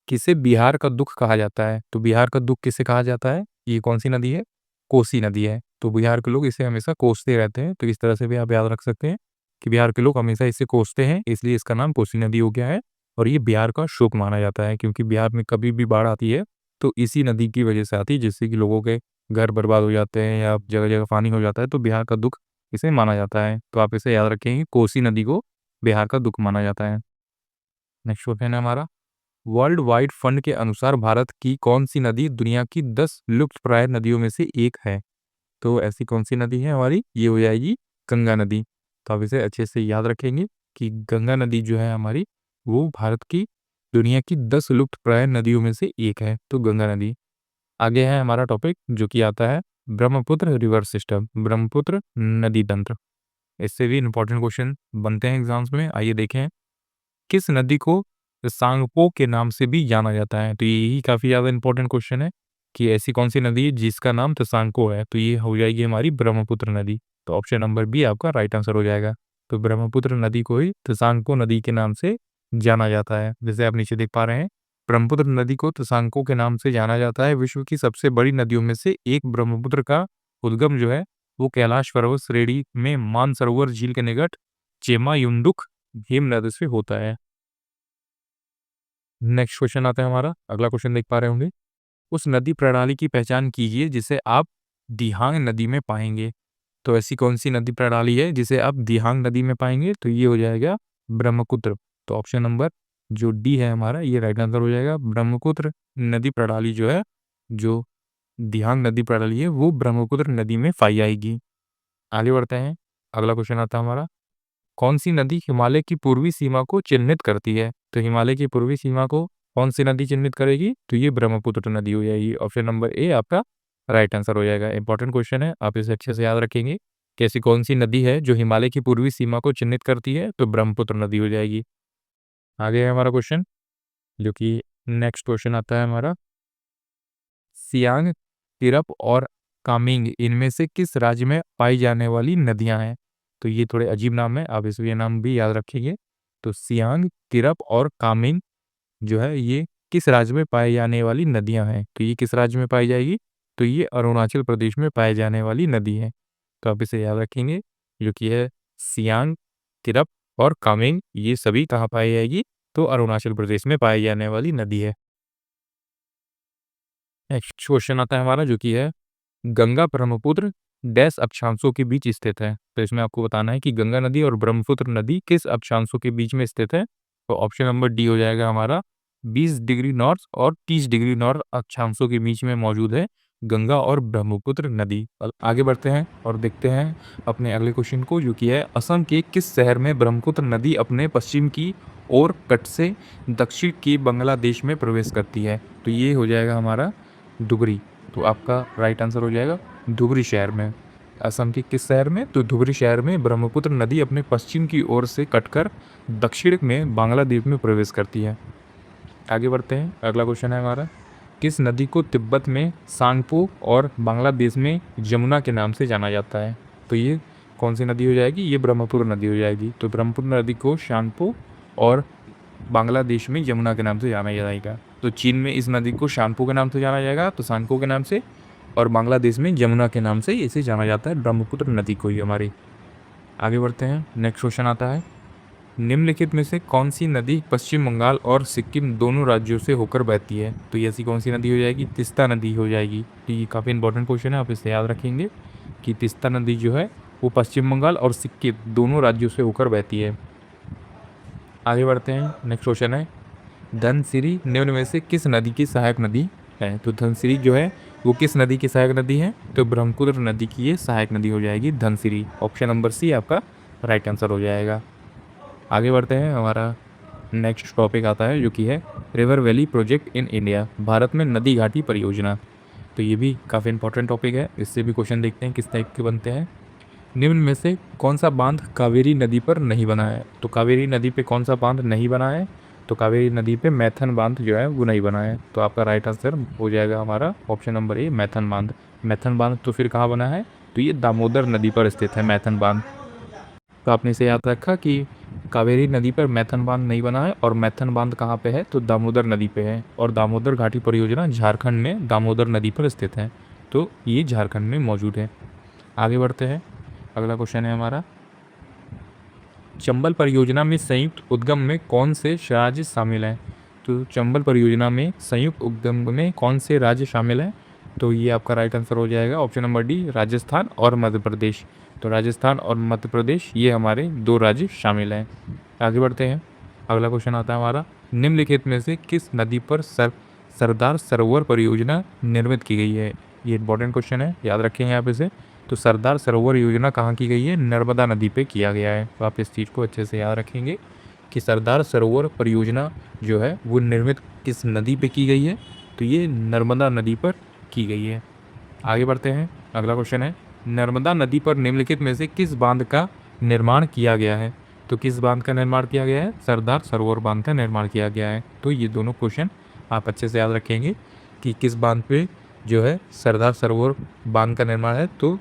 किसे बिहार का दुख कहा जाता है? तो बिहार का दुख किसे कहा जाता है? ये कौन सी नदी है? कोसी नदी है। तो बिहार के लोग इसे हमेशा कोसते रहते हैं, तो इस तरह से भी आप याद रख सकते हैं कि बिहार के लोग हमेशा इसे कोसते हैं, इसलिए इसका नाम कोसी नदी हो गया है। और ये बिहार का शोक माना जाता है, क्योंकि बिहार में कभी भी बाढ़ आती है तो इसी नदी की वजह से आती है, जिससे कि लोगों के घर बर्बाद हो जाते हैं या जगह जगह पानी हो जाता है, तो बिहार का दुख इसे माना जाता है। तो आप इसे याद रखेंगे, कोसी नदी को बिहार का दुख माना जाता है। नेक्स्ट क्वेश्चन है हमारा, वर्ल्ड वाइड फंड के अनुसार भारत की कौन सी नदी दुनिया की 10 लुप्तप्राय नदियों में से एक है? तो ऐसी कौन सी नदी है हमारी? ये हो जाएगी गंगा नदी। तो आप इसे अच्छे से याद रखेंगे कि गंगा नदी जो है हमारी वो भारत की दुनिया की 10 लुप्तप्राय नदियों में से एक है, तो गंगा नदी। आगे है हमारा टॉपिक, जो कि आता है ब्रह्मपुत्र रिवर सिस्टम, ब्रह्मपुत्र नदी तंत्र। इससे भी इंपॉर्टेंट क्वेश्चन बनते हैं एग्जाम्स में, आइए देखें। किस नदी को सांगपो के नाम से भी जाना जाता है? तो यही काफ़ी ज़्यादा इंपॉर्टेंट क्वेश्चन है कि ऐसी कौन सी नदी है जिसका नाम त्सांगपो है? तो ये हो जाएगी हमारी ब्रह्मपुत्र नदी। तो ऑप्शन नंबर बी आपका राइट आंसर हो जाएगा। तो ब्रह्मपुत्र नदी को ही त्सांगपो नदी के नाम से जाना जाता है। जैसे आप नीचे देख पा रहे हैं, ब्रह्मपुत्र नदी को त्सांगपो के नाम से जाना जाता है। विश्व की सबसे बड़ी नदियों में से एक ब्रह्मपुत्र का उद्गम जो है वो कैलाश पर्वत श्रेणी में मानसरोवर झील के निकट चेमायुंडुक हिम नदी से होता है। नेक्स्ट क्वेश्चन आता है हमारा, अगला क्वेश्चन देख पा रहे होंगे, उस नदी प्रणाली की पहचान कीजिए जिसे आप दिहांग नदी में पाएंगे। तो ऐसी कौन सी नदी प्रणाली है जिसे आप दिहांग नदी में पाएंगे? तो ये हो जाएगा ब्रह्मपुत्र। तो ऑप्शन नंबर जो डी है हमारा ये राइट आंसर हो जाएगा। ब्रह्मपुत्र नदी प्रणाली जो है, जो दिहांग नदी प्रणाली है, वो ब्रह्मपुत्र नदी में पाई जाएगी। आगे बढ़ते हैं, अगला क्वेश्चन आता है हमारा, कौन सी नदी हिमालय की पूर्वी सीमा को चिन्हित करती है? तो हिमालय की पूर्वी सीमा को कौन सी नदी चिन्हित करेगी? तो ये ब्रह्मपुत्र नदी हो जाएगी। ऑप्शन नंबर ए आपका राइट आंसर हो जाएगा। इंपॉर्टेंट क्वेश्चन है, आप इसे अच्छे से याद रखेंगे कि ऐसी कौन सी नदी है जो हिमालय की पूर्वी सीमा को चिन्हित करती है? तो ब्रह्मपुत्र नदी हो जाएगी। आगे है हमारा क्वेश्चन, जो कि नेक्स्ट क्वेश्चन आता है हमारा, सियांग, तिरप और कामेंग इनमें से किस राज्य में पाई जाने वाली नदियां हैं? तो ये थोड़े अजीब नाम है, आप इसलिए नाम भी याद रखेंगे। तो सियांग, तिरप और कामेंग जो है ये किस राज्य में पाई जाने वाली नदियां हैं? तो ये किस राज्य में पाई जाएगी? तो ये अरुणाचल प्रदेश में पाई जाने वाली नदी है। तो आप इसे याद रखेंगे, जो कि है सियांग, तिरप और कामेंग, ये सभी कहाँ पाई जाएगी? तो अरुणाचल प्रदेश में पाई जाने वाली नदी है। नेक्स्ट क्वेश्चन आता है हमारा, जो कि है गंगा ब्रह्मपुत्र डैश अक्षांशों के बीच स्थित है। तो इसमें आपको बताना है कि गंगा नदी और ब्रह्मपुत्र नदी किस अक्षांशों के बीच में स्थित है। तो ऑप्शन नंबर डी हो जाएगा हमारा, 20 डिग्री नॉर्थ और 30 डिग्री नॉर्थ अक्षांशों के बीच में मौजूद है गंगा और ब्रह्मपुत्र नदी। आगे बढ़ते हैं और देखते हैं अपने अगले क्वेश्चन को, जो कि है असम के किस शहर में ब्रह्मपुत्र नदी अपने पश्चिम की ओर कट से दक्षिण की बांग्लादेश में प्रवेश करती है? तो ये हो जाएगा हमारा धुबरी। तो आपका राइट आंसर हो जाएगा धुबरी शहर में। असम के किस शहर में? तो धुबरी शहर में ब्रह्मपुत्र नदी अपने पश्चिम की ओर से कटकर दक्षिण में बांग्लादेश में प्रवेश करती है। आगे बढ़ते हैं, अगला क्वेश्चन है हमारा, किस नदी को तिब्बत में सांगपो और बांग्लादेश में यमुना के नाम से जाना जाता है? तो ये कौन सी नदी हो जाएगी? ये ब्रह्मपुत्र नदी हो जाएगी। तो ब्रह्मपुत्र नदी को सांगपो और बांग्लादेश में यमुना के नाम से जाना जाएगा। तो चीन में इस नदी को शानपो के नाम से जाना जाएगा, तो शानपो के नाम से, और बांग्लादेश में यमुना के नाम से इसे जाना जाता है, ब्रह्मपुत्र नदी को ही हमारी। आगे बढ़ते हैं, नेक्स्ट क्वेश्चन आता है, निम्नलिखित में से कौन सी नदी पश्चिम बंगाल और सिक्किम दोनों राज्यों से होकर बहती है? तो ये ऐसी कौन सी नदी हो जाएगी? तीस्ता नदी हो जाएगी। तो ये काफ़ी इंपॉर्टेंट क्वेश्चन है, आप इसे याद रखेंगे कि तीस्ता नदी जो है वो पश्चिम बंगाल और सिक्किम दोनों राज्यों से होकर बहती है। आगे बढ़ते हैं, नेक्स्ट क्वेश्चन है, धनसिरी निम्न में से किस नदी की सहायक नदी है? तो धनसिरी जो है वो किस नदी की सहायक नदी है? तो ब्रह्मपुत्र नदी की ये सहायक नदी हो जाएगी धनसिरी। ऑप्शन नंबर सी आपका राइट आंसर हो जाएगा। आगे बढ़ते हैं, हमारा नेक्स्ट टॉपिक आता है, जो कि है river valley project in India, Bharat में नदी घाटी परियोजना। तो ये भी काफ़ी इंपॉर्टेंट टॉपिक है, इससे भी क्वेश्चन देखते हैं किस टाइप के बनते हैं। निम्न में से कौन सा बांध कावेरी नदी पर नहीं बना है? तो कावेरी नदी पे कौन सा बांध नहीं बना है? तो कावेरी नदी पे मैथन बांध जो है वो नहीं बना है। तो आपका राइट आंसर हो जाएगा हमारा ऑप्शन नंबर ए, मैथन बांध। मैथन बांध तो फिर कहाँ बना है? तो ये दामोदर नदी पर स्थित है मैथन बांध। तो आपने इसे याद रखा कि कावेरी नदी पर मैथन बांध नहीं बना है, और मैथन बांध कहाँ पे है? तो दामोदर नदी पे है, और दामोदर घाटी परियोजना झारखंड में दामोदर नदी पर स्थित है। तो ये झारखंड में मौजूद है। आगे बढ़ते हैं, अगला क्वेश्चन है हमारा, चंबल परियोजना में संयुक्त उद्गम में कौन से राज्य शामिल हैं? तो चंबल परियोजना में संयुक्त उद्गम में कौन से राज्य शामिल हैं? तो ये आपका राइट आंसर हो जाएगा ऑप्शन नंबर डी, राजस्थान और मध्य प्रदेश। तो राजस्थान और मध्य प्रदेश ये हमारे दो राज्य शामिल हैं। आगे बढ़ते हैं, अगला क्वेश्चन आता है हमारा, निम्नलिखित में से किस नदी पर सरदार सरोवर परियोजना निर्मित की गई है? ये इंपॉर्टेंट क्वेश्चन है, याद रखेंगे आप इसे। तो सरदार सरोवर योजना कहाँ की गई है? नर्मदा नदी पे किया गया है। तो आप इस चीज़ को अच्छे से याद रखेंगे कि सरदार सरोवर परियोजना जो है वो निर्मित किस नदी पे की गई है? तो ये नर्मदा नदी पर की गई है। आगे बढ़ते हैं, अगला क्वेश्चन है, नर्मदा नदी पर निम्नलिखित में से किस बांध का निर्माण किया गया है? तो किस बांध का निर्माण किया गया है? सरदार सरोवर बांध का निर्माण किया गया है। तो ये दोनों क्वेश्चन आप अच्छे से याद रखेंगे कि किस बांध पे जो है सरदार सरोवर बांध का निर्माण है। तो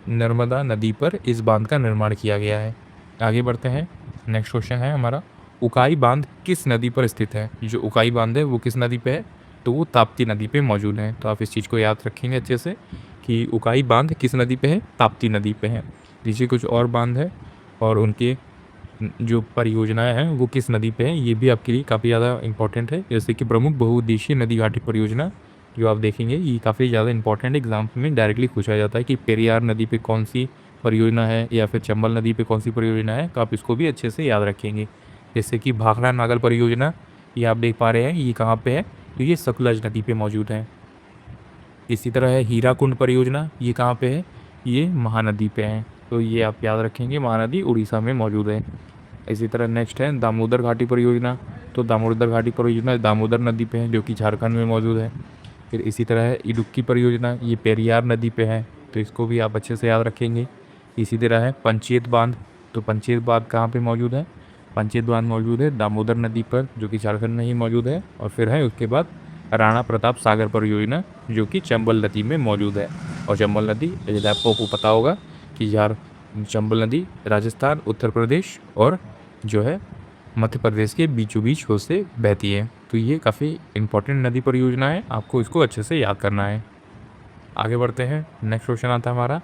नर्मदा नदी पर इस बांध का निर्माण किया गया है। आगे बढ़ते हैं, नेक्स्ट क्वेश्चन है हमारा, उकाई बांध किस नदी पर स्थित है? जो उकाई बांध है वो किस नदी पे है? तो वो ताप्ती नदी पे मौजूद है। तो आप इस चीज़ को याद रखेंगे अच्छे से कि उकाई बांध किस नदी पे है? ताप्ती नदी पे है। नीचे कुछ और बांध है और उनके जो परियोजनाएं हैं वो किस नदी पे है, ये भी आपके लिए काफ़ी ज़्यादा इंपॉर्टेंट है। जैसे कि प्रमुख बहुउद्देशीय नदी घाटी परियोजना जो आप देखेंगे ये काफ़ी ज़्यादा इंपॉर्टेंट एग्जाम में डायरेक्टली पूछा जाता है कि पेरियार नदी पे कौन सी परियोजना है या फिर चंबल नदी पे कौन सी परियोजना है। तो आप इसको भी अच्छे से याद रखेंगे जैसे कि भाखड़ा नागल परियोजना, ये आप देख पा रहे हैं ये कहाँ पे है, तो ये सतलज नदी पे मौजूद है। इसी तरह है हीराकुंड परियोजना, ये कहाँ पे है, ये महानदी पे है, तो ये आप याद रखेंगे, महानदी उड़ीसा में मौजूद है। इसी तरह नेक्स्ट है दामोदर घाटी परियोजना, तो दामोदर घाटी परियोजना दामोदर नदी पे है जो कि झारखंड में मौजूद है। फिर इसी तरह है इडुक्की परियोजना, ये पेरियार नदी पे है, तो इसको भी आप अच्छे से याद रखेंगे। इसी तरह है पंचेत बांध, तो पंचेत बांध कहाँ पे मौजूद है, पंचेत बांध मौजूद है दामोदर नदी पर जो कि झारखंड में ही मौजूद है। और फिर है उसके बाद राणा प्रताप सागर परियोजना जो कि चंबल नदी में मौजूद है। और चंबल नदी यदि आपको पता होगा कि यार चंबल नदी राजस्थान, उत्तर प्रदेश और जो है मध्य प्रदेश के बीचों बीच होते बहती है। तो ये काफ़ी इंपॉर्टेंट नदी परियोजना है, आपको इसको अच्छे से याद करना है। आगे बढ़ते हैं, नेक्स्ट क्वेश्चन आता है हमारा,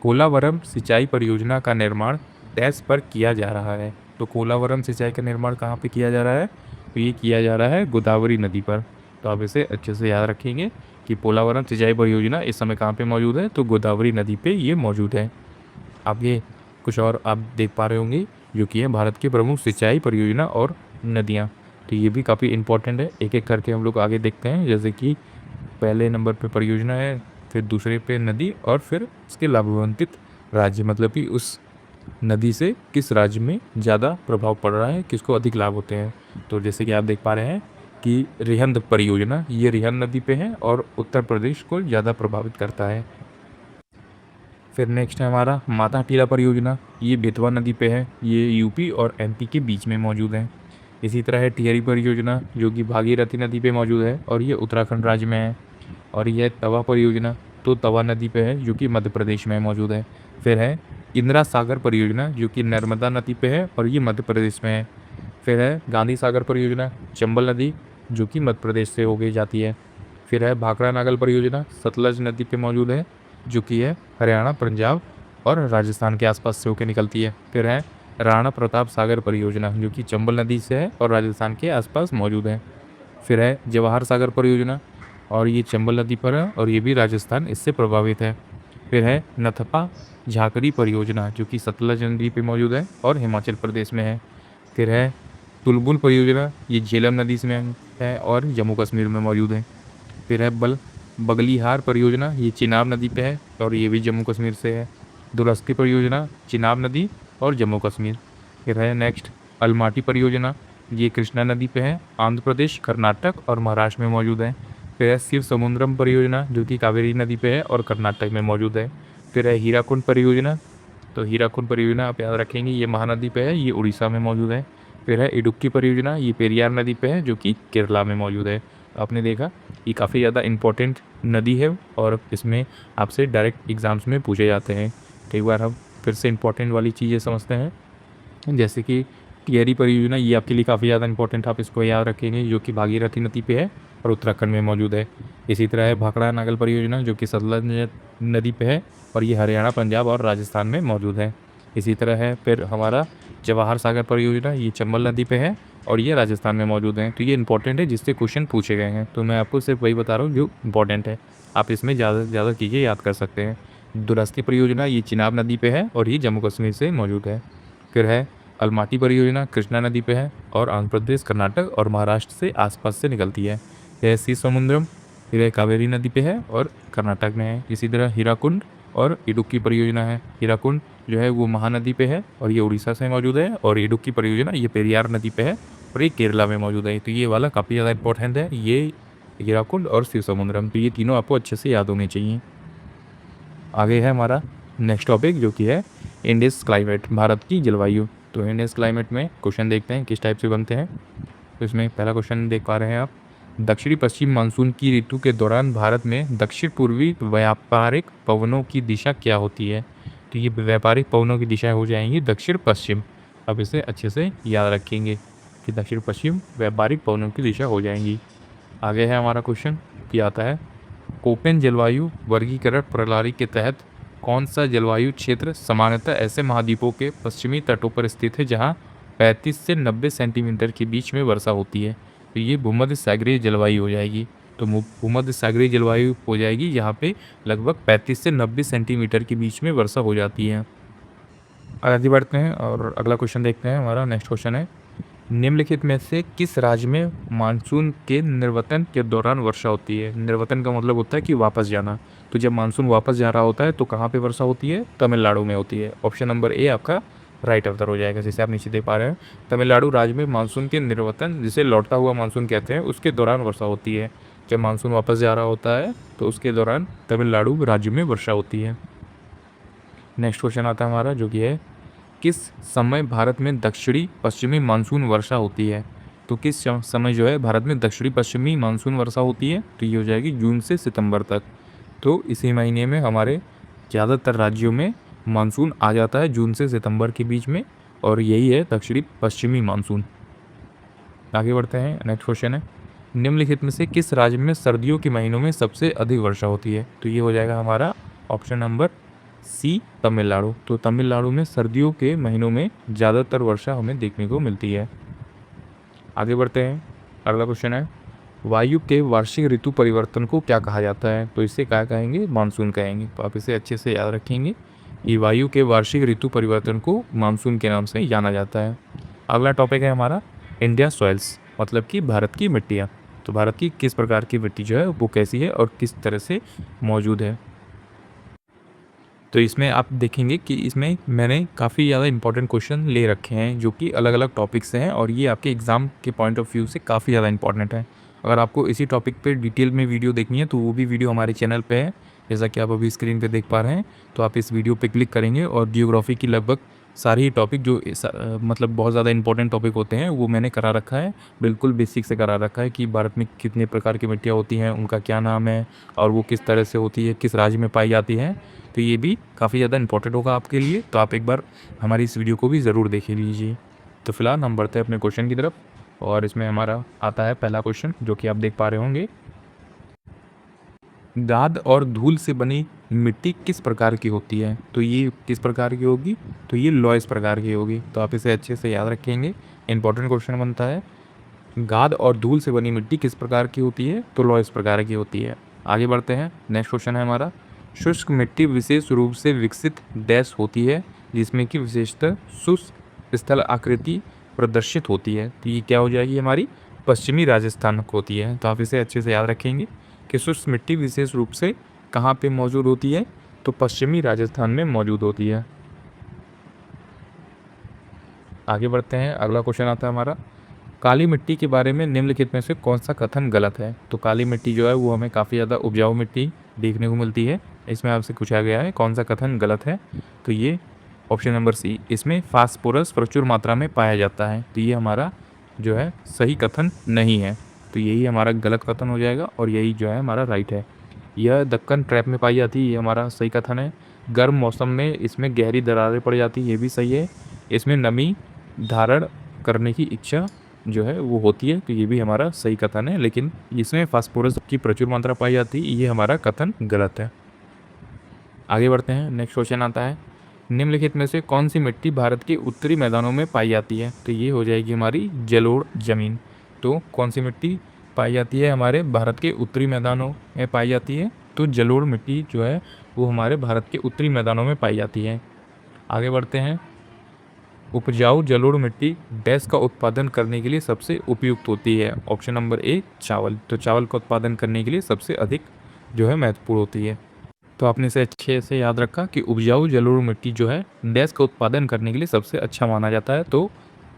कोलावरम सिंचाई परियोजना का निर्माण डैश पर किया जा रहा है। तो कोलावरम सिंचाई का निर्माण कहाँ पे किया जा रहा है, तो ये किया जा रहा है गोदावरी नदी पर। तो आप इसे अच्छे से याद रखेंगे कि पोलावरम सिंचाई परियोजना इस समय कहाँ पे मौजूद है, तो गोदावरी नदी पे ये मौजूद है। आगे कुछ और आप देख पा रहे होंगे जो कि है भारत की प्रमुख सिंचाई परियोजना और नदियाँ, तो ये भी काफ़ी इंपॉर्टेंट है। एक एक करके हम लोग आगे देखते हैं, जैसे कि पहले नंबर पे परियोजना है, फिर दूसरे पे नदी, और फिर उसके लाभान्वित राज्य, मतलब कि उस नदी से किस राज्य में ज़्यादा प्रभाव पड़ रहा है, किसको अधिक लाभ होते हैं। तो जैसे कि आप देख पा रहे हैं कि रिहंद परियोजना ये रिहंद नदी पे है और उत्तर प्रदेश को ज़्यादा प्रभावित करता है। फिर नेक्स्ट है हमारा माता टीला परियोजना, ये बेतवा नदी पे है, ये यूपी और एमपी के बीच में मौजूद है। इसी तरह है टिहरी परियोजना जो कि भागीरथी नदी पे मौजूद है और ये उत्तराखंड राज्य में है। और ये तवा परियोजना, तो तवा नदी पे है जो कि मध्य प्रदेश में मौजूद है। फिर है इंदिरा सागर परियोजना जो कि नर्मदा नदी पे है और ये मध्य प्रदेश में है। फिर है गांधी सागर परियोजना, चंबल नदी जो कि मध्य प्रदेश से होके जाती है। फिर है भाखड़ा नागल परियोजना, सतलज नदी पे मौजूद है जो कि है हरियाणा, पंजाब और राजस्थान के आसपास से होकर निकलती है। फिर है राणा प्रताप सागर परियोजना जो कि चंबल नदी से है और राजस्थान के आसपास मौजूद है। फिर है जवाहर सागर परियोजना, और ये चंबल नदी पर है और ये भी राजस्थान इससे प्रभावित है। फिर है नथपा झाकरी परियोजना जो कि सतलज नदी पे मौजूद है और हिमाचल प्रदेश में है। फिर है तुलबुल परियोजना, ये झेलम नदी में है और जम्मू कश्मीर में मौजूद है। फिर है बगलीहार परियोजना, ये चिनाब नदी पे है और ये भी जम्मू कश्मीर से है। दुरस्ती परियोजना चिनाब नदी और जम्मू कश्मीर। फिर है नेक्स्ट अलमाटी परियोजना, ये कृष्णा नदी पे है, आंध्र प्रदेश, कर्नाटक और महाराष्ट्र में मौजूद है। फिर है शिव समुद्रम परियोजना जो कि कावेरी नदी पे है और कर्नाटक में मौजूद है। फिर है हीराकुंड परियोजना, तो हीराकुंड परियोजना आप याद रखेंगे ये महानदी पे है, ये उड़ीसा में मौजूद है। फिर है इडुक्की परियोजना, ये पेरियार नदी पे है जो कि केरला में मौजूद है। आपने देखा ये काफ़ी ज़्यादा इम्पोर्टेंट नदी है और इसमें आपसे डायरेक्ट एग्ज़ाम्स में पूछे जाते हैं। कई बार हम फिर से इम्पोर्टेंट वाली चीज़ें समझते हैं, जैसे कि टिहरी परियोजना, ये आपके लिए काफ़ी ज़्यादा इंपॉर्टेंट, आप इसको याद रखेंगे जो कि भागीरथी नदी पे है और उत्तराखंड में मौजूद है। इसी तरह है भाखड़ा नागल परियोजना जो कि सतलज नदी पे है और ये हरियाणा, पंजाब और राजस्थान में मौजूद है। इसी तरह है फिर हमारा जवाहर सागर परियोजना, ये चंबल नदी पे है और ये राजस्थान में मौजूद है। तो ये इंपॉर्टेंट है जिससे क्वेश्चन पूछे गए हैं, तो मैं आपको सिर्फ वही बता रहा हूँ जो इंपॉर्टेंट है, आप इसमें ज़्यादा से ज़्यादा चीज़ें याद कर सकते हैं। दुरस्ती परियोजना, ये चिनाब नदी पे है और ये जम्मू कश्मीर से मौजूद है। फिर है अलमाटी परियोजना, कृष्णा नदी पे है और आंध्र प्रदेश, कर्नाटक और महाराष्ट्र से आसपास से निकलती है। यह सी समुद्रम, फिर है कावेरी नदी पे है और कर्नाटक में है। इसी तरह हीराकुंड और इडुक्की परियोजना है, हीराकुंड जो है वो महानदी पे है और ये उड़ीसा से मौजूद है, और इडुक्की परियोजना ये पेरियार नदी पे है और ये केरला में मौजूद है। तो ये वाला काफ़ी ज़्यादा इंपॉर्टेंट है, ये हीराकुंड और शिव समुद्रम, तो ये तीनों आपको अच्छे से याद होने चाहिए। आगे है हमारा नेक्स्ट टॉपिक जो कि है इंडियस क्लाइमेट, भारत की जलवायु। तो इंडियस क्लाइमेट में क्वेश्चन देखते हैं किस टाइप से बनते हैं। तो इसमें पहला क्वेश्चन देख पा रहे हैं आप, दक्षिणी पश्चिम मानसून की ऋतु के दौरान भारत में दक्षिण पूर्वी व्यापारिक पवनों की दिशा क्या होती है। तो ये व्यापारिक पवनों की दिशा हो जाएंगी दक्षिण पश्चिम, अब इसे अच्छे से याद रखेंगे कि दक्षिण पश्चिम व्यापारिक पवनों की दिशा हो जाएंगी। आगे है हमारा क्वेश्चन कि आता है कोपेन जलवायु वर्गीकरण प्रणाली के तहत कौन सा जलवायु क्षेत्र सामान्यतः ऐसे महाद्वीपों के पश्चिमी तटों पर स्थित है जहां 35 से 90 सेंटीमीटर के बीच में वर्षा होती है। तो ये भूमध्य सागरीय जलवायु हो जाएगी। तो भूमध्य सागरीय जलवायु हो जाएगी यहाँ पे लगभग 35 से 90 सेंटीमीटर के बीच में वर्षा हो जाती है। आगे बढ़ते हैं और अगला क्वेश्चन देखते हैं। हमारा नेक्स्ट क्वेश्चन है निम्नलिखित में से किस राज्य में मानसून के निर्वतन के दौरान वर्षा होती है? निर्वतन का मतलब होता है कि वापस जाना। तो जब मानसून वापस जा रहा होता है तो कहाँ पे वर्षा होती है? तमिलनाडु में होती है। ऑप्शन नंबर ए आपका राइट आंसर हो जाएगा। जैसे आप नीचे देख पा रहे हैं, तमिलनाडु राज्य में मानसून के निर्वतन, जिसे लौटता हुआ मानसून कहते हैं, उसके दौरान वर्षा होती है। जब मानसून वापस जा रहा होता है तो उसके दौरान तमिलनाडु राज्य में वर्षा होती है। नेक्स्ट क्वेश्चन आता है हमारा, जो कि है किस समय भारत में दक्षिणी पश्चिमी मानसून वर्षा होती है? तो किस समय जो है भारत में दक्षिणी पश्चिमी मानसून वर्षा होती है? तो ये हो जाएगी जून से सितंबर तक। तो इसी महीने में हमारे ज़्यादातर राज्यों में मानसून आ जाता है जून से सितंबर के बीच में, और यही है दक्षिणी पश्चिमी मानसून। आगे बढ़ते हैं, नेक्स्ट क्वेश्चन है, निम्नलिखित में से किस राज्य में सर्दियों के महीनों में सबसे अधिक वर्षा होती है? तो ये हो जाएगा हमारा ऑप्शन नंबर सी, तमिलनाडु। तो तमिलनाडु में सर्दियों के महीनों में ज़्यादातर वर्षा हमें देखने को मिलती है। आगे बढ़ते हैं, अगला क्वेश्चन है, वायु के वार्षिक ऋतु परिवर्तन को क्या कहा जाता है? तो इसे क्या कहेंगे? मानसून कहेंगे। तो आप इसे अच्छे से याद रखेंगे कि वायु के वार्षिक ऋतु परिवर्तन को मानसून के नाम से जाना जाता है। अगला टॉपिक है हमारा इंडिया सॉइल्स, मतलब कि भारत की मिट्टियाँ। तो भारत की किस प्रकार की मिट्टी जो है वो कैसी है और किस तरह से मौजूद है? तो इसमें आप देखेंगे कि इसमें मैंने काफ़ी ज़्यादा इंपॉर्टेंट क्वेश्चन ले रखे हैं जो कि अलग अलग टॉपिक से हैं, और ये आपके एग्ज़ाम के पॉइंट ऑफ व्यू से काफ़ी ज़्यादा इंपॉर्टेंट है। अगर आपको इसी टॉपिक पे डिटेल में वीडियो देखनी है तो वो भी वीडियो हमारे चैनल पे है, जैसा कि आप अभी स्क्रीन पे देख पा रहे हैं। तो आप इस वीडियो पे क्लिक करेंगे और जियोग्राफी की लगभग सारे ही टॉपिक जो मतलब बहुत ज़्यादा इंपॉर्टेंट टॉपिक होते हैं वो मैंने करा रखा है। बिल्कुल बेसिक से करा रखा है कि भारत में कितने प्रकार की मिट्टियाँ होती हैं, उनका क्या नाम है और वो किस तरह से होती है, किस राज्य में पाई जाती है। तो ये भी काफ़ी ज़्यादा इंपॉर्टेंट होगा आपके लिए, तो आप एक बार हमारी इस वीडियो को भी ज़रूर देख लीजिए। तो फिलहाल हम बढ़ते हैं अपने क्वेश्चन की तरफ, और इसमें हमारा आता है पहला क्वेश्चन, जो कि आप देख पा रहे होंगे, गाद और धूल से बनी मिट्टी किस प्रकार की होती है? तो ये किस प्रकार की होगी? तो ये लॉयस प्रकार की होगी। तो आप इसे अच्छे से याद रखेंगे, इंपॉर्टेंट क्वेश्चन बनता है। गाद और धूल से बनी मिट्टी किस प्रकार की होती है? तो लॉयस प्रकार की होती है। आगे बढ़ते हैं, नेक्स्ट क्वेश्चन है हमारा, शुष्क मिट्टी विशेष रूप से विकसित डैश होती है जिसमें कि विशेषतः शुष्क स्थल आकृति प्रदर्शित होती है। तो ये क्या हो जाएगी? हमारी पश्चिमी राजस्थान को होती है। तो आप इसे अच्छे से याद रखेंगे कि शुष्क मिट्टी विशेष रूप से कहाँ पे मौजूद होती है? तो पश्चिमी राजस्थान में मौजूद होती है। आगे बढ़ते हैं, अगला क्वेश्चन आता है हमारा, काली मिट्टी के बारे में निम्नलिखित में से कौन सा कथन गलत है? तो काली मिट्टी जो है वो हमें काफ़ी ज़्यादा उपजाऊ मिट्टी देखने को मिलती है। इसमें आपसे पूछा गया है कौन सा कथन गलत है? तो ये ऑप्शन नंबर सी, इसमें फास्फोरस प्रचुर मात्रा में पाया जाता है। तो ये हमारा जो है सही कथन नहीं है। तो यही हमारा गलत कथन हो जाएगा, और यही जो है हमारा राइट है। यह दक्कन ट्रैप में पाई जाती है, ये हमारा सही कथन है। गर्म मौसम में इसमें गहरी दरारें पड़ जाती है, ये भी सही है। इसमें नमी धारण करने की इच्छा जो है वो होती है, तो ये भी हमारा सही कथन है। लेकिन इसमें फास्फोरस की प्रचुर मात्रा पाई जाती है, ये हमारा कथन गलत है। आगे बढ़ते हैं, नेक्स्ट क्वेश्चन आता है, निम्नलिखित में से कौन सी मिट्टी भारत के उत्तरी मैदानों में पाई जाती है? तो ये हो जाएगी हमारी जलोढ़ जमीन। तो कौन सी मिट्टी पाई जाती है हमारे भारत के उत्तरी मैदानों में पाई जाती है? तो जलोढ़ मिट्टी जो है वो हमारे भारत के उत्तरी मैदानों में पाई जाती है। आगे बढ़ते हैं, उपजाऊ जलोढ़ मिट्टी डैश का उत्पादन करने के लिए सबसे उपयुक्त होती है? ऑप्शन नंबर ए, चावल। तो चावल का उत्पादन करने के लिए सबसे अधिक जो है महत्वपूर्ण होती है। तो आपने इसे अच्छे से याद रखा कि उपजाऊ जलोढ़ मिट्टी जो है डैश का उत्पादन करने के लिए सबसे अच्छा माना जाता है। तो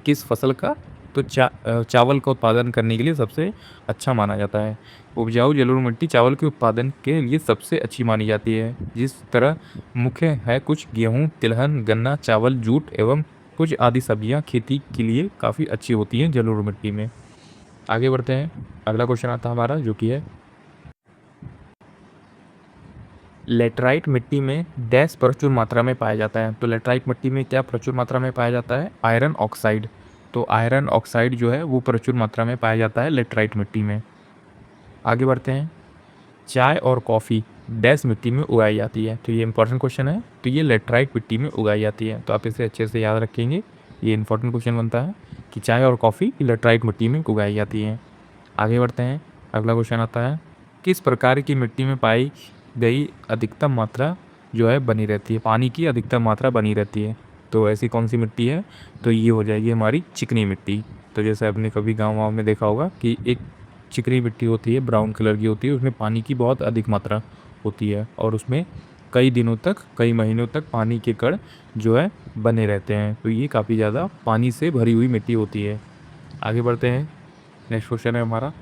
किस फसल का? तो चावल का उत्पादन करने के लिए सबसे अच्छा माना जाता है। उपजाऊ जलोढ़ मिट्टी चावल के उत्पादन के लिए सबसे अच्छी मानी जाती है। जिस तरह मुख्य है कुछ गेहूँ, तिलहन, गन्ना, चावल, जूट एवं कुछ आदि सब्जियां खेती के लिए काफ़ी अच्छी होती हैं जलोढ़ मिट्टी में। आगे बढ़ते हैं, अगला क्वेश्चन आता है हमारा, जो कि है, लेटराइट मिट्टी में डैश प्रचुर मात्रा में पाया जाता है? तो लेटराइट मिट्टी में क्या प्रचुर मात्रा में पाया जाता है? Iron oxide. तो आयरन ऑक्साइड जो है वो प्रचुर मात्रा में पाया जाता है लेटराइट मिट्टी में। आगे बढ़ते हैं, चाय और कॉफ़ी डैश मिट्टी में उगाई जाती है? तो ये इंपॉर्टेंट क्वेश्चन है। तो ये लेटराइट मिट्टी में उगाई जाती है। तो आप इसे अच्छे से याद रखेंगे, ये इंपॉर्टेंट क्वेश्चन बनता है कि चाय और कॉफ़ी लेटराइट मिट्टी में उगाई जाती है। आगे बढ़ते हैं, अगला क्वेश्चन आता है, किस प्रकार की मिट्टी में पाई गई अधिकतम मात्रा जो है बनी रहती है? पानी की अधिकतम मात्रा बनी रहती है। तो ऐसी कौन सी मिट्टी है? तो ये हो जाएगी हमारी चिकनी मिट्टी। तो जैसे आपने कभी गाँव-वाँव में देखा होगा कि एक चिकनी मिट्टी होती है, ब्राउन कलर की होती है, उसमें पानी की बहुत अधिक मात्रा होती है और उसमें कई दिनों तक, कई महीनों तक पानी के कण जो है बने रहते हैं। तो ये काफ़ी ज़्यादा पानी से भरी हुई मिट्टी होती है। आगे बढ़ते हैं। नेक्स्ट क्वेश्चन है हमारा,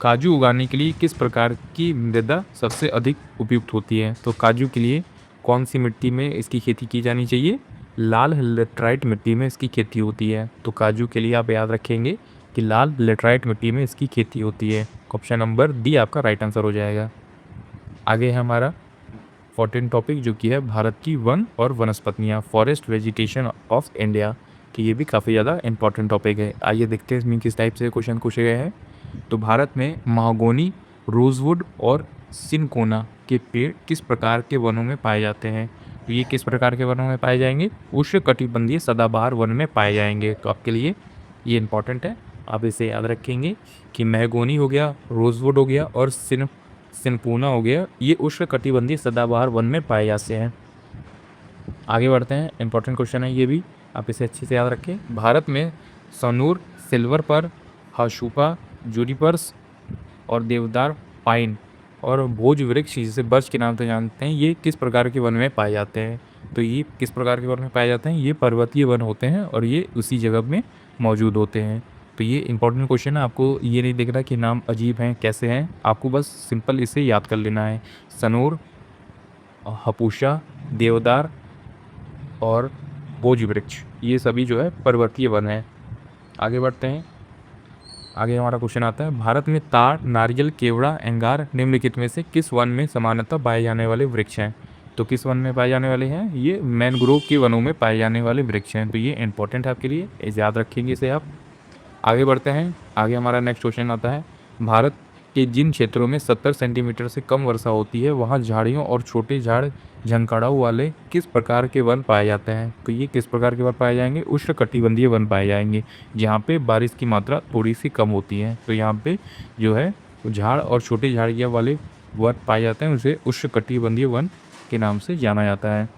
काजू उगाने के लिए किस प्रकार की मृदा सबसे अधिक उपयुक्त होती है? तो काजू के लिए कौन सी मिट्टी में इसकी खेती की जानी चाहिए? लाल लेटराइट मिट्टी में इसकी खेती होती है। तो काजू के लिए आप याद रखेंगे कि लाल लेटराइट मिट्टी में इसकी खेती होती है। ऑप्शन नंबर डी आपका राइट आंसर हो जाएगा। आगे है हमारा 14 टॉपिक जो कि है भारत की वन और वनस्पतियाँ, फॉरेस्ट वेजिटेशन ऑफ इंडिया, कि ये भी काफ़ी ज़्यादा इंपॉर्टेंट टॉपिक है। आइए देखते हैं इसमें किस टाइप से क्वेश्चन पूछे गए हैं। तो भारत में महोगनी, रोजवुड और सिनकोना के पेड़ किस प्रकार के वनों में पाए जाते हैं? तो ये किस प्रकार के वनों में पाए जाएंगे? उष्णकटिबंधीय सदाबहार वन में पाए जाएंगे। तो आपके लिए ये इंपॉर्टेंट है, आप इसे याद रखेंगे कि मैगोनी हो गया, रोजवुड हो गया और सिनकोना हो गया, ये उष्णकटिबंधीय सदाबहार वन में पाए जाते हैं। आगे बढ़ते हैं, इंपॉर्टेंट क्वेश्चन है ये भी, आप इसे अच्छे से याद रखें। भारत में सनूर, सिल्वर पर, हशुपा, जूनिपर्स और देवदार, पाइन और भोज वृक्ष जिसे बर्च के नाम से जानते हैं, ये किस प्रकार के वन में पाए जाते हैं? तो ये किस प्रकार के वन में पाए जाते हैं? ये पर्वतीय वन होते हैं और ये उसी जगह में मौजूद होते हैं। तो ये इंपॉर्टेंट क्वेश्चन है, आपको ये नहीं दिख रहा कि नाम अजीब हैं कैसे हैं, आपको बस सिंपल इसे याद कर लेना है। सनूर, हपूषा, देवदार और भोज वृक्ष, ये सभी जो है पर्वतीय वन है। आगे बढ़ते हैं। आगे हमारा क्वेश्चन आता है, भारत में ताड़, नारियल, केवड़ा, अंगार निम्नलिखित में से किस वन में सामान्यतः पाए जाने वाले वृक्ष हैं? तो किस वन में पाए जाने वाले हैं? ये मैनग्रोव के वनों में पाए जाने वाले वृक्ष हैं। तो ये इंपॉर्टेंट है आपके लिए, इसे याद रखेंगे इसे आप। आगे बढ़ते हैं। आगे हमारा नेक्स्ट क्वेश्चन आता है, भारत के जिन क्षेत्रों में 70 सेंटीमीटर से कम वर्षा होती है वहाँ झाड़ियों और छोटे झाड़ झंकाड़ाऊ वाले किस प्रकार के वन पाए जाते हैं? तो ये किस प्रकार के वन पाए जाएंगे? उष्णकटिबंधीय वन पाए जाएंगे, जहाँ पे बारिश की मात्रा थोड़ी सी कम होती है। तो यहाँ पे जो है झाड़ और छोटे झाड़ियाँ वाले वन पाए जाते हैं, उसे उष्णकटिबंधीय वन के नाम से जाना जाता है।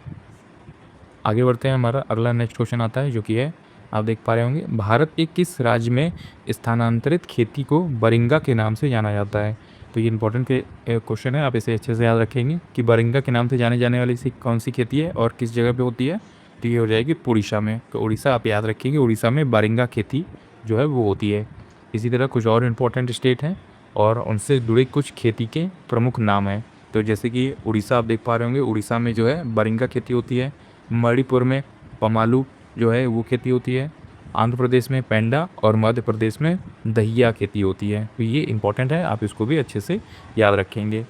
आगे बढ़ते हैं। हमारा अगला नेक्स्ट क्वेश्चन आता है जो कि है, आप देख पा रहे होंगे, भारत के किस राज्य में स्थानांतरित खेती को बरिंगा के नाम से जाना जाता है? तो ये इंपॉर्टेंट क्वेश्चन है, आप इसे अच्छे से याद रखेंगे कि बरिंगा के नाम से जाने जाने वाली सी कौन सी खेती है और किस जगह पे होती है? तो ये हो जाएगी उड़ीसा में। तो उड़ीसा आप याद रखेंगे, उड़ीसा में बरिंगा खेती जो है वो होती है। इसी तरह कुछ और इम्पोर्टेंट स्टेट हैं और उनसे जुड़े कुछ खेती के प्रमुख नाम हैं। तो जैसे कि उड़ीसा आप देख पा रहे होंगे, उड़ीसा में जो है बरिंगा खेती होती है। मणिपुर में पमालू जो है वो खेती होती है। आंध्र प्रदेश में पेंडा और मध्य प्रदेश में दहिया खेती होती है। तो ये इंपॉर्टेंट है, आप इसको भी अच्छे से याद रखेंगे।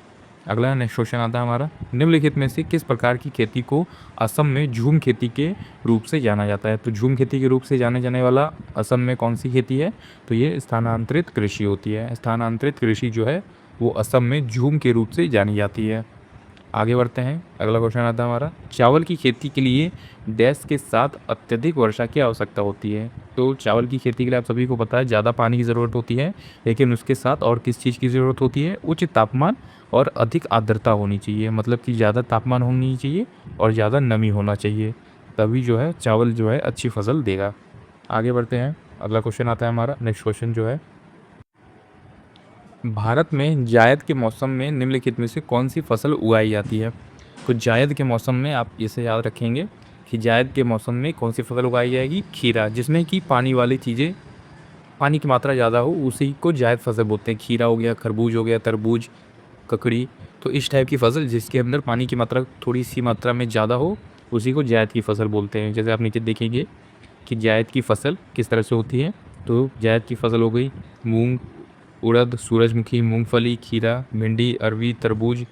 अगला नेक्स्ट क्वेश्चन आता है हमारा, निम्नलिखित में से किस प्रकार की खेती को असम में झूम खेती के रूप से जाना जाता है? तो झूम खेती के रूप से जाने जाने वाला असम में कौन सी खेती है? तो ये स्थानांतरित कृषि होती है। स्थानांतरित कृषि जो है वो असम में झूम के रूप से जानी जाती है। आगे बढ़ते हैं। अगला क्वेश्चन आता है हमारा, चावल की खेती के लिए डैश के साथ अत्यधिक वर्षा की आवश्यकता होती है? तो चावल की खेती के लिए आप सभी को पता है ज़्यादा पानी की ज़रूरत होती है, लेकिन उसके साथ और किस चीज़ की ज़रूरत होती है? उच्च तापमान और अधिक आर्द्रता होनी चाहिए, मतलब कि ज़्यादा तापमान होनी चाहिए और ज़्यादा नमी होना चाहिए, तभी जो है चावल जो है अच्छी फसल देगा। आगे बढ़ते हैं। अगला क्वेश्चन आता है हमारा, नेक्स्ट क्वेश्चन जो है, भारत में जायद के मौसम में निम्नलिखित में से कौन सी फसल उगाई जाती है? तो जायद के मौसम में आप इसे याद रखेंगे कि जायद के मौसम में कौन सी फसल उगाई जाएगी? खीरा, जिसमें कि पानी वाली चीज़ें, पानी की मात्रा ज़्यादा हो, उसी को जायद फसल बोलते हैं। खीरा हो गया, खरबूज हो गया, तरबूज, ककड़ी, तो इस टाइप की फसल जिसके अंदर पानी की मात्रा थोड़ी सी मात्रा में ज़्यादा हो, उसी को जायद की फसल बोलते हैं। जैसे आप नीचे देखेंगे कि जायद की फसल किस तरह से होती है। तो जायद की फसल हो गई मूंग, उड़द, सूरजमुखी, मूंगफली, खीरा, भिंडी, अरवी, तरबूज,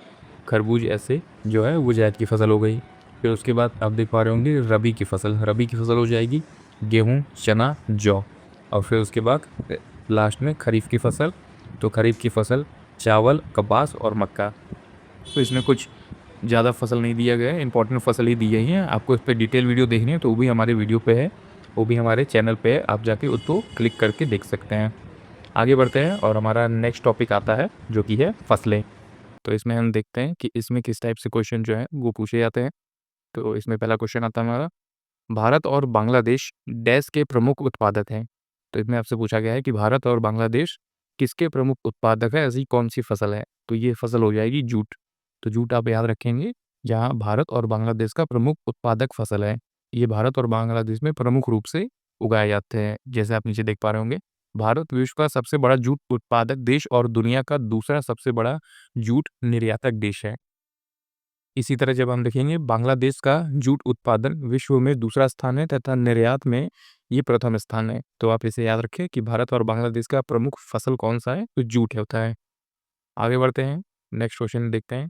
खरबूज, ऐसे जो है वो जायद की फसल हो गई। फिर उसके बाद आप देख पा रहे होंगे रबी की फसल। रबी की फसल हो जाएगी गेहूँ, चना, जौ। और फिर उसके बाद लास्ट में खरीफ की फसल। तो खरीफ की फसल चावल, कपास और मक्का। तो इसमें कुछ ज़्यादा फसल नहीं दिया गया है, इंपॉर्टेंट फसल ही दी गई है। आपको इस पर डिटेल वीडियो देखनी है तो वो भी हमारे वीडियो पे है, वो भी हमारे चैनल पे है, आप जाके उसको क्लिक करके देख सकते हैं। आगे बढ़ते हैं और हमारा नेक्स्ट टॉपिक आता है जो कि है फसलें। तो इसमें हम देखते हैं कि इसमें किस टाइप से क्वेश्चन जो है वो पूछे जाते हैं। तो इसमें पहला क्वेश्चन आता है हमारा, भारत और बांग्लादेश डैश के प्रमुख उत्पादक हैं? तो इसमें आपसे पूछा गया है कि भारत और बांग्लादेश किसके प्रमुख उत्पादक है, ऐसी कौन सी फसल है? तो ये फसल हो जाएगी जूट। तो जूट आप याद रखेंगे, जहाँ भारत और बांग्लादेश का प्रमुख उत्पादक फसल है। ये भारत और बांग्लादेश में प्रमुख रूप से उगाए जाते हैं। जैसे आप नीचे देख पा रहे होंगे, भारत विश्व का सबसे बड़ा जूट उत्पादक देश और दुनिया का दूसरा सबसे बड़ा जूट निर्यातक देश है। इसी तरह जब हम देखेंगे, बांग्लादेश का जूट उत्पादन विश्व में दूसरा स्थान है तथा निर्यात में ये प्रथम स्थान है। तो आप इसे याद रखें कि भारत और बांग्लादेश का प्रमुख फसल कौन सा है, तो जूट होता है। आगे बढ़ते हैं, नेक्स्ट क्वेश्चन देखते हैं।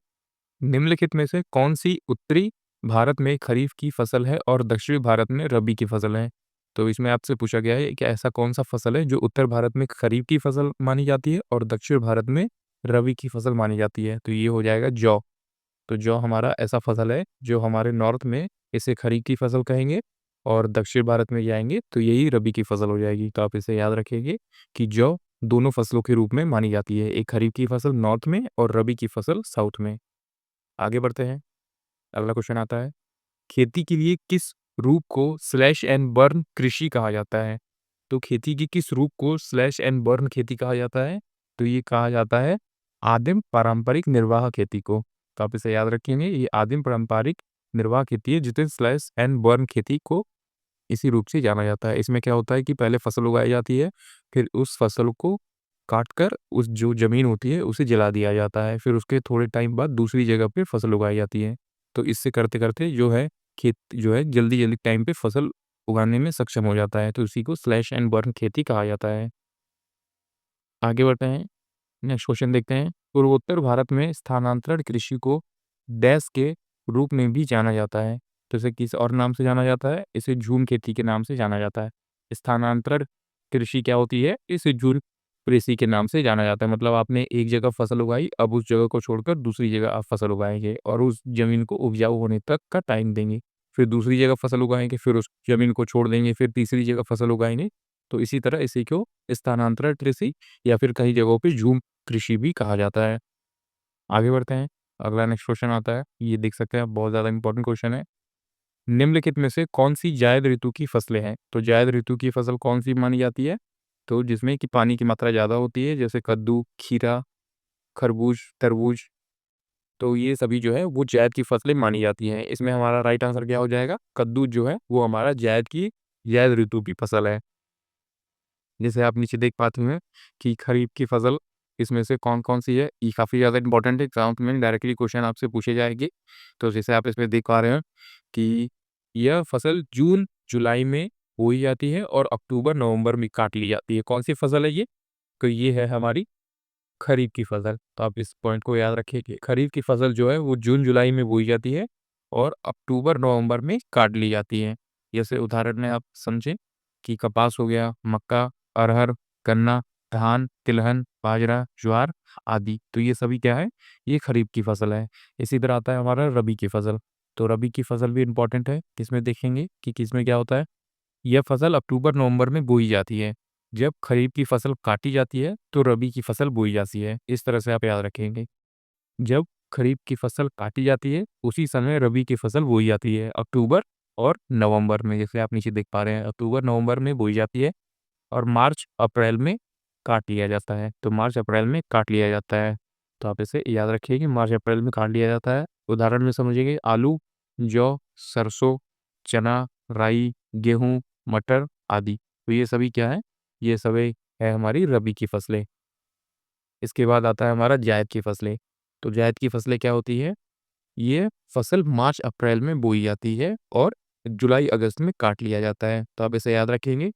निम्नलिखित में से कौन सी उत्तरी भारत में खरीफ की फसल है और दक्षिणी भारत में रबी की फसल है? तो इसमें आपसे पूछा गया है कि ऐसा कौन सा फसल है जो उत्तर भारत में खरीफ की फसल मानी जाती है और दक्षिण भारत में रबी की फसल मानी जाती है? तो ये हो जाएगा जौ। तो जौ हमारा ऐसा फसल है जो हमारे नॉर्थ में इसे खरीफ की फसल कहेंगे और दक्षिण भारत में जाएंगे तो यही रबी की फसल हो जाएगी। तो आप इसे याद रखेंगे कि जौ दोनों फसलों के रूप में मानी जाती है, एक खरीफ की फसल नॉर्थ में और रबी की फसल साउथ में। आगे बढ़ते हैं, अगला क्वेश्चन आता है, खेती के लिए किस रूप को स्लैश एंड बर्न कृषि कहा जाता है? तो खेती की किस रूप को स्लैश एंड बर्न खेती कहा जाता है? तो ये कहा जाता है आदिम पारंपरिक निर्वाह खेती को। तो आप इसे याद रखेंगे, ये आदिम पारंपरिक निर्वाह खेती है जिसे स्लैश एंड बर्न खेती को इसी रूप से जाना जाता है। इसमें क्या होता है कि पहले फसल उगाई जाती है, फिर उस फसल को काटकर उस जो ज़मीन होती है उसे जला दिया जाता है, फिर उसके थोड़े टाइम बाद दूसरी जगह पे फसल उगाई जाती है। तो इससे करते-करते जो है खेत जो है जल्दी-जल्दी टाइम पे फसल उगाने में सक्षम हो जाता है, तो इसी को स्लैश एंड बर्न खेती कहा जाता है। आगे बढ़ते हैं, नेक्स्ट क्वेश्चन देखते हैं। पूर्वोत्तर भारत में स्थानांतरण कृषि को डैश के रूप में भी जाना जाता है। तो इसे किस और नाम से जाना जाता है? इसे झूम खेती के नाम से जाना जाता है। स्थानांतरण कृषि क्या होती है? इसे झूम कृषि के नाम से जाना जाता है। मतलब आपने एक जगह फसल उगाई, अब उस जगह को छोड़कर दूसरी जगह आप फसल उगाएँगे और उस ज़मीन को उपजाऊ होने तक का टाइम देंगे। फिर दूसरी जगह फसल उगाएँगे, फिर उस ज़मीन को छोड़ देंगे, फिर तीसरी जगह फसल उगाएँगे। तो इसी तरह इसी को स्थानांतरण कृषि या फिर कई जगहों पे झूम कृषि भी कहा जाता है। आगे बढ़ते हैं, अगला नेक्स्ट क्वेश्चन आता है, ये देख सकते हैं आप, बहुत ज़्यादा इंपॉर्टेंट क्वेश्चन है। निम्नलिखित में से कौन-सी जायद ऋतु की फसलें हैं? तो जायद ऋतु की फसल कौन-सी मानी जाती है? तो जिसमें कि पानी की मात्रा ज़्यादा होती है, जैसे कद्दू, खीरा, खरबूज, तरबूज, तो ये सभी जो है वो जायद की फसलें मानी जाती हैं। इसमें हमारा राइट आंसर क्या हो जाएगा? कद्दू जो है वो हमारा जायद ऋतु की फसल है। जैसे आप नीचे देख पाते हैं कि खरीफ की फसल इसमें से कौन-कौन सी है, ये काफ़ी ज़्यादा इम्पोर्टेंट है, एग्ज़ाम में डायरेक्टली क्वेश्चन आपसे पूछे जाएँगे। तो जैसे आप इसमें देख पा रहे हैं कि यह फसल जून, जुलाई में बोई जाती है और अक्टूबर, नवंबर में काट ली जाती है। कौन-सी फसल है ये? तो ये है हमारी खरीफ की फसल। तो आप इस पॉइंट को याद रखिए कि खरीफ की फसल जो है वो जून, जुलाई में बोई जाती है और अक्टूबर, नवंबर में काट ली जाती है। जैसे उदाहरण में आप समझें कि कपास हो गया, मक्का, अरहर, गन्ना, धान, तिलहन, बाजरा, ज्वार आदि। तो ये सभी क्या है? ये खरीफ की फसल है। इसी तरह आता है हमारा रबी की फसल। तो रबी की फसल भी इम्पोर्टेंट है। किसमें देखेंगे कि किसमें क्या होता है? यह फसल अक्टूबर-नवंबर में बोई जाती है। जब खरीफ की फसल काटी जाती है, तो रबी की फसल बोई जाती है। इस तरह से आप याद रखेंगे। जब खरीफ की फसल काटी जाती है, उसी समय रबी की फसल बोई जाती है, अक्टूबर और नवंबर में। जैसे आप नीचे देख पा रहे हैं, अक्टूबर-नवंबर में बोई जाती है और मार्च-अप्रैल में काट लिया जाता है। तो मार्च-अप्रैल में काट लिया जाता है। तो आप इसे याद रखिए कि मार्च-अप्रैल में काट लिया जाता है। उदाहरण में समझिए, आलू, जौ, सरसों, चना, राई, गेहूँ, मटर आदि। तो ये सभी क्या है? ये सभी है हमारी रबी की फसलें। इसके बाद आता है हमारा जायद की फसलें। तो जायद की फसलें क्या होती है? ये फसल मार्च-अप्रैल में बोई जाती है और जुलाई-अगस्त में काट लिया जाता है। तो आप इसे याद रखेंगे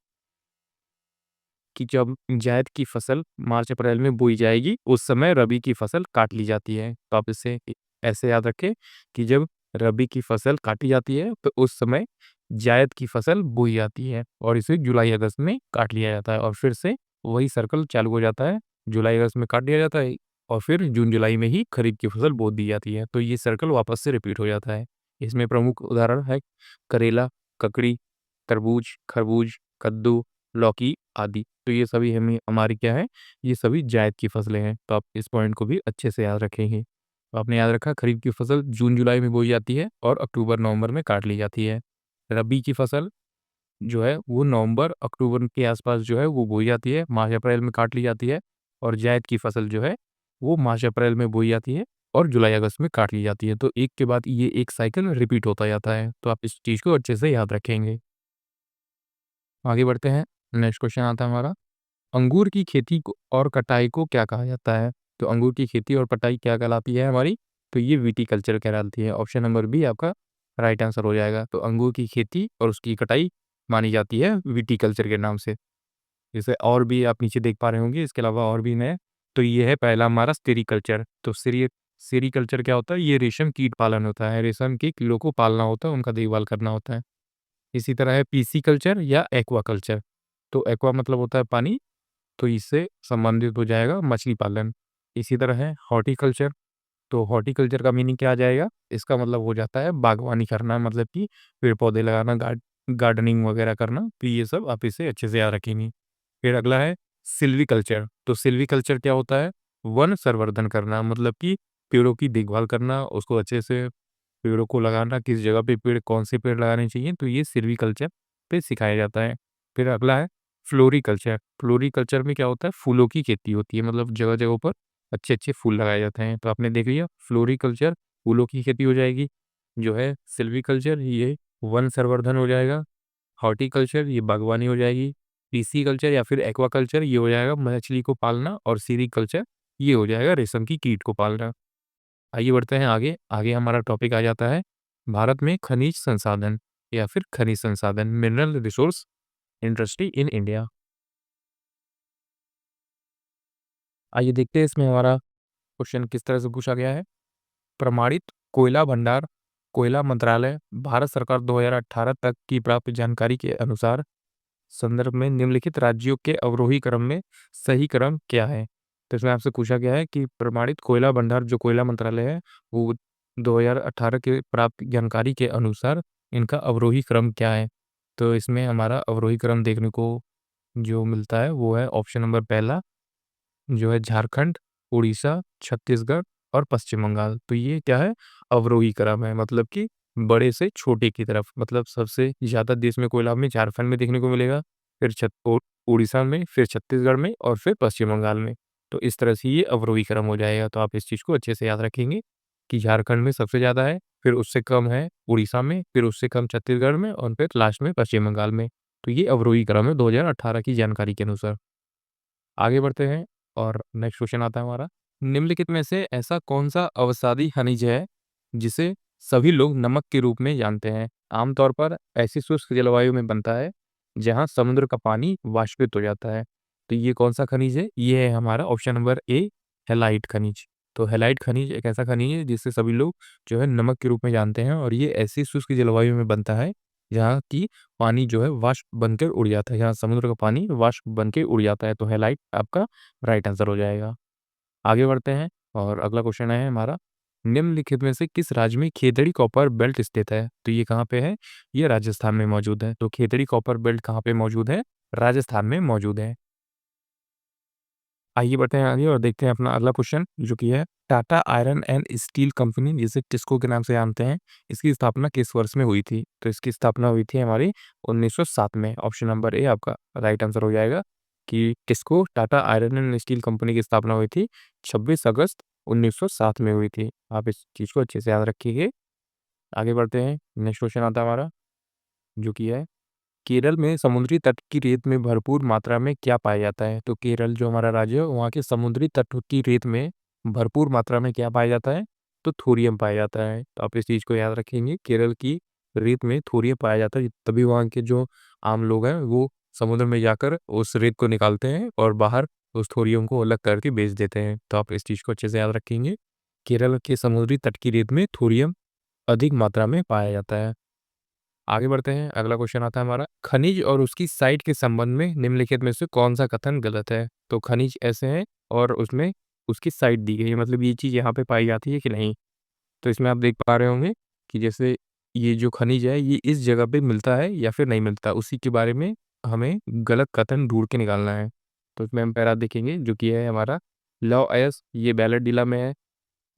कि जब जायद की फसल मार्च-अप्रैल में बोई जाएगी, उस समय रबी की फसल काट ली जाती है। तो आप इसे ऐसे याद रखें कि जब रबी की फसल काटी जाती है, तो उस समय जायद की फसल बोई जाती है और इसे जुलाई-अगस्त में काट लिया जाता है और फिर से वही सर्कल चालू हो जाता है। जुलाई-अगस्त में काट लिया जाता है और फिर जून-जुलाई में ही खरीफ की फसल बो दी जाती है। तो ये सर्कल वापस से रिपीट हो जाता है। इसमें प्रमुख उदाहरण है करेला, ककड़ी, तरबूज, खरबूज, कद्दू, लौकी आदि। तो ये सभी हमारी क्या है? ये सभी जायद की फसलें हैं। तो आप इस पॉइंट को भी अच्छे से याद रखेंगे। तो आपने याद रखा, खरीफ की फसल जून-जुलाई में बोई जाती है और अक्टूबर-नवंबर में काट ली जाती है। रबी की फसल जो है वो नवंबर, अक्टूबर के आसपास जो है वो बोई जाती है, मार्च अप्रैल में काट ली जाती है और जायद की फसल जो है वो मार्च अप्रैल में बोई जाती है और जुलाई अगस्त में काट ली जाती है। तो एक के बाद ये एक साइकिल रिपीट होता जाता है, तो आप इस चीज़ को अच्छे से याद रखेंगे। आगे बढ़ते हैं, नेक्स्ट क्वेश्चन आता है हमारा, अंगूर की खेती को और कटाई को क्या कहा जाता है? तो अंगूर की खेती और कटाई क्या कहलाती है हमारी? तो ये विटीकल्चर कहलाती है। ऑप्शन नंबर बी आपका राइट आंसर हो जाएगा। तो अंगूर की खेती और उसकी कटाई मानी जाती है विटीकल्चर के नाम से। जैसे और भी आप नीचे देख पा रहे होंगे, इसके अलावा और भी हैं। तो ये है पहला हमारा सेरीकल्चर। तो सेरीकल्चर क्या होता है? ये रेशम कीट पालन होता है। रेशम के कीड़ों को पालना होता है, उनका देखभाल करना होता है। इसी तरह है पीसी कल्चर या एक्वाकल्चर। तो एक्वा मतलब होता है पानी, तो इससे संबंधित हो जाएगा मछली पालन। इसी तरह है हॉर्टिकल्चर। तो हॉर्टिकल्चर का मीनिंग क्या आ जाएगा? इसका मतलब हो जाता है बागवानी करना, मतलब कि पेड़-पौधे लगाना, गार्डनिंग वगैरह करना। तो ये सब आप इसे अच्छे से याद रखेंगे। फिर अगला है सिल्वीकल्चर। तो सिल्वीकल्चर क्या होता है? वन संवर्धन करना, मतलब कि पेड़ों की देखभाल करना, उसको अच्छे से पेड़ों को लगाना, किस जगह पे पेड़, कौन से पेड़ लगाने चाहिए, तो ये सिल्वीकल्चर पे सिखाया जाता है। फिर अगला है फ्लोरीकल्चर। फ्लोरीकल्चर में क्या होता है? फूलों की खेती होती है, मतलब जगह-जगह पर अच्छे-अच्छे फूल लगाए जाते हैं। तो आपने देख लिया, फ्लोरीकल्चर फूलों की खेती हो जाएगी। जो है सिल्वीकल्चर ये वन संवर्धन हो जाएगा। हॉर्टिकल्चर ये बागवानी हो जाएगी। पीसीकल्चर या फिर एक्वाकल्चर ये हो जाएगा मछली को पालना और सेरीकल्चर ये हो जाएगा रेशम की कीट को पालना। आइए बढ़ते हैं आगे। आगे हमारा टॉपिक आ जाता है भारत में खनिज संसाधन या फिर खनिज संसाधन, mineral resource industry in India. आइए देखते हैं इसमें हमारा क्वेश्चन किस तरह से पूछा गया है। प्रमाणित कोयला भंडार, कोयला मंत्रालय, भारत सरकार 2018 तक की प्राप्त जानकारी के अनुसार संदर्भ में निम्नलिखित राज्यों के अवरोही क्रम में सही क्रम क्या है? तो इसमें आपसे पूछा गया है कि प्रमाणित कोयला भंडार जो कोयला मंत्रालय है, वो 2018 के प्राप्त जानकारी के अनुसार इनका अवरोही क्रम क्या है? तो इसमें हमारा अवरोही क्रम देखने को जो मिलता है वो है ऑप्शन नंबर पहला, जो है झारखंड, उड़ीसा, छत्तीसगढ़ और पश्चिम बंगाल। तो ये क्या है? अवरोही क्रम है, मतलब कि बड़े से छोटे की तरफ। मतलब सबसे ज़्यादा देश में कोयला हमें झारखंड में देखने को मिलेगा, फिर उड़ीसा में, फिर छत्तीसगढ़ में और फिर पश्चिम बंगाल में। तो इस तरह से ये अवरोही क्रम हो जाएगा। तो आप इस चीज़ को अच्छे से याद रखेंगे कि झारखंड में सबसे ज़्यादा है, फिर उससे कम है उड़ीसा में, फिर उससे कम छत्तीसगढ़ में और फिर लास्ट में पश्चिम बंगाल में। तो ये अवरोही क्रम है 2018 की जानकारी के अनुसार। आगे बढ़ते हैं और नेक्स्ट क्वेश्चन आता है हमारा, निम्नलिखित में से ऐसा कौन-सा अवसादी खनिज है, जिसे सभी लोग नमक के रूप में जानते हैं? आमतौर पर ऐसी शुष्क जलवायु में बनता है, जहाँ समुद्र का पानी वाष्पित हो जाता है। तो ये कौन-सा खनिज है? ये है हमारा ऑप्शन नंबर ए, हैलाइट खनिज। तो हैलाइट खनिज एक ऐसा खनिज है, जिसे सभी लोग जो है नमक के रूप में जानते हैं और ये ऐसी शुष्क जलवायु में बनता है, जहाँ की पानी जो है वाष्प बनकर उड़ जाता है, यहाँ समुद्र का पानी वाष्प बन के उड़ जाता है, तो हैलाइट आपका राइट आंसर हो जाएगा। आगे बढ़ते हैं और अगला क्वेश्चन है हमारा, निम्नलिखित में से किस राज्य में खेतड़ी कॉपर बेल्ट स्थित है? तो ये कहाँ पे है? ये राजस्थान में मौजूद है। तो खेतड़ी कॉपर बेल्ट कहाँ पे मौजूद है? राजस्थान में मौजूद है। आइए बढ़ते हैं आगे और देखते हैं अपना अगला क्वेश्चन, जो कि है Tata iron and steel company, जिसे टिस्को के नाम से जानते हैं, इसकी स्थापना किस वर्ष में हुई थी? तो इसकी स्थापना हुई थी हमारी 1907 में। ऑप्शन नंबर ए आपका राइट आंसर हो जाएगा कि TISCO Tata iron and steel company की स्थापना हुई थी 26 अगस्त 1907 में हुई थी। आप इस चीज़ को अच्छे से याद रखिए। आगे बढ़ते हैं, नेक्स्ट क्वेश्चन आता है हमारा, जो कि है केरल में समुद्री तट की रेत में भरपूर मात्रा में क्या पाया जाता है? तो केरल जो हमारा राज्य है, वहाँ के समुद्री तट की रेत में भरपूर मात्रा में क्या पाया जाता है? तो थोरियम पाया जाता है। तो आप इस चीज़ को याद रखेंगे, केरल की रेत में थोरियम पाया जाता है, तभी वहाँ के जो आम लोग हैं, वो समुद्र में जाकर उस रेत को निकालते हैं और बाहर उस थोरियम को अलग करके बेच देते हैं। तो आप इस चीज़ को अच्छे से याद रखेंगे, केरल के समुद्री तट की रेत में थोरियम अधिक मात्रा में पाया जाता है। आगे बढ़ते हैं, अगला क्वेश्चन आता है हमारा, खनिज और उसकी साइट के संबंध में निम्नलिखित में से कौन-सा कथन गलत है? तो खनिज ऐसे हैं और उसमें उसकी साइट दी गई है, मतलब ये चीज़ यहाँ पे पाई जाती है कि नहीं? तो इसमें आप देख पा रहे होंगे कि जैसे ये जो खनिज है, ये इस जगह पे मिलता है या फिर नहीं मिलता, उसी के बारे में हमें गलत कथन ढूँढ के निकालना है। तो इसमें हम पहला देखेंगे, जो कि है हमारा लौह अयस्क, ये बैलेडिला में है।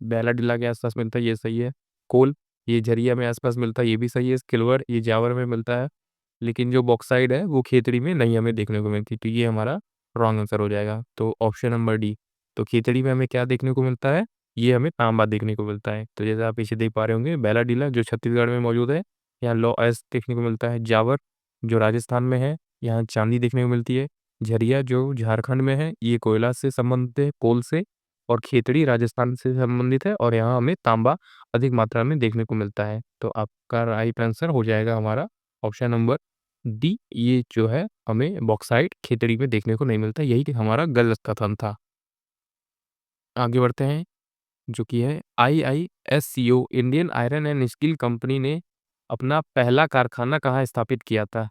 बैलाडीला के आस-पास मिलता है, ये सही है। कोल, ये झरिया में आस-पास मिलता है, ये भी सही है। सिल्वर, ये जावर में मिलता है। लेकिन जो बॉक्साइट है वो खेतड़ी में नहीं हमें देखने को मिलती, तो ये हमारा रॉन्ग आंसर हो जाएगा। तो ऑप्शन नंबर डी, तो खेतड़ी में हमें क्या देखने को मिलता है, ये हमें तांबा देखने को मिलता है। तो जैसे आप पीछे देख पा रहे होंगे, बैलाडीला जो छत्तीसगढ़ में मौजूद है, यहाँ लौह देखने को मिलता है। जावर जो राजस्थान में है, यहाँ चांदी देखने को मिलती है। झरिया जो झारखंड में है, ये कोयला से संबंधित है, कोल से। और खेतड़ी राजस्थान से संबंधित है, और यहाँ हमें तांबा अधिक मात्रा में देखने को मिलता है। तो आपका राइट आंसर हो जाएगा हमारा ऑप्शन नंबर डी, ये जो है हमें बॉक्साइट खेतड़ी में देखने को नहीं मिलता, यही हमारा गलत कथन था। आगे बढ़ते हैं, जो कि है IISCO, Indian iron and steel company ने अपना पहला कारखाना कहाँ स्थापित किया था?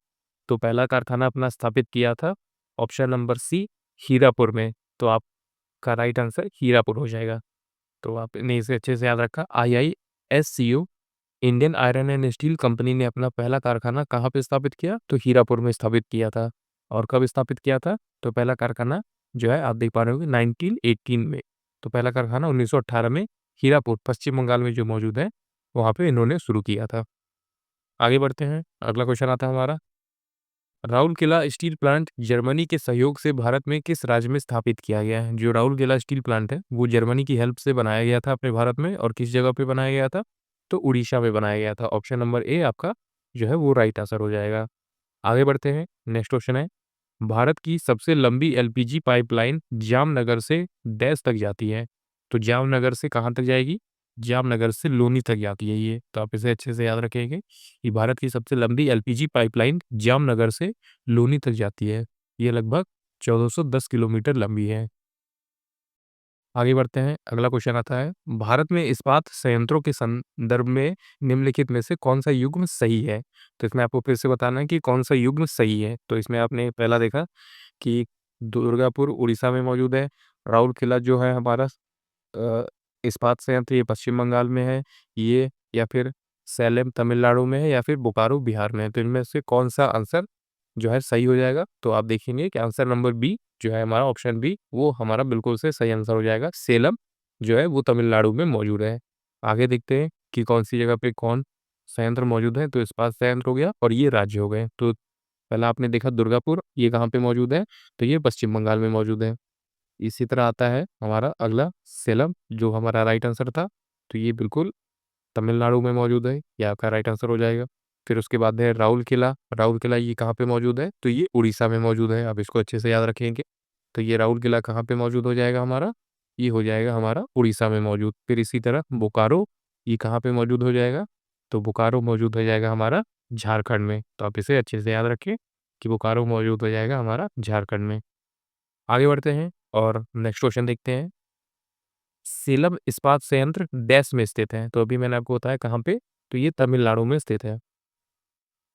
तो पहला कारखाना अपना स्थापित किया था ऑप्शन नंबर सी, हीरापुर में। तो आपका राइट आंसर हीरापुर हो जाएगा। तो आपने इसे अच्छे से याद रखा, IISCO, Indian iron and steel company ने अपना पहला कारखाना कहाँ पे स्थापित किया? तो हीरापुर में स्थापित किया था। और कब स्थापित किया था? तो पहला कारखाना जो है आप देख पा रहे होंगे 1918 में। तो पहला कारखाना 1918 में हीरापुर पश्चिम बंगाल में जो मौजूद है, वहाँ पे इन्होंने शुरू किया था। आगे बढ़ते हैं, अगला क्वेश्चन आता है हमारा, राउरकेला स्टील प्लांट जर्मनी के सहयोग से भारत में किस राज्य में स्थापित किया गया है? जो राउरकेला स्टील प्लांट है वो जर्मनी की हेल्प से बनाया गया था अपने भारत में, और किस जगह पे बनाया गया था? तो उड़ीसा में बनाया गया था। ऑप्शन नंबर ए आपका जो है वो राइट आंसर हो जाएगा। आगे बढ़ते हैं, नेक्स्ट क्वेश्चन है, भारत की सबसे लंबी LPG पाइपलाइन जामनगर से डैश तक जाती है? तो जामनगर से कहाँ तक जाएगी? जामनगर से लोनी तक जाती है ये, तो आप इसे अच्छे से याद रखेंगे कि भारत की सबसे लंबी LPG पाइपलाइन जामनगर से लोनी तक जाती है। ये लगभग 1410 किलोमीटर लंबी है। आगे बढ़ते हैं, अगला क्वेश्चन आता है, भारत में इस्पात संयंत्रों के संदर्भ में निम्नलिखित में से कौन सा युग्म सही है? तो इसमें आपको फिर से बताना है कि कौन सा युग्म सही है। तो इसमें आपने पहला देखा कि दुर्गापुर उड़ीसा में मौजूद है, राउरकेला जो है हमारा अ, इस्पात संयंत्र ये पश्चिम बंगाल में है, ये या फिर सैलेम तमिलनाडु में है, या फिर बोकारो बिहार में है। तो इनमें से कौन सा आंसर जो है सही हो जाएगा? तो आप देखेंगे कि आंसर नंबर बी जो है हमारा ऑप्शन बी, वो हमारा बिल्कुल से सही आंसर हो जाएगा। सेलम जो है वो तमिलनाडु में मौजूद है। आगे देखते हैं कि कौन सी जगह पे कौन संयंत्र मौजूद है। तो इस्पात संयंत्र हो गया और ये राज्य हो गए। तो पहला आपने देखा दुर्गापुर, ये कहाँ पे मौजूद है? तो ये पश्चिम बंगाल में मौजूद है। इसी तरह आता है हमारा अगला सेलम, जो हमारा राइट आंसर था। तो ये बिल्कुल तमिलनाडु में मौजूद है, ये आपका राइट आंसर हो जाएगा। फिर उसके बाद है राउरकेला, राउरकेला ये कहाँ पे मौजूद है? तो ये उड़ीसा में मौजूद है, आप इसको अच्छे से याद रखेंगे। तो ये राउरकेला कहाँ पे मौजूद हो जाएगा हमारा? ये हो जाएगा हमारा उड़ीसा में मौजूद। फिर इसी तरह बोकारो, ये कहाँ पे मौजूद हो जाएगा? तो बोकारो मौजूद हो जाएगा हमारा झारखंड में। तो आप इसे अच्छे से याद रखें कि बोकारो मौजूद हो जाएगा हमारा झारखंड में। आगे बढ़ते हैं और नेक्स्ट क्वेश्चन देखते हैं, सेलम इस्पात संयंत्र डैश में स्थित है? तो अभी मैंने आपको बताया कहाँ पे, तो ये तमिलनाडु में स्थित है।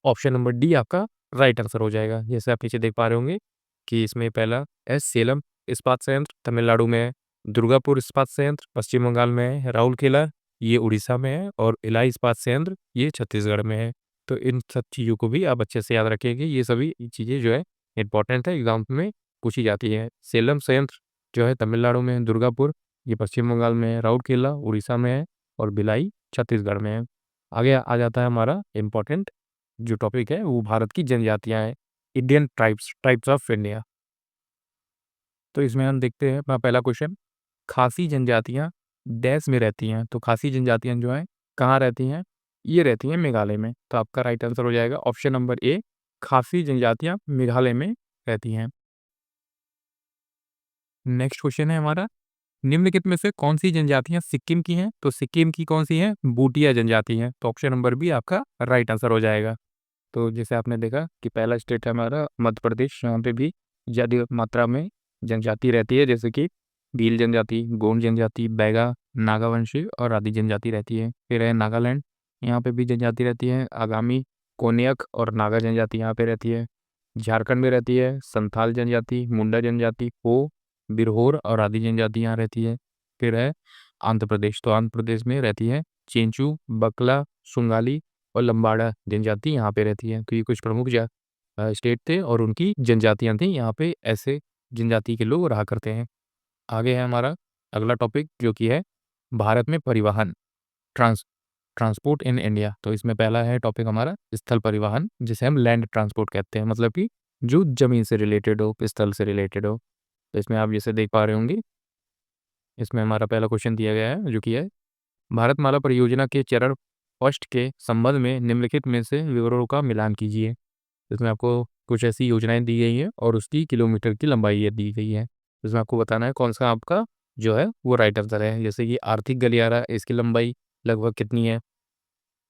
ऑप्शन नंबर डी आपका राइट आंसर हो जाएगा। जैसे आप नीचे देख पा रहे होंगे कि इसमें पहला है सेलम इस्पात संयंत्र तमिलनाडु में है, दुर्गापुर इस्पात संयंत्र पश्चिम बंगाल में है, राउरकेला ये उड़ीसा में है, और इलाही इस्पात संयंत्र ये छत्तीसगढ़ में है। तो इन सब चीज़ों को भी आप अच्छे से याद रखेंगे, ये सभी चीज़ें जो है इंपॉर्टेंट है, एग्जाम में पूछी जाती है। सेलम संयंत्र जो है तमिलनाडु में है, दुर्गापुर ये पश्चिम बंगाल में है, राउरकेला उड़ीसा में है, और भिलाई छत्तीसगढ़ में है। आगे आ जाता है हमारा इम्पोर्टेंट जो टॉपिक है, वो भारत की जनजातियाँ हैं, Indian tribes, tribes of India. तो इसमें हम देखते हैं अपना पहला क्वेश्चन, खासी जनजातियाँ डैश में रहती हैं? तो खासी जनजातियाँ जो हैं कहाँ रहती हैं? ये रहती हैं मेघालय में। तो आपका राइट आंसर हो जाएगा ऑप्शन नंबर ए, खासी जनजातियाँ मेघालय में रहती हैं। नेक्स्ट क्वेश्चन है हमारा, निम्नलिखित में से कौन सी जनजातियाँ सिक्किम की हैं? तो सिक्किम की कौन सी हैं? बूटिया जनजाति हैं। तो ऑप्शन नंबर बी आपका राइट आंसर हो जाएगा। तो जैसे आपने देखा कि पहला स्टेट है हमारा मध्य प्रदेश, यहाँ पे भी ज़्यादा मात्रा में जनजाति रहती है, जैसे कि भील जनजाति, गोंड जनजाति, बैगा, नागावंशी और आदि जनजाति रहती है। फिर है नागालैंड, यहाँ पे भी जनजाति रहती है, आगामी, कोन्याक और नागा जनजाति यहाँ पे रहती है। झारखंड में रहती है संथाल जनजाति, मुंडा जनजाति, हो, बिरहोर और आदि जनजाति यहाँ रहती है। फिर है आंध्र प्रदेश, तो आंध्र प्रदेश में रहती है चेंचू, बकला, सुंगाली और लंबाड़ा जनजाति यहाँ पे रहती है। तो ये कुछ प्रमुख स्टेट थे और उनकी जनजातियाँ थी, यहाँ पे ऐसे जनजाति के लोग रहा करते हैं। आगे है हमारा अगला टॉपिक, जो कि है भारत में परिवहन, ट्रांसपोर्ट इन इंडिया। तो इसमें पहला है टॉपिक हमारा स्थल परिवहन, जिसे हम लैंड ट्रांसपोर्ट कहते हैं, मतलब कि जो ज़मीन से रिलेटेड हो, स्थल से रिलेटेड हो। तो इसमें आप जैसे देख पा रहे होंगे, इसमें हमारा पहला क्वेश्चन दिया गया है जो कि है भारतमाला परियोजना के चरण फर्स्ट के संबंध में निम्नलिखित में से विवरणों का मिलान कीजिए। इसमें आपको कुछ ऐसी योजनाएं दी गई हैं और उसकी किलोमीटर की लंबाई ये दी गई है। इसमें आपको बताना है कौन सा आपका जो है वो राइट आंसर है। जैसे कि आर्थिक गलियारा, इसकी लंबाई लगभग कितनी है।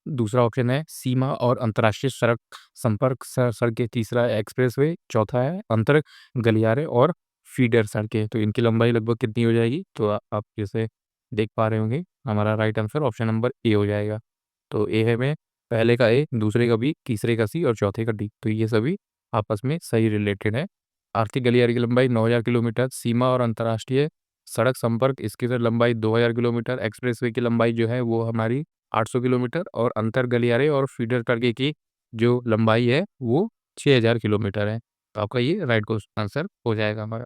दूसरा ऑप्शन है सीमा और अंतर्राष्ट्रीय सड़क संपर्क सड़कें। तीसरा एक्सप्रेसवे। चौथा है अंतर गलियारे और फीडर सड़कें। तो इनकी लंबाई लगभग कितनी हो जाएगी। तो आप जैसे देख पा रहे होंगे, हमारा right answer option number A हो जाएगा। तो ए है में पहले का ए, दूसरे का बी, तीसरे का सी और चौथे का डी। तो ये सभी आपस में सही रिलेटेड है। आर्थिक गलियारे की लंबाई 9,000 किलोमीटर, सीमा और अंतर्राष्ट्रीय सड़क संपर्क इसकी सर लंबाई 2,000 किलोमीटर, एक्सप्रेसवे की लंबाई जो है वो हमारी 800 किलोमीटर और अंतर गलियारे और फीडर करके की जो लंबाई है वो 6,000 किलोमीटर है। तो आपका ये राइट क्वेश्चन आंसर हो जाएगा हमारा।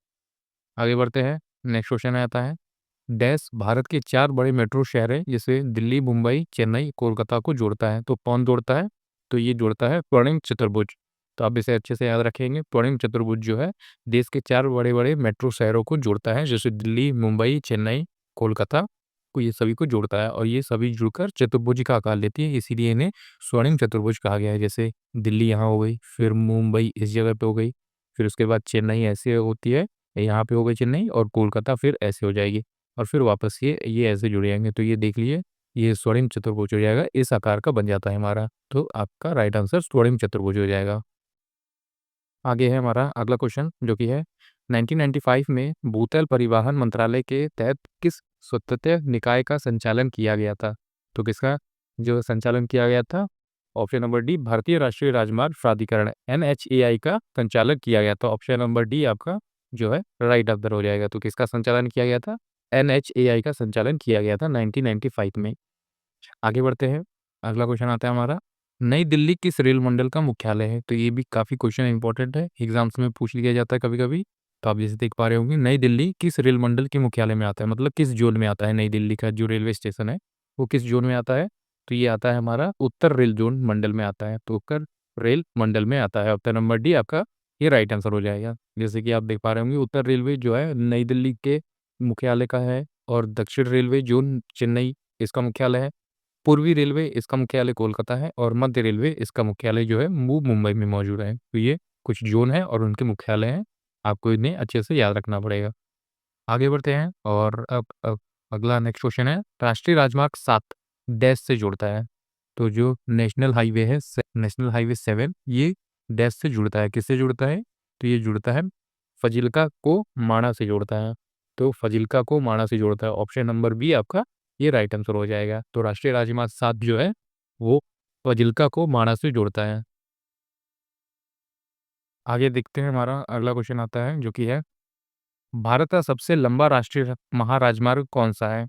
आगे बढ़ते हैं। नेक्स्ट क्वेश्चन आता है, डैश भारत के 4 बड़े मेट्रो शहर हैं जिसे दिल्ली, मुंबई, चेन्नई, कोलकाता को जोड़ता है। तो कौन जोड़ता है। तो ये जोड़ता है स्वर्णिम चतुर्भुज। तो आप इसे अच्छे से याद रखेंगे। स्वर्णिम चतुर्भुज जो है देश के 4 बड़े बड़े मेट्रो शहरों को जोड़ता है, जैसे दिल्ली, मुंबई, चेन्नई, कोलकाता को, ये सभी को जोड़ता है और ये सभी जुड़कर चतुर्भुज का आकार लेती है, इसीलिए इन्हें स्वर्णिम चतुर्भुज कहा गया है। जैसे दिल्ली यहाँ हो गई, फिर मुंबई इस जगह पे हो गई, फिर उसके बाद चेन्नई ऐसे होती है, यहाँ पे हो गई चेन्नई, और कोलकाता फिर ऐसे हो जाएगी और फिर वापस ये ऐसे जुड़ जाएंगे। तो ये देख लीजिए, ये स्वर्णिम चतुर्भुज हो जाएगा, इस आकार का बन जाता है हमारा। तो आपका राइट आंसर स्वर्णिम चतुर्भुज हो जाएगा। आगे है हमारा अगला क्वेश्चन जो कि है 1995 में भूतल परिवहन मंत्रालय के तहत किस स्वतंत्र निकाय का संचालन किया गया था। तो किसका जो संचालन किया गया था। ऑप्शन नंबर डी भारतीय राष्ट्रीय राजमार्ग प्राधिकरण NHAI का संचालन किया गया था। ऑप्शन नंबर डी आपका जो है राइट आंसर हो जाएगा। तो किसका संचालन किया गया था। NHAI का संचालन किया गया था 1995 में। आगे बढ़ते हैं। अगला क्वेश्चन आता है हमारा, नई दिल्ली किस रेल मंडल का मुख्यालय है। तो ये भी काफ़ी क्वेश्चन इंपॉर्टेंट है, एग्जाम्स में पूछ लिया जाता है कभी कभी। तो आप जैसे देख पा रहे होंगे, नई दिल्ली किस रेल मंडल के मुख्यालय में आता है, मतलब किस जोन में आता है। नई दिल्ली का जो रेलवे स्टेशन है वो किस जोन में आता है। तो ये आता है हमारा उत्तर रेल जोन मंडल में आता है। तो उत्तर रेल मंडल में आता है। ऑप्शन नंबर डी आपका ये राइट आंसर हो जाएगा। जैसे कि आप देख पा रहे होंगे, उत्तर रेलवे जो है नई दिल्ली के मुख्यालय का है, और दक्षिण रेलवे जोन चेन्नई इसका मुख्यालय है, पूर्वी रेलवे इसका मुख्यालय कोलकाता है, और मध्य रेलवे इसका मुख्यालय जो है वो मुंबई में मौजूद है। तो ये कुछ जोन है और उनके मुख्यालय हैं, आपको इन्हें अच्छे से याद रखना पड़ेगा। आगे बढ़ते हैं और अब अगला नेक्स्ट क्वेश्चन है, राष्ट्रीय राजमार्ग 7 डैश से जुड़ता है। तो जो नेशनल हाईवे है, नेशनल हाईवे 7, ये डैश से जुड़ता है, किससे जुड़ता है। तो ये जुड़ता है फजिल्का को माणा से जोड़ता है। तो फजिल्का को माणा से जोड़ता है। ऑप्शन नंबर बी आपका ये राइट आंसर हो जाएगा। तो राष्ट्रीय राजमार्ग 7 जो है वो फजिल्का को माणा से जोड़ता है। आगे देखते हैं, हमारा अगला क्वेश्चन आता है जो कि है, भारत का सबसे लंबा राष्ट्रीय महाराजमार्ग कौन सा है।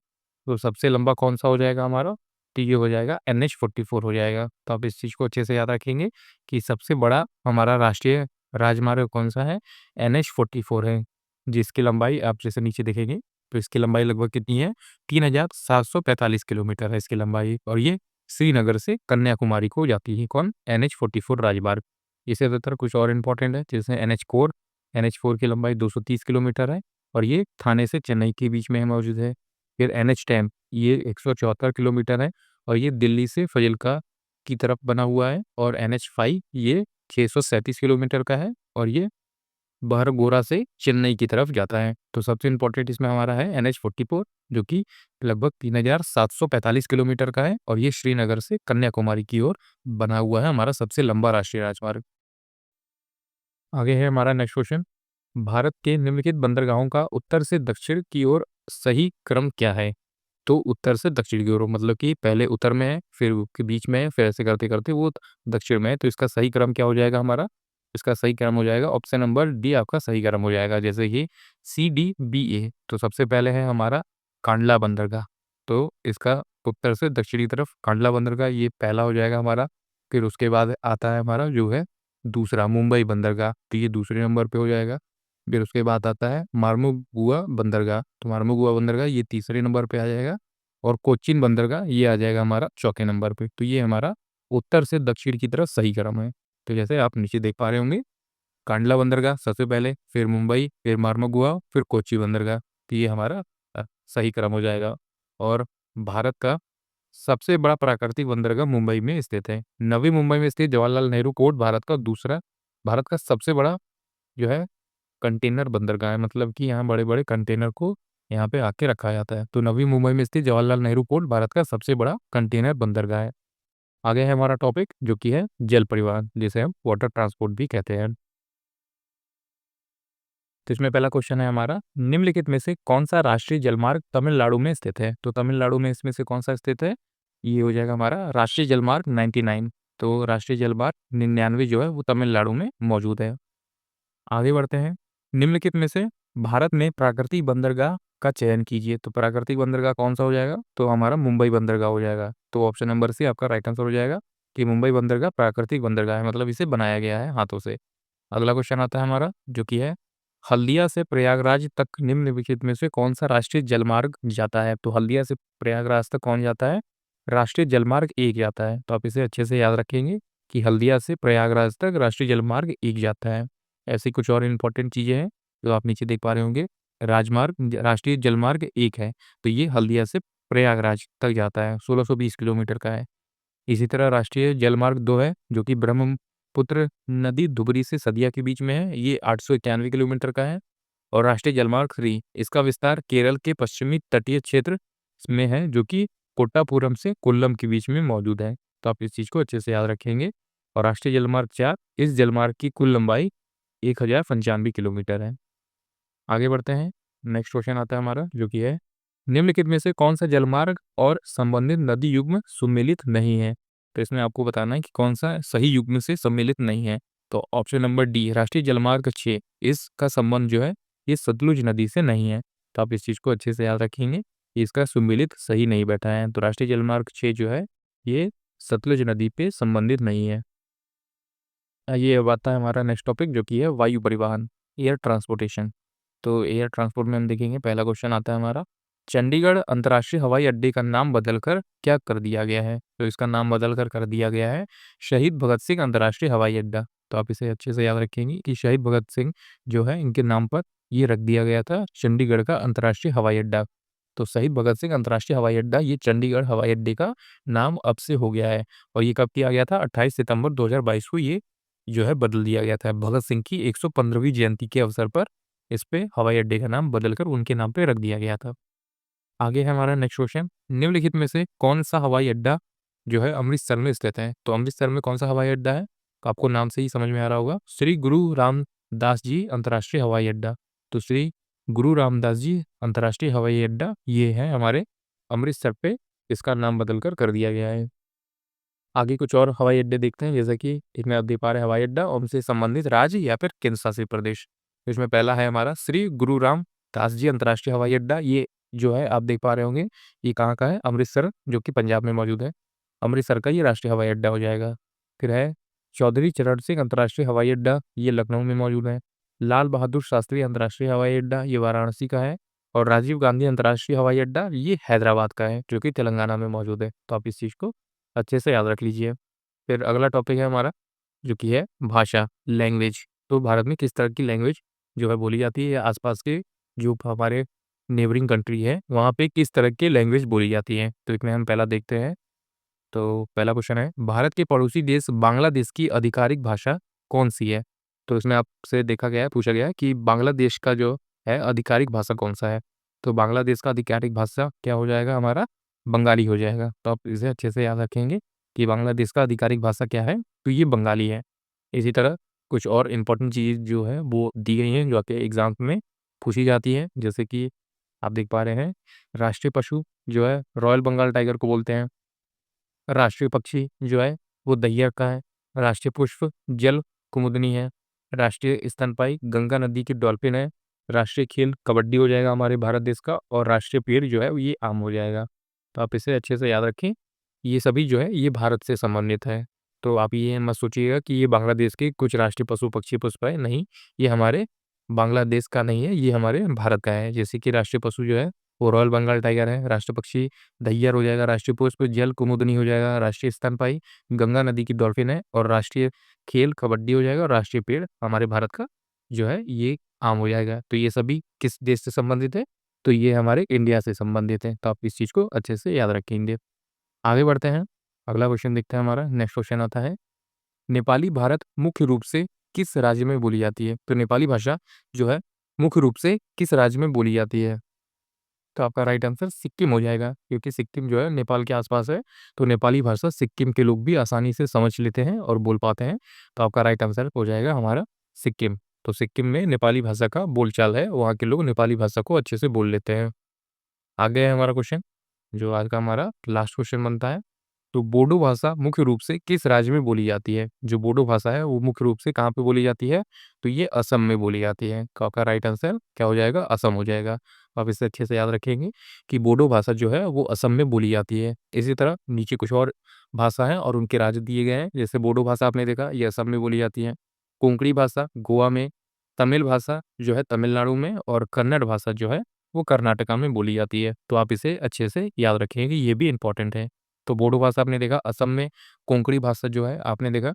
तो सबसे लंबा कौन सा हो जाएगा हमारा। तो ये हो जाएगा NH44 हो जाएगा। तो आप इस चीज़ को अच्छे से याद रखेंगे कि सबसे बड़ा हमारा राष्ट्रीय राजमार्ग कौन सा है, NH44 है, जिसकी लंबाई आप जैसे नीचे देखेंगे तो इसकी लंबाई लगभग कितनी है, 3,745 किलोमीटर है इसकी लंबाई, और ये श्रीनगर से कन्याकुमारी को जाती है। कौन, NH44 राजमार्ग। इससे बेहतर कुछ और इंपॉर्टेंट है, जैसे NH4 की लंबाई 230 किलोमीटर है, और ये थाने से चेन्नई के बीच में मौजूद है। फिर NH10 ये 174 किलोमीटर है, और ये दिल्ली से फजिल्का की तरफ बना हुआ है। और NH5 ये 637 किलोमीटर का है, और ये बहरगोरा से चेन्नई की तरफ जाता है। तो सबसे इम्पोर्टेंट इसमें हमारा है NH44, जो कि लगभग 3,745 किलोमीटर का है, और ये श्रीनगर से कन्याकुमारी की ओर बना हुआ है, हमारा सबसे लंबा राष्ट्रीय राजमार्ग। आगे है हमारा नेक्स्ट क्वेश्चन, भारत के निम्नलिखित बंदरगाहों का उत्तर से दक्षिण की ओर सही क्रम क्या है। तो उत्तर से दक्षिण की ओर, मतलब कि पहले उत्तर में है, फिर उसके बीच में है, फिर ऐसे करते करते वो दक्षिण में है। तो इसका सही क्रम क्या हो जाएगा हमारा। इसका सही क्रम हो जाएगा ऑप्शन नंबर डी आपका सही क्रम हो जाएगा। जैसे कि CDBA, तो सबसे पहले है हमारा कांडला बंदरगाह। तो इसका उत्तर से दक्षिणी तरफ कांडला बंदरगाह ये पहला हो जाएगा हमारा। फिर उसके बाद आता है हमारा जो है दूसरा मुंबई बंदरगाह, तो ये दूसरे नंबर पे हो जाएगा। फिर उसके बाद आता है मार्मुगुआ बंदरगाह, तो मार्मुगुआ बंदरगाह ये तीसरे नंबर पे आ जाएगा। और कोचीन बंदरगाह ये आ जाएगा हमारा चौथे नंबर पे। तो ये हमारा उत्तर से दक्षिण की तरफ सही क्रम है। तो जैसे आप नीचे देख पा रहे होंगे, कांडला बंदरगाह सबसे पहले, फिर मुंबई, फिर मार्मगुआ, फिर कोच्चि बंदरगाह। तो ये हमारा सही क्रम हो जाएगा। और भारत का सबसे बड़ा प्राकृतिक बंदरगाह मुंबई में स्थित है। नवी मुंबई में स्थित जवाहरलाल नेहरू पोर्ट भारत का सबसे बड़ा जो है कंटेनर बंदरगाह है, मतलब कि यहाँ बड़े-बड़े कंटेनर को यहाँ पे आके रखा जाता है। तो नवी मुंबई में स्थित जवाहरलाल नेहरू पोर्ट भारत का सबसे बड़ा कंटेनर बंदरगाह है। आगे है हमारा टॉपिक जो कि है जल परिवहन, जिसे हम वाटर ट्रांसपोर्ट भी कहते हैं। तो इसमें पहला क्वेश्चन है हमारा, निम्नलिखित में से कौन सा राष्ट्रीय जलमार्ग तमिलनाडु में स्थित है? तो तमिलनाडु में इसमें से कौन सा स्थित है? ये हो जाएगा हमारा राष्ट्रीय जलमार्ग 99। तो राष्ट्रीय जलमार्ग 99 जो है वो तमिलनाडु में मौजूद है। आगे बढ़ते हैं। निम्नलिखित में से भारत में प्राकृतिक बंदरगाह का चयन कीजिए। तो प्राकृतिक बंदरगाह कौन-सा हो जाएगा? तो हमारा मुंबई बंदरगाह हो जाएगा। तो ऑप्शन नंबर सी आपका राइट आंसर हो जाएगा कि मुंबई बंदरगाह प्राकृतिक बंदरगाह है, मतलब इसे बनाया गया है हाथों से। अगला क्वेश्चन आता है हमारा जो कि है, हल्दिया से प्रयागराज तक निम्नलिखित में से कौन-सा राष्ट्रीय जलमार्ग जाता है? तो हल्दिया से प्रयागराज तक कौन जाता है? राष्ट्रीय जलमार्ग 1 जाता है। तो आप इसे अच्छे से याद रखेंगे कि हल्दिया से प्रयागराज तक राष्ट्रीय जलमार्ग 1 जाता है। ऐसी कुछ और इम्पोर्टेंट चीज़ें हैं, जो आप नीचे देख पा रहे होंगे। राष्ट्रीय जलमार्ग 1 है, तो ये हल्दिया से प्रयागराज तक जाता है, 1620 किलोमीटर का है। इसी तरह राष्ट्रीय जलमार्ग 2 है, जो कि ब्रह्मपुत्र नदी धुबरी से सदिया के बीच में है, ये 891 किलोमीटर का है। और राष्ट्रीय जलमार्ग 3 इसका विस्तार केरल के पश्चिमी तटीय क्षेत्र में है, जो कि कोट्टापुरम से कोल्लम के बीच में मौजूद है। तो आप इस चीज़ को अच्छे से याद रखेंगे। और राष्ट्रीय जलमार्ग 4, इस जलमार्ग की कुल लंबाई 1095 किलोमीटर है। आगे बढ़ते हैं। नेक्स्ट क्वेश्चन आता है हमारा जो कि है, निम्नलिखित में से कौन सा जलमार्ग और संबंधित नदी युग्म सुमेलित नहीं है? तो इसमें आपको बताना है कि कौन सा सही युग्म से सम्मिलित नहीं है। तो ऑप्शन नंबर डी राष्ट्रीय जलमार्ग 6, इसका संबंध जो है ये सतलुज नदी से नहीं है। तो आप इस चीज़ को अच्छे से याद रखेंगे कि इसका सुमेलित सही नहीं बैठा है। तो राष्ट्रीय जलमार्ग 6 जो है ये सतलुज नदी पे संबंधित नहीं है। ये अब आता है हमारा नेक्स्ट टॉपिक जो कि है वायु परिवहन, एयर ट्रांसपोर्टेशन। तो एयर ट्रांसपोर्ट में हम देखेंगे, पहला क्वेश्चन आता है हमारा, चंडीगढ़ अंतर्राष्ट्रीय हवाई अड्डे का नाम बदलकर क्या कर दिया गया है? तो इसका नाम बदलकर कर दिया गया है शहीद भगत सिंह अंतर्राष्ट्रीय हवाई अड्डा। तो आप इसे अच्छे से याद रखेंगे कि शहीद भगत सिंह जो है इनके नाम पर ये रख दिया गया था चंडीगढ़ का अंतर्राष्ट्रीय हवाई अड्डा। तो शहीद भगत सिंह अंतर्राष्ट्रीय हवाई अड्डा ये चंडीगढ़ हवाई अड्डे का नाम अब से हो गया है। और ये कब किया गया था? 28 सितंबर 2022 को ये जो है बदल दिया गया था। भगत सिंह की 115वीं जयंती के अवसर पर इस पे हवाई अड्डे का नाम बदलकर उनके नाम पे रख दिया गया था। आगे है हमारा नेक्स्ट क्वेश्चन, निम्नलिखित में से कौन-सा हवाई अड्डा जो है अमृतसर में स्थित है? तो अमृतसर में कौन-सा हवाई अड्डा है? तो आपको नाम से ही समझ में आ रहा होगा, श्री गुरु रामदास जी अंतर्राष्ट्रीय हवाई अड्डा। तो श्री गुरु रामदास जी अंतर्राष्ट्रीय हवाई अड्डा ये है हमारे अमृतसर पे, इसका नाम बदलकर कर दिया गया है। आगे कुछ और हवाई अड्डे देखते हैं, जैसे कि इसमें आप देख पा रहे हैं हवाई अड्डा और उनसे संबंधित राज्य या फिर केंद्र शासित प्रदेश। तो इसमें पहला है हमारा श्री गुरु रामदास जी अंतर्राष्ट्रीय हवाई अड्डा। ये जो है आप देख पा रहे होंगे, ये कहाँ का है? अमृतसर, जो कि पंजाब में मौजूद है। अमृतसर का ये राष्ट्रीय हवाई अड्डा हो जाएगा। फिर है चौधरी चरण सिंह अंतर्राष्ट्रीय हवाई अड्डा, ये लखनऊ में मौजूद है। लाल बहादुर शास्त्री अंतर्राष्ट्रीय हवाई अड्डा, ये वाराणसी का है। और राजीव गांधी अंतर्राष्ट्रीय हवाई अड्डा, ये हैदराबाद का है, जो कि तेलंगाना में मौजूद है। तो आप इस चीज़ को अच्छे से याद रख लीजिए। फिर अगला टॉपिक है हमारा जो कि है भाषा, लैंग्वेज। तो भारत में किस तरह की लैंग्वेज जो है बोली जाती है, या आसपास के जो हमारे नेबरिंग कंट्री है वहाँ पे किस तरह की लैंग्वेज बोली जाती है? तो इसमें हम पहला देखते हैं। तो पहला क्वेश्चन है, भारत के पड़ोसी देश बांग्लादेश की आधिकारिक भाषा कौन-सी है? तो इसमें आपसे देखा गया है, पूछा गया है कि बांग्लादेश का जो है आधिकारिक भाषा कौन-सा है? तो बांग्लादेश का आधिकारिक भाषा क्या हो जाएगा हमारा? बंगाली हो जाएगा। तो आप इसे अच्छे से याद रखेंगे कि बांग्लादेश का आधिकारिक भाषा क्या है? तो ये बंगाली है। इसी तरह कुछ और इम्पोर्टेंट चीज़ जो है वो दी गई हैं, जो आपके एग्ज़ाम में पूछी जाती है। जैसे कि आप देख पा रहे हैं, राष्ट्रीय पशु जो है रॉयल बंगाल टाइगर को बोलते हैं। राष्ट्रीय पक्षी जो है वो दैयर का है। राष्ट्रीय पुष्प जल कुमुदनी है। राष्ट्रीय स्तनपायी गंगा नदी की डॉल्फिन है। राष्ट्रीय खेल कबड्डी हो जाएगा हमारे भारत देश का, और राष्ट्रीय पेड़ जो है ये आम हो जाएगा। तो आप इसे अच्छे से याद रखें। ये सभी जो है ये भारत से संबंधित है। तो आप ये मत सोचिएगा कि ये बांग्लादेश के कुछ राष्ट्रीय पशु पक्षी पुष्प है, नहीं, ये हमारे बांग्लादेश का नहीं है, ये हमारे भारत का है। जैसे कि राष्ट्रीय पशु जो है वो रॉयल बंगाल टाइगर है, राष्ट्रीय पक्षी घड़ियाल हो जाएगा, राष्ट्रीय पुष्प जल कुमुदनी हो जाएगा, राष्ट्रीय स्तनपायी गंगा नदी की डॉल्फिन है और राष्ट्रीय खेल कबड्डी हो जाएगा और राष्ट्रीय पेड़ हमारे भारत का जो है ये आम हो जाएगा। तो ये सभी किस देश से संबंधित है? तो ये हमारे इंडिया से संबंधित है। तो आप इस चीज़ को अच्छे से याद रखेंगे। आगे बढ़ते हैं, अगला क्वेश्चन देखते हैं हमारा, नेक्स्ट क्वेश्चन आता है, नेपाली भारत मुख्य रूप से किस राज्य में बोली जाती है? तो नेपाली भाषा जो है मुख्य रूप से किस राज्य में बोली जाती है? तो आपका राइट आंसर सिक्किम हो जाएगा, क्योंकि सिक्किम जो है नेपाल के आसपास है, तो नेपाली भाषा सिक्किम के लोग भी आसानी से समझ लेते हैं और बोल पाते हैं। तो आपका राइट आंसर हो जाएगा हमारा सिक्किम। तो सिक्किम में नेपाली भाषा का बोलचाल है, वहाँ के लोग नेपाली भाषा को अच्छे से बोल लेते हैं। आगे है हमारा क्वेश्चन, जो आज का हमारा लास्ट क्वेश्चन बनता है। तो बोडो भाषा मुख्य रूप से किस राज्य में बोली जाती है? जो बोडो भाषा है वो मुख्य रूप से कहाँ पे बोली जाती है? तो ये असम में बोली जाती है। तो आपका राइट आंसर क्या हो जाएगा? असम हो जाएगा। आप इसे अच्छे से याद रखेंगे कि बोडो भाषा जो है वो असम में बोली जाती है। इसी तरह नीचे कुछ और भाषा हैं और उनके राज्य दिए गए हैं। जैसे बोडो भाषा आपने देखा, ये असम में बोली जाती है। कोंकणी भाषा गोवा में, तमिल भाषा जो है तमिलनाडु में और कन्नड़ भाषा जो है वो कर्नाटका में बोली जाती है। तो आप इसे अच्छे से याद रखेंगे, ये भी इम्पोर्टेंट है। तो बोडो भाषा आपने देखा असम में, कोंकणी भाषा जो है आपने देखा,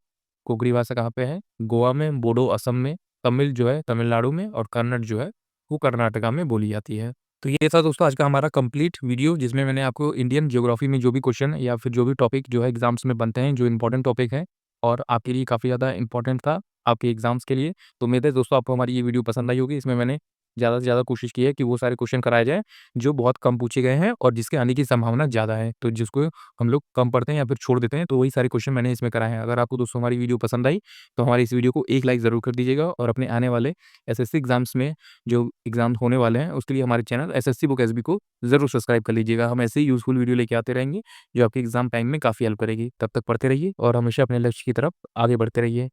कोंकणी भाषा कहाँ पे है? गोवा में, बोडो असम में, तमिल जो है तमिलनाडु में और कन्नड़ जो है वो कर्नाटका में बोली जाती है। तो ये था दोस्तों आज का हमारा कंप्लीट वीडियो, जिसमें मैंने आपको इंडियन ज्योग्राफी में जो भी क्वेश्चन या फिर जो भी टॉपिक जो है एग्जाम्स में बनते हैं, जो इंपॉर्टेंट टॉपिक है और आपके लिए काफ़ी ज़्यादा इंपॉर्टेंट था आपके एग्जाम्स के लिए। तो उम्मीद है दोस्तों आपको हमारी ये वीडियो पसंद आई होगी। इसमें मैंने ज़्यादा से ज़्यादा कोशिश की है कि वो सारे क्वेश्चन कराए जाएँ जो बहुत कम पूछे गए हैं और जिसके आने की संभावना ज़्यादा है। तो जिसको हम लोग कम पढ़ते हैं या फिर छोड़ देते हैं, तो वही सारे क्वेश्चन मैंने इसमें कराए हैं। अगर आपको दोस्तों हमारी वीडियो पसंद आई, तो हमारी इस वीडियो को एक लाइक ज़रूर कर दीजिएगा और अपने आने वाले एसएससी एग्ज़ाम्स में जो एग्ज़ाम होने वाले हैं, उसके लिए हमारे चैनल एसएससी बुक एसबी को ज़रूर सब्सक्राइब कर लीजिएगा। हम ऐसे ही यूज़फुल वीडियो लेके आते रहेंगे, जो आपके एग्ज़ाम टाइम में काफ़ी हेल्प करेगी। तब तक पढ़ते रहिए और हमेशा अपने लक्ष्य की तरफ आगे बढ़ते रहिए।